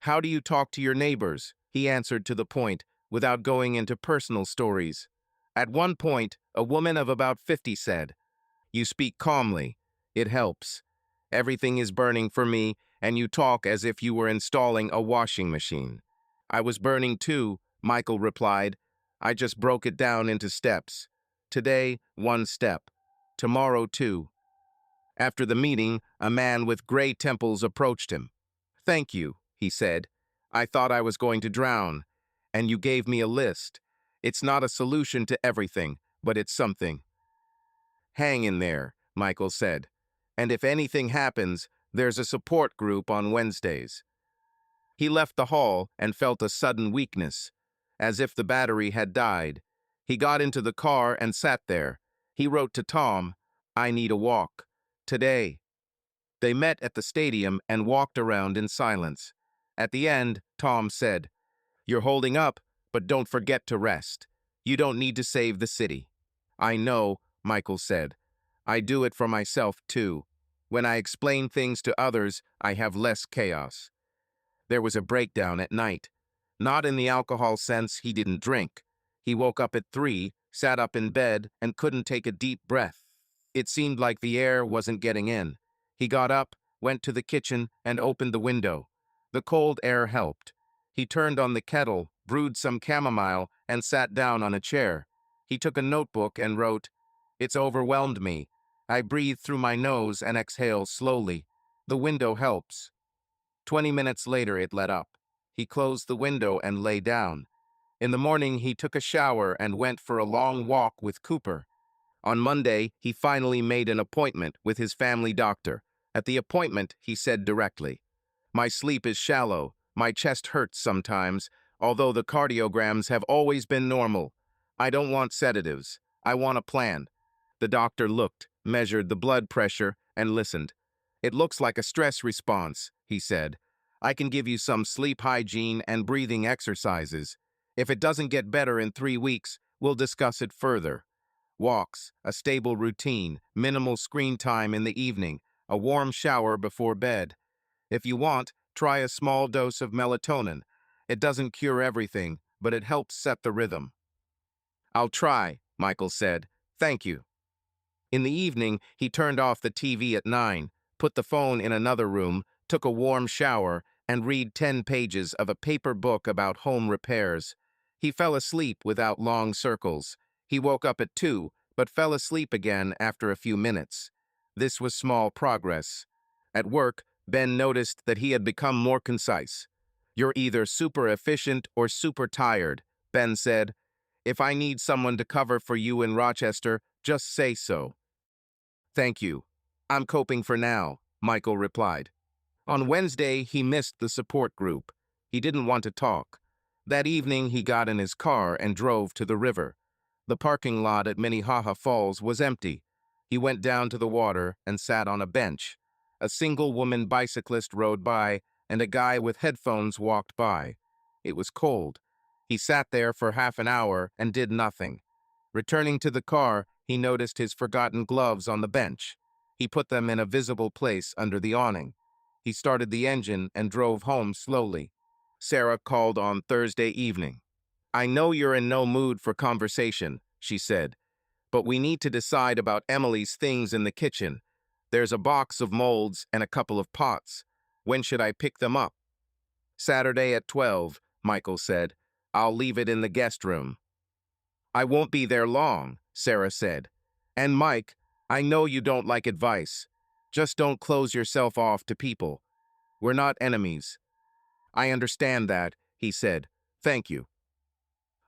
How do you talk to your neighbors? He answered to the point, without going into personal stories. At one point, a woman of about 50 said, You speak calmly. It helps. Everything is burning for me, and you talk as if you were installing a washing machine. I was burning too, Michael replied. I just broke it down into steps. Today, 1 step. Tomorrow, 2. After the meeting, a man with gray temples approached him. Thank you, he said. I thought I was going to drown, and you gave me a list. It's not a solution to everything, but it's something. Hang in there, Michael said. And if anything happens, there's a support group on Wednesdays. He left the hall and felt a sudden weakness, as if the battery had died. He got into the car and sat there. He wrote to Tom, I need a walk. Today. They met at the stadium and walked around in silence. At the end, Tom said, You're holding up, but don't forget to rest. You don't need to save the city. I know, Michael said. I do it for myself, too. When I explain things to others, I have less chaos. There was a breakdown at night. Not in the alcohol sense, he didn't drink. He woke up at 3, sat up in bed, and couldn't take a deep breath. It seemed like the air wasn't getting in. He got up, went to the kitchen, and opened the window. The cold air helped. He turned on the kettle, brewed some chamomile, and sat down on a chair. He took a notebook and wrote, "It's overwhelmed me. I breathe through my nose and exhale slowly. The window helps." 20 minutes later, it let up. He closed the window and lay down. In the morning, he took a shower and went for a long walk with Cooper. On Monday, he finally made an appointment with his family doctor. At the appointment, he said directly, "My sleep is shallow. My chest hurts sometimes, although the cardiograms have always been normal. I don't want sedatives. I want a plan." The doctor looked, measured the blood pressure, and listened. "It looks like a stress response," he said. "I can give you some sleep hygiene and breathing exercises. If it doesn't get better in 3 weeks, we'll discuss it further. Walks, a stable routine, minimal screen time in the evening, a warm shower before bed. If you want, try a small dose of melatonin. It doesn't cure everything, but it helps set the rhythm." "I'll try," Michael said. "Thank you." In the evening, he turned off the TV at 9, put the phone in another room, took a warm shower, and read 10 pages of a paper book about home repairs. He fell asleep without long circles. He woke up at 2, but fell asleep again after a few minutes. This was small progress. At work, Ben noticed that he had become more concise. "You're either super efficient or super tired," Ben said. "If I need someone to cover for you in Rochester, just say so." "Thank you. I'm coping for now," Michael replied. On Wednesday, he missed the support group. He didn't want to talk. That evening, he got in his car and drove to the river. The parking lot at Minnehaha Falls was empty. He went down to the water and sat on a bench. A single woman bicyclist rode by, and a guy with headphones walked by. It was cold. He sat there for half an hour and did nothing. Returning to the car, he noticed his forgotten gloves on the bench. He put them in a visible place under the awning. He started the engine and drove home slowly. Sarah called on Thursday evening. "I know you're in no mood for conversation," she said, "but we need to decide about Emily's things in the kitchen. There's a box of molds and a couple of pots. When should I pick them up?" "Saturday at 12, Michael said. "I'll leave it in the guest room." "I won't be there long," Sarah said. "And Mike, I know you don't like advice. Just don't close yourself off to people. We're not enemies." "I understand that," he said. "Thank you."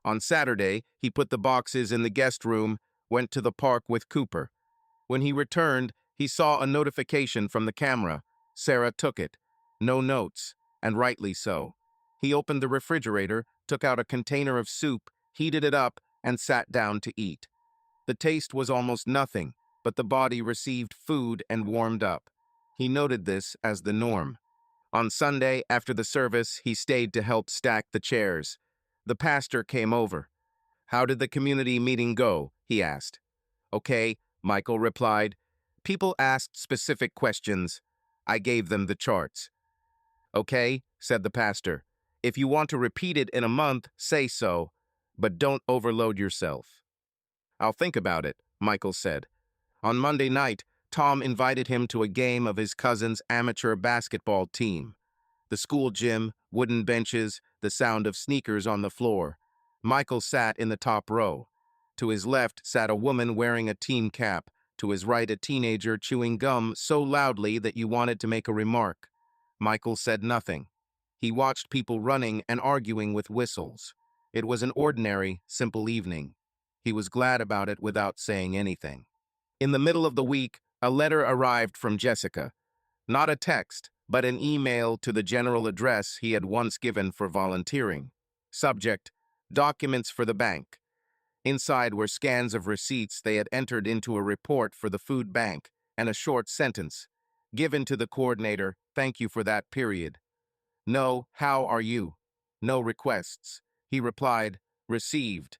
On Saturday, he put the boxes in the guest room, went to the park with Cooper. When he returned, he saw a notification from the camera. Sarah took it. No notes, and rightly so. He opened the refrigerator, took out a container of soup, heated it up, and sat down to eat. The taste was almost nothing, but the body received food and warmed up. He noted this as the norm. On Sunday, after the service, he stayed to help stack the chairs. The pastor came over. "How did the community meeting go?" he asked. "Okay," Michael replied. "People asked specific questions. I gave them the charts." "Okay," said the pastor. "If you want to repeat it in a month, say so, but don't overload yourself." "I'll think about it," Michael said. On Monday night, Tom invited him to a game of his cousin's amateur basketball team. The school gym, wooden benches, the sound of sneakers on the floor. Michael sat in the top row. To his left sat a woman wearing a team cap. To his right, a teenager chewing gum so loudly that you wanted to make a remark. Michael said nothing. He watched people running and arguing with whistles. It was an ordinary, simple evening. He was glad about it without saying anything. In the middle of the week, a letter arrived from Jessica. Not a text, but an email to the general address he had once given for volunteering. Subject: documents for the bank. Inside were scans of receipts they had entered into a report for the food bank, and a short sentence. Given to the coordinator, thank you for that period. No, how are you? No requests. He replied, received,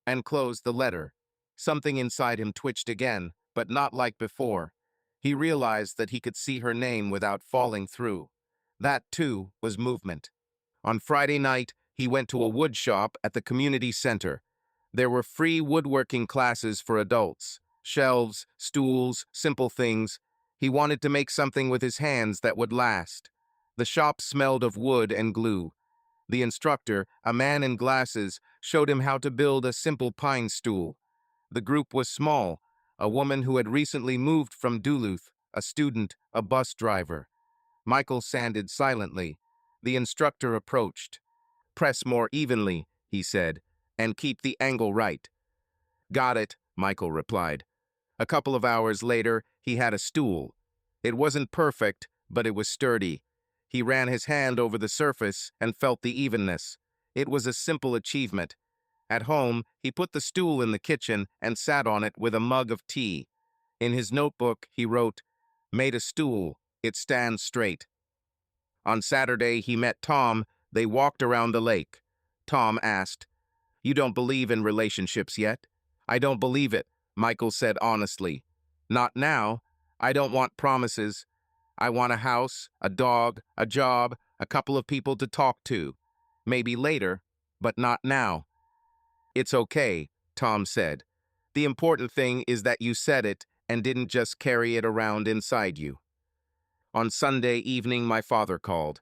and closed the letter. Something inside him twitched again, but not like before. He realized that he could see her name without falling through. That, too, was movement. On Friday night, he went to a wood shop at the community center. There were free woodworking classes for adults. Shelves, stools, simple things. He wanted to make something with his hands that would last. The shop smelled of wood and glue. The instructor, a man in glasses, showed him how to build a simple pine stool. The group was small: a woman who had recently moved from Duluth, a student, a bus driver. Michael sanded silently. The instructor approached. "Press more evenly," he said, "and keep the angle right." "Got it," Michael replied. A couple of hours later, he had a stool. It wasn't perfect, but it was sturdy. He ran his hand over the surface and felt the evenness. It was a simple achievement. At home, he put the stool in the kitchen and sat on it with a mug of tea. In his notebook, he wrote, "Made a stool. It stands straight." On Saturday, he met Tom. They walked around the lake. Tom asked, "You don't believe in relationships yet?" "I don't believe it," Michael said honestly. "Not now. I don't want promises. I want a house, a dog, a job, a couple of people to talk to. Maybe later, but not now." "It's okay," Tom said. "The important thing is that you said it and didn't just carry it around inside you." On Sunday evening, my father called.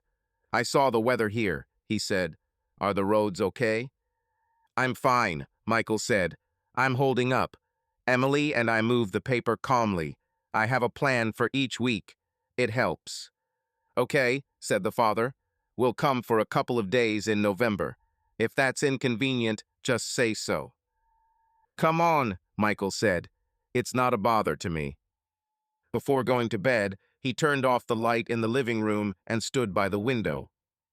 "I saw the weather here," he said. "Are the roads okay?" "I'm fine," Michael said. "I'm holding up. Emily and I move the paper calmly. I have a plan for each week. It helps." "Okay," said the father. "We'll come for a couple of days in November. If that's inconvenient, just say so." "Come on," Michael said. "It's not a bother to me." Before going to bed, he turned off the light in the living room and stood by the window.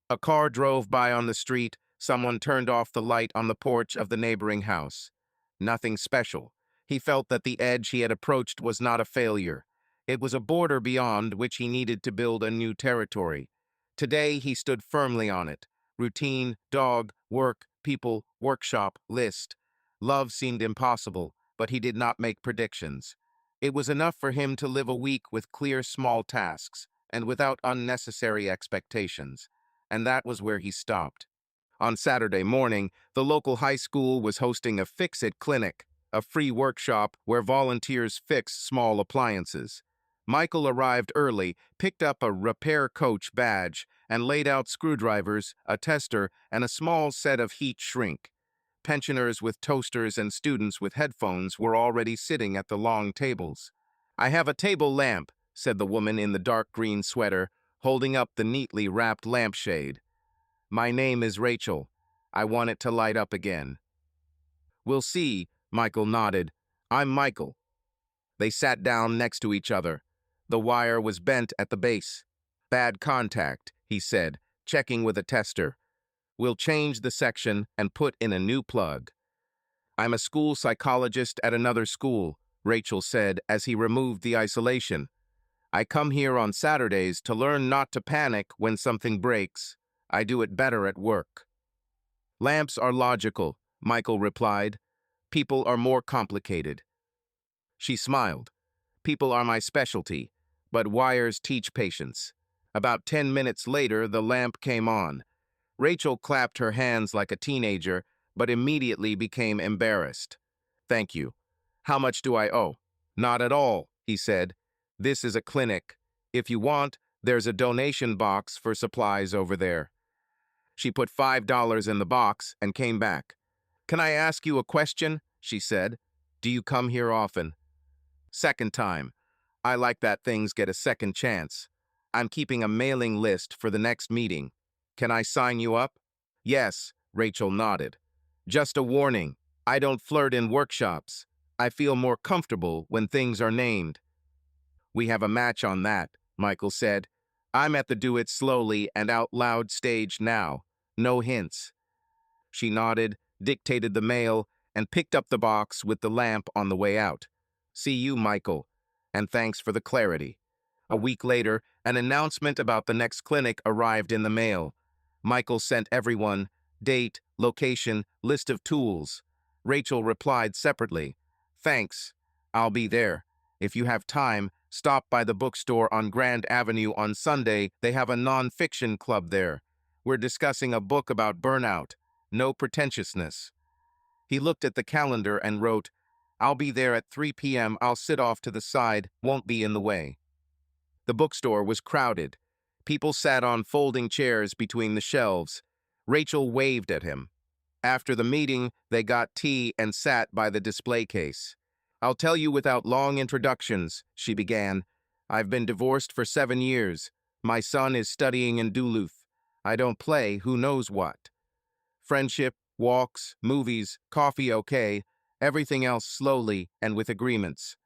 A car drove by on the street. Someone turned off the light on the porch of the neighboring house. Nothing special. He felt that the edge he had approached was not a failure. It was a border beyond which he needed to build a new territory. Today he stood firmly on it. Routine, dog, work, people, workshop, list. Love seemed impossible, but he did not make predictions. It was enough for him to live a week with clear small tasks and without unnecessary expectations. And that was where he stopped. On Saturday morning, the local high school was hosting a Fix-It clinic, a free workshop where volunteers fix small appliances. Michael arrived early, picked up a repair coach badge, and laid out screwdrivers, a tester, and a small set of heat shrink. Pensioners with toasters and students with headphones were already sitting at the long tables. "I have a table lamp," said the woman in the dark green sweater, holding up the neatly wrapped lampshade. "My name is Rachel. I want it to light up again." "We'll see," Michael nodded. "I'm Michael." They sat down next to each other. The wire was bent at the base. "Bad contact," he said, checking with a tester. "We'll change the section and put in a new plug." "I'm a school psychologist at another school," Rachel said as he removed the isolation. "I come here on Saturdays to learn not to panic when something breaks. I do it better at work." "Lamps are logical," Michael replied. "People are more complicated." She smiled. "People are my specialty, but wires teach patience." About 10 minutes later, the lamp came on. Rachel clapped her hands like a teenager, but immediately became embarrassed. "Thank you. How much do I owe?" "Not at all," he said. "This is a clinic. If you want, there's a donation box for supplies over there." She put $5 in the box and came back. "Can I ask you a question?" she said. "Do you come here often?" "Second time. I like that things get a second chance. I'm keeping a mailing list for the next meeting. Can I sign you up?" "Yes," Rachel nodded. "Just a warning. I don't flirt in workshops. I feel more comfortable when things are named." "We have a match on that," Michael said. "I'm at the do it slowly and out loud stage now. No hints." She nodded, dictated the mail, and picked up the box with the lamp on the way out. "See you, Michael. And thanks for the clarity." A week later, an announcement about the next clinic arrived in the mail. Michael sent everyone date, location, list of tools. Rachel replied separately, "Thanks. I'll be there. If you have time, stop by the bookstore on Grand Avenue on Sunday. They have a non-fiction club there. We're discussing a book about burnout. No pretentiousness." He looked at the calendar and wrote, "I'll be there at 3 p.m. I'll sit off to the side, won't be in the way." The bookstore was crowded. People sat on folding chairs between the shelves. Rachel waved at him. After the meeting, they got tea and sat by the display case. "I'll tell you without long introductions," she began. "I've been divorced for 7 years. My son is studying in Duluth. I don't play who knows what. Friendship, walks, movies, coffee okay, everything else slowly and with agreements."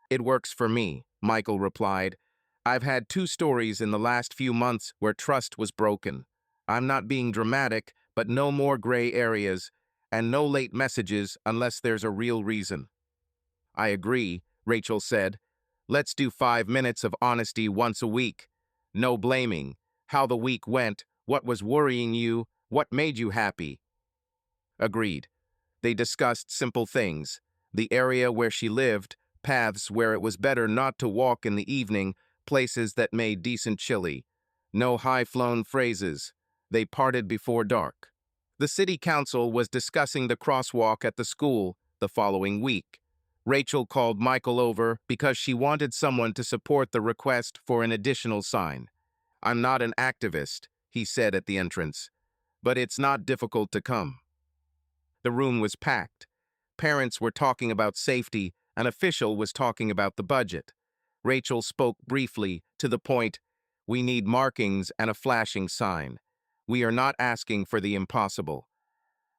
"It works for me," Michael replied. "I've had 2 stories in the last few months where trust was broken. I'm not being dramatic, but no more gray areas, and no late messages unless there's a real reason." "I agree," Rachel said. "Let's do 5 minutes of honesty once a week. No blaming. How the week went, what was worrying you, what made you happy." Agreed. They discussed simple things: the area where she lived, paths where it was better not to walk in the evening, places that made decent chili. No high-flown phrases. They parted before dark. The city council was discussing the crosswalk at the school the following week. Rachel called Michael over because she wanted someone to support the request for an additional sign. "I'm not an activist," he said at the entrance, "but it's not difficult to come." The room was packed. Parents were talking about safety, an official was talking about the budget. Rachel spoke briefly, to the point: "We need markings and a flashing sign. We are not asking for the impossible."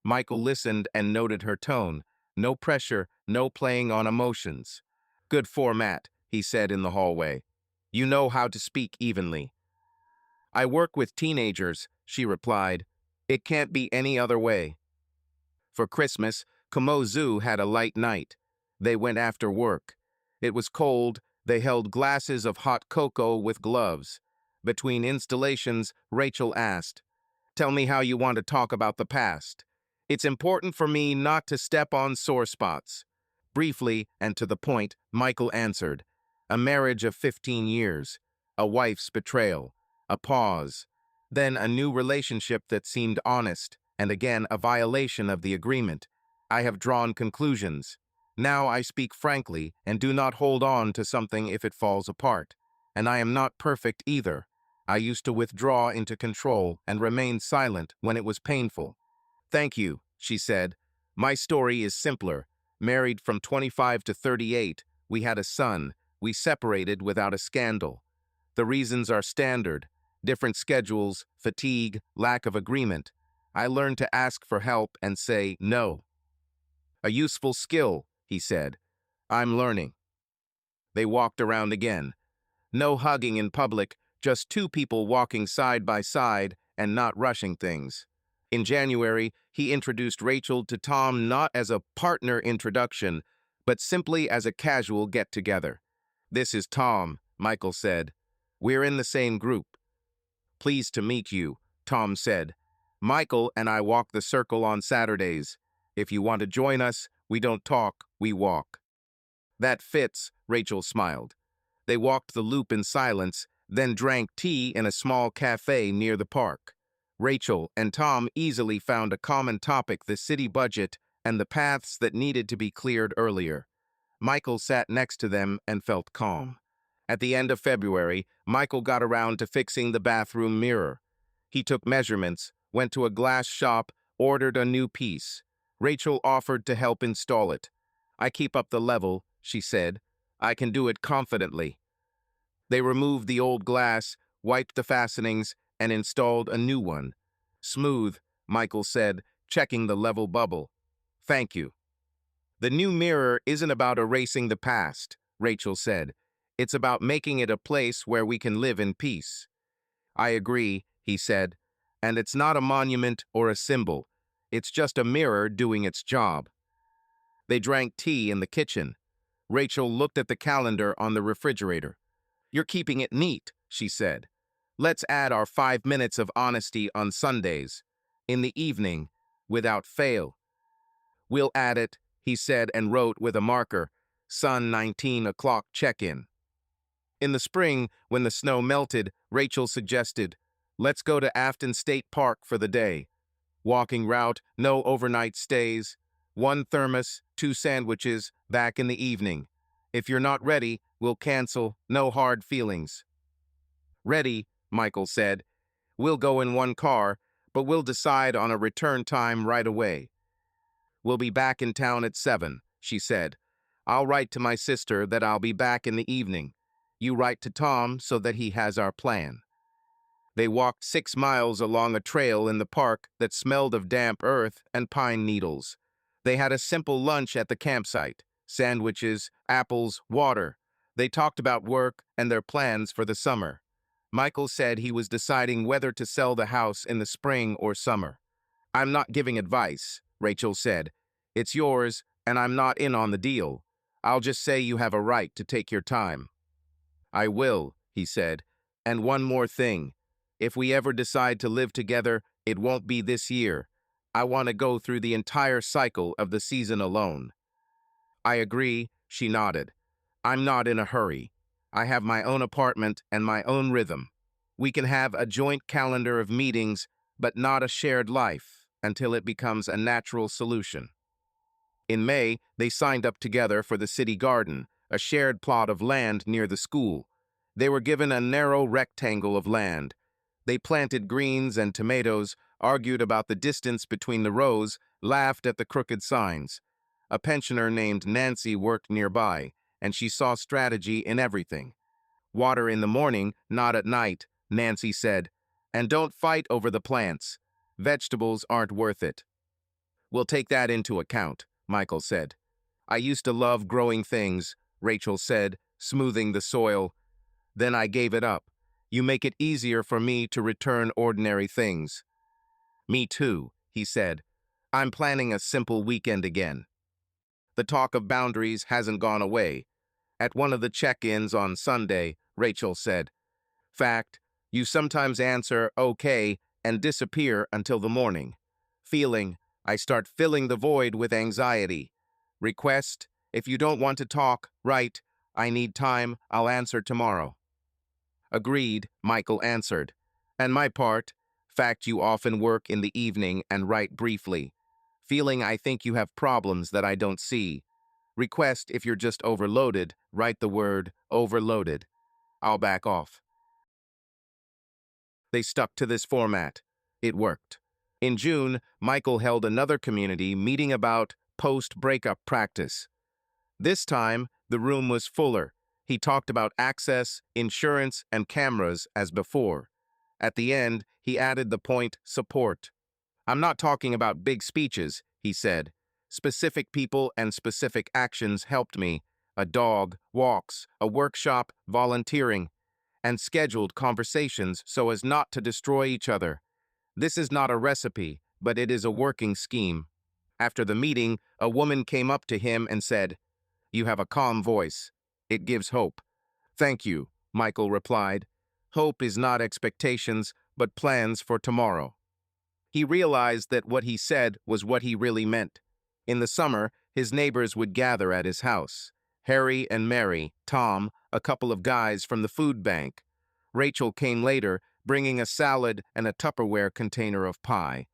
Michael listened and noted her tone. No pressure, no playing on emotions. "Good format," he said in the hallway. "You know how to speak evenly." "I work with teenagers," she replied. "It can't be any other way." For Christmas, Como Zoo had a light night. They went after work. It was cold. They held glasses of hot cocoa with gloves. Between installations, Rachel asked, "Tell me how you want to talk about the past. It's important for me not to step on sore spots." Briefly and to the point, Michael answered, "A marriage of 15 years, a wife's betrayal, a pause, then a new relationship that seemed honest, and again a violation of the agreement. I have drawn conclusions. Now I speak frankly and do not hold on to something if it falls apart. And I am not perfect either. I used to withdraw into control and remain silent when it was painful." "Thank you," she said. "My story is simpler. Married from 25 to 38, we had a son. We separated without a scandal. The reasons are standard: different schedules, fatigue, lack of agreement. I learned to ask for help and say no." "A useful skill," he said. "I'm learning." They walked around again. No hugging in public, just 2 people walking side by side and not rushing things. In January, he introduced Rachel to Tom not as a partner introduction, but simply as a casual get-together. "This is Tom," Michael said. "We're in the same group." "Pleased to meet you," Tom said. "Michael and I walk the circle on Saturdays. If you want to join us, we don't talk, we walk." "That fits," Rachel smiled. They walked the loop in silence, then drank tea in a small cafe near the park. Rachel and Tom easily found a common topic: the city budget and the paths that needed to be cleared earlier. Michael sat next to them and felt calm. At the end of February, Michael got around to fixing the bathroom mirror. He took measurements, went to a glass shop, ordered a new piece. Rachel offered to help install it. "I keep up the level," she said. "I can do it confidently." They removed the old glass, wiped the fastenings, and installed a new one. "Smooth," Michael said, checking the level bubble. "Thank you." "The new mirror isn't about erasing the past," Rachel said. "It's about making it a place where we can live in peace." "I agree," he said. "And it's not a monument or a symbol. It's just a mirror doing its job." They drank tea in the kitchen. Rachel looked at the calendar on the refrigerator. "You're keeping it neat," she said. "Let's add our 5 minutes of honesty on Sundays. In the evening, without fail." "We'll add it," he said and wrote with a marker, "Sun 19 o'clock check-in." In the spring, when the snow melted, Rachel suggested, "Let's go to Afton State Park for the day. Walking route, no overnight stays. 1 thermos, 2 sandwiches, back in the evening. If you're not ready, we'll cancel, no hard feelings." Ready, Michael said. We'll go in one car, but we'll decide on a return time right away. We'll be back in town at 7, she said. I'll write to my sister that I'll be back in the evening. You write to Tom so that he has our plan. They walked 6 miles along a trail in the park that smelled of damp earth and pine needles. They had a simple lunch at the campsite: sandwiches, apples, water. They talked about work and their plans for the summer. Michael said he was deciding whether to sell the house in the spring or summer. I'm not giving advice, Rachel said. It's yours, and I'm not in on the deal. I'll just say you have a right to take your time. I will, he said. And one more thing. If we ever decide to live together, it won't be this year. I want to go through the entire cycle of the season alone. I agree, she nodded. I'm not in a hurry. I have my own apartment and my own rhythm. We can have a joint calendar of meetings, but not a shared life until it becomes a natural solution. In May, they signed up together for the city garden, a shared plot of land near the school. They were given a narrow rectangle of land. They planted greens and tomatoes, argued about the distance between the rows, laughed at the crooked signs. A pensioner named Nancy worked nearby, and she saw strategy in everything. Water in the morning, not at night, Nancy said. And don't fight over the plants. Vegetables aren't worth it. We'll take that into account, Michael said. I used to love growing things, Rachel said, smoothing the soil. Then I gave it up. You make it easier for me to return ordinary things. Me too, he said. I'm planning a simple weekend again. The talk of boundaries hasn't gone away. At one of the check-ins on Sunday, Rachel said, Fact, you sometimes answer okay and disappear until the morning. Feeling, I start filling the void with anxiety. Request, if you don't want to talk, write, I need time, I'll answer tomorrow. Agreed, Michael answered. And my part, fact, you often work in the evening and write briefly. Feeling, I think you have problems that I don't see. Request, if you're just overloaded, write the word overloaded. I'll back off. They stuck to this format. It worked. In June, Michael held another community meeting about post-breakup practice. This time, the room was fuller. He talked about access, insurance, and cameras as before. At the end, he added the point support. I'm not talking about big speeches, he said. Specific people and specific actions helped me. A dog, walks, a workshop, volunteering, and scheduled conversations so as not to destroy each other. This is not a recipe, but it is a working scheme. After the meeting, a woman came up to him and said, You have a calm voice. It gives hope. Thank you, Michael replied. Hope is not expectations, but plans for tomorrow. He realized that what he said was what he really meant. In the summer, his neighbors would gather at his house. Harry and Mary, Tom, a couple of guys from the food bank. Rachel came later, bringing a salad and a Tupperware container of pie.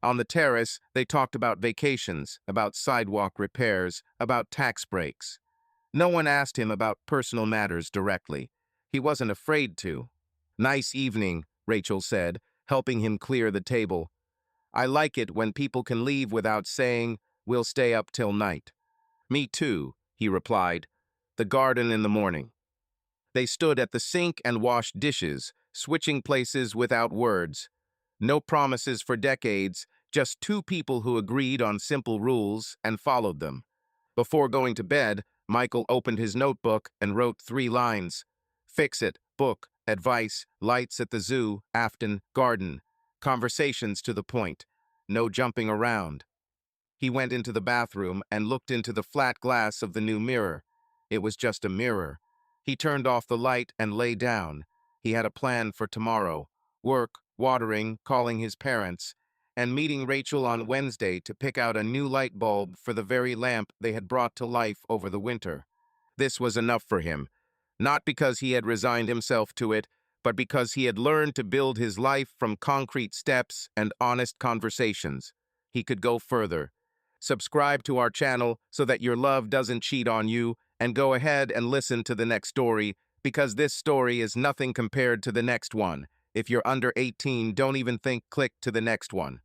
On the terrace, they talked about vacations, about sidewalk repairs, about tax breaks. No one asked him about personal matters directly. He wasn't afraid to. Nice evening, Rachel said, helping him clear the table. I like it when people can leave without saying, we'll stay up till night. Me too, he replied. The garden in the morning. They stood at the sink and washed dishes, switching places without words. No promises for decades, just two people who agreed on simple rules and followed them. Before going to bed, Michael opened his notebook and wrote 3 lines. Fix it, book, advice, lights at the zoo, Afton, garden. Conversations to the point. No jumping around. He went into the bathroom and looked into the flat glass of the new mirror. It was just a mirror. He turned off the light and lay down. He had a plan for tomorrow. Work, watering, calling his parents, and meeting Rachel on Wednesday to pick out a new light bulb for the very lamp they had brought to life over the winter. This was enough for him, not because he had resigned himself to it, but because he had learned to build his life from concrete steps and honest conversations. He could go further. Subscribe to our channel so that your love doesn't cheat on you, and go ahead and listen to the next story, because this story is nothing compared to the next one. If you're under 18, don't even think click to the next one.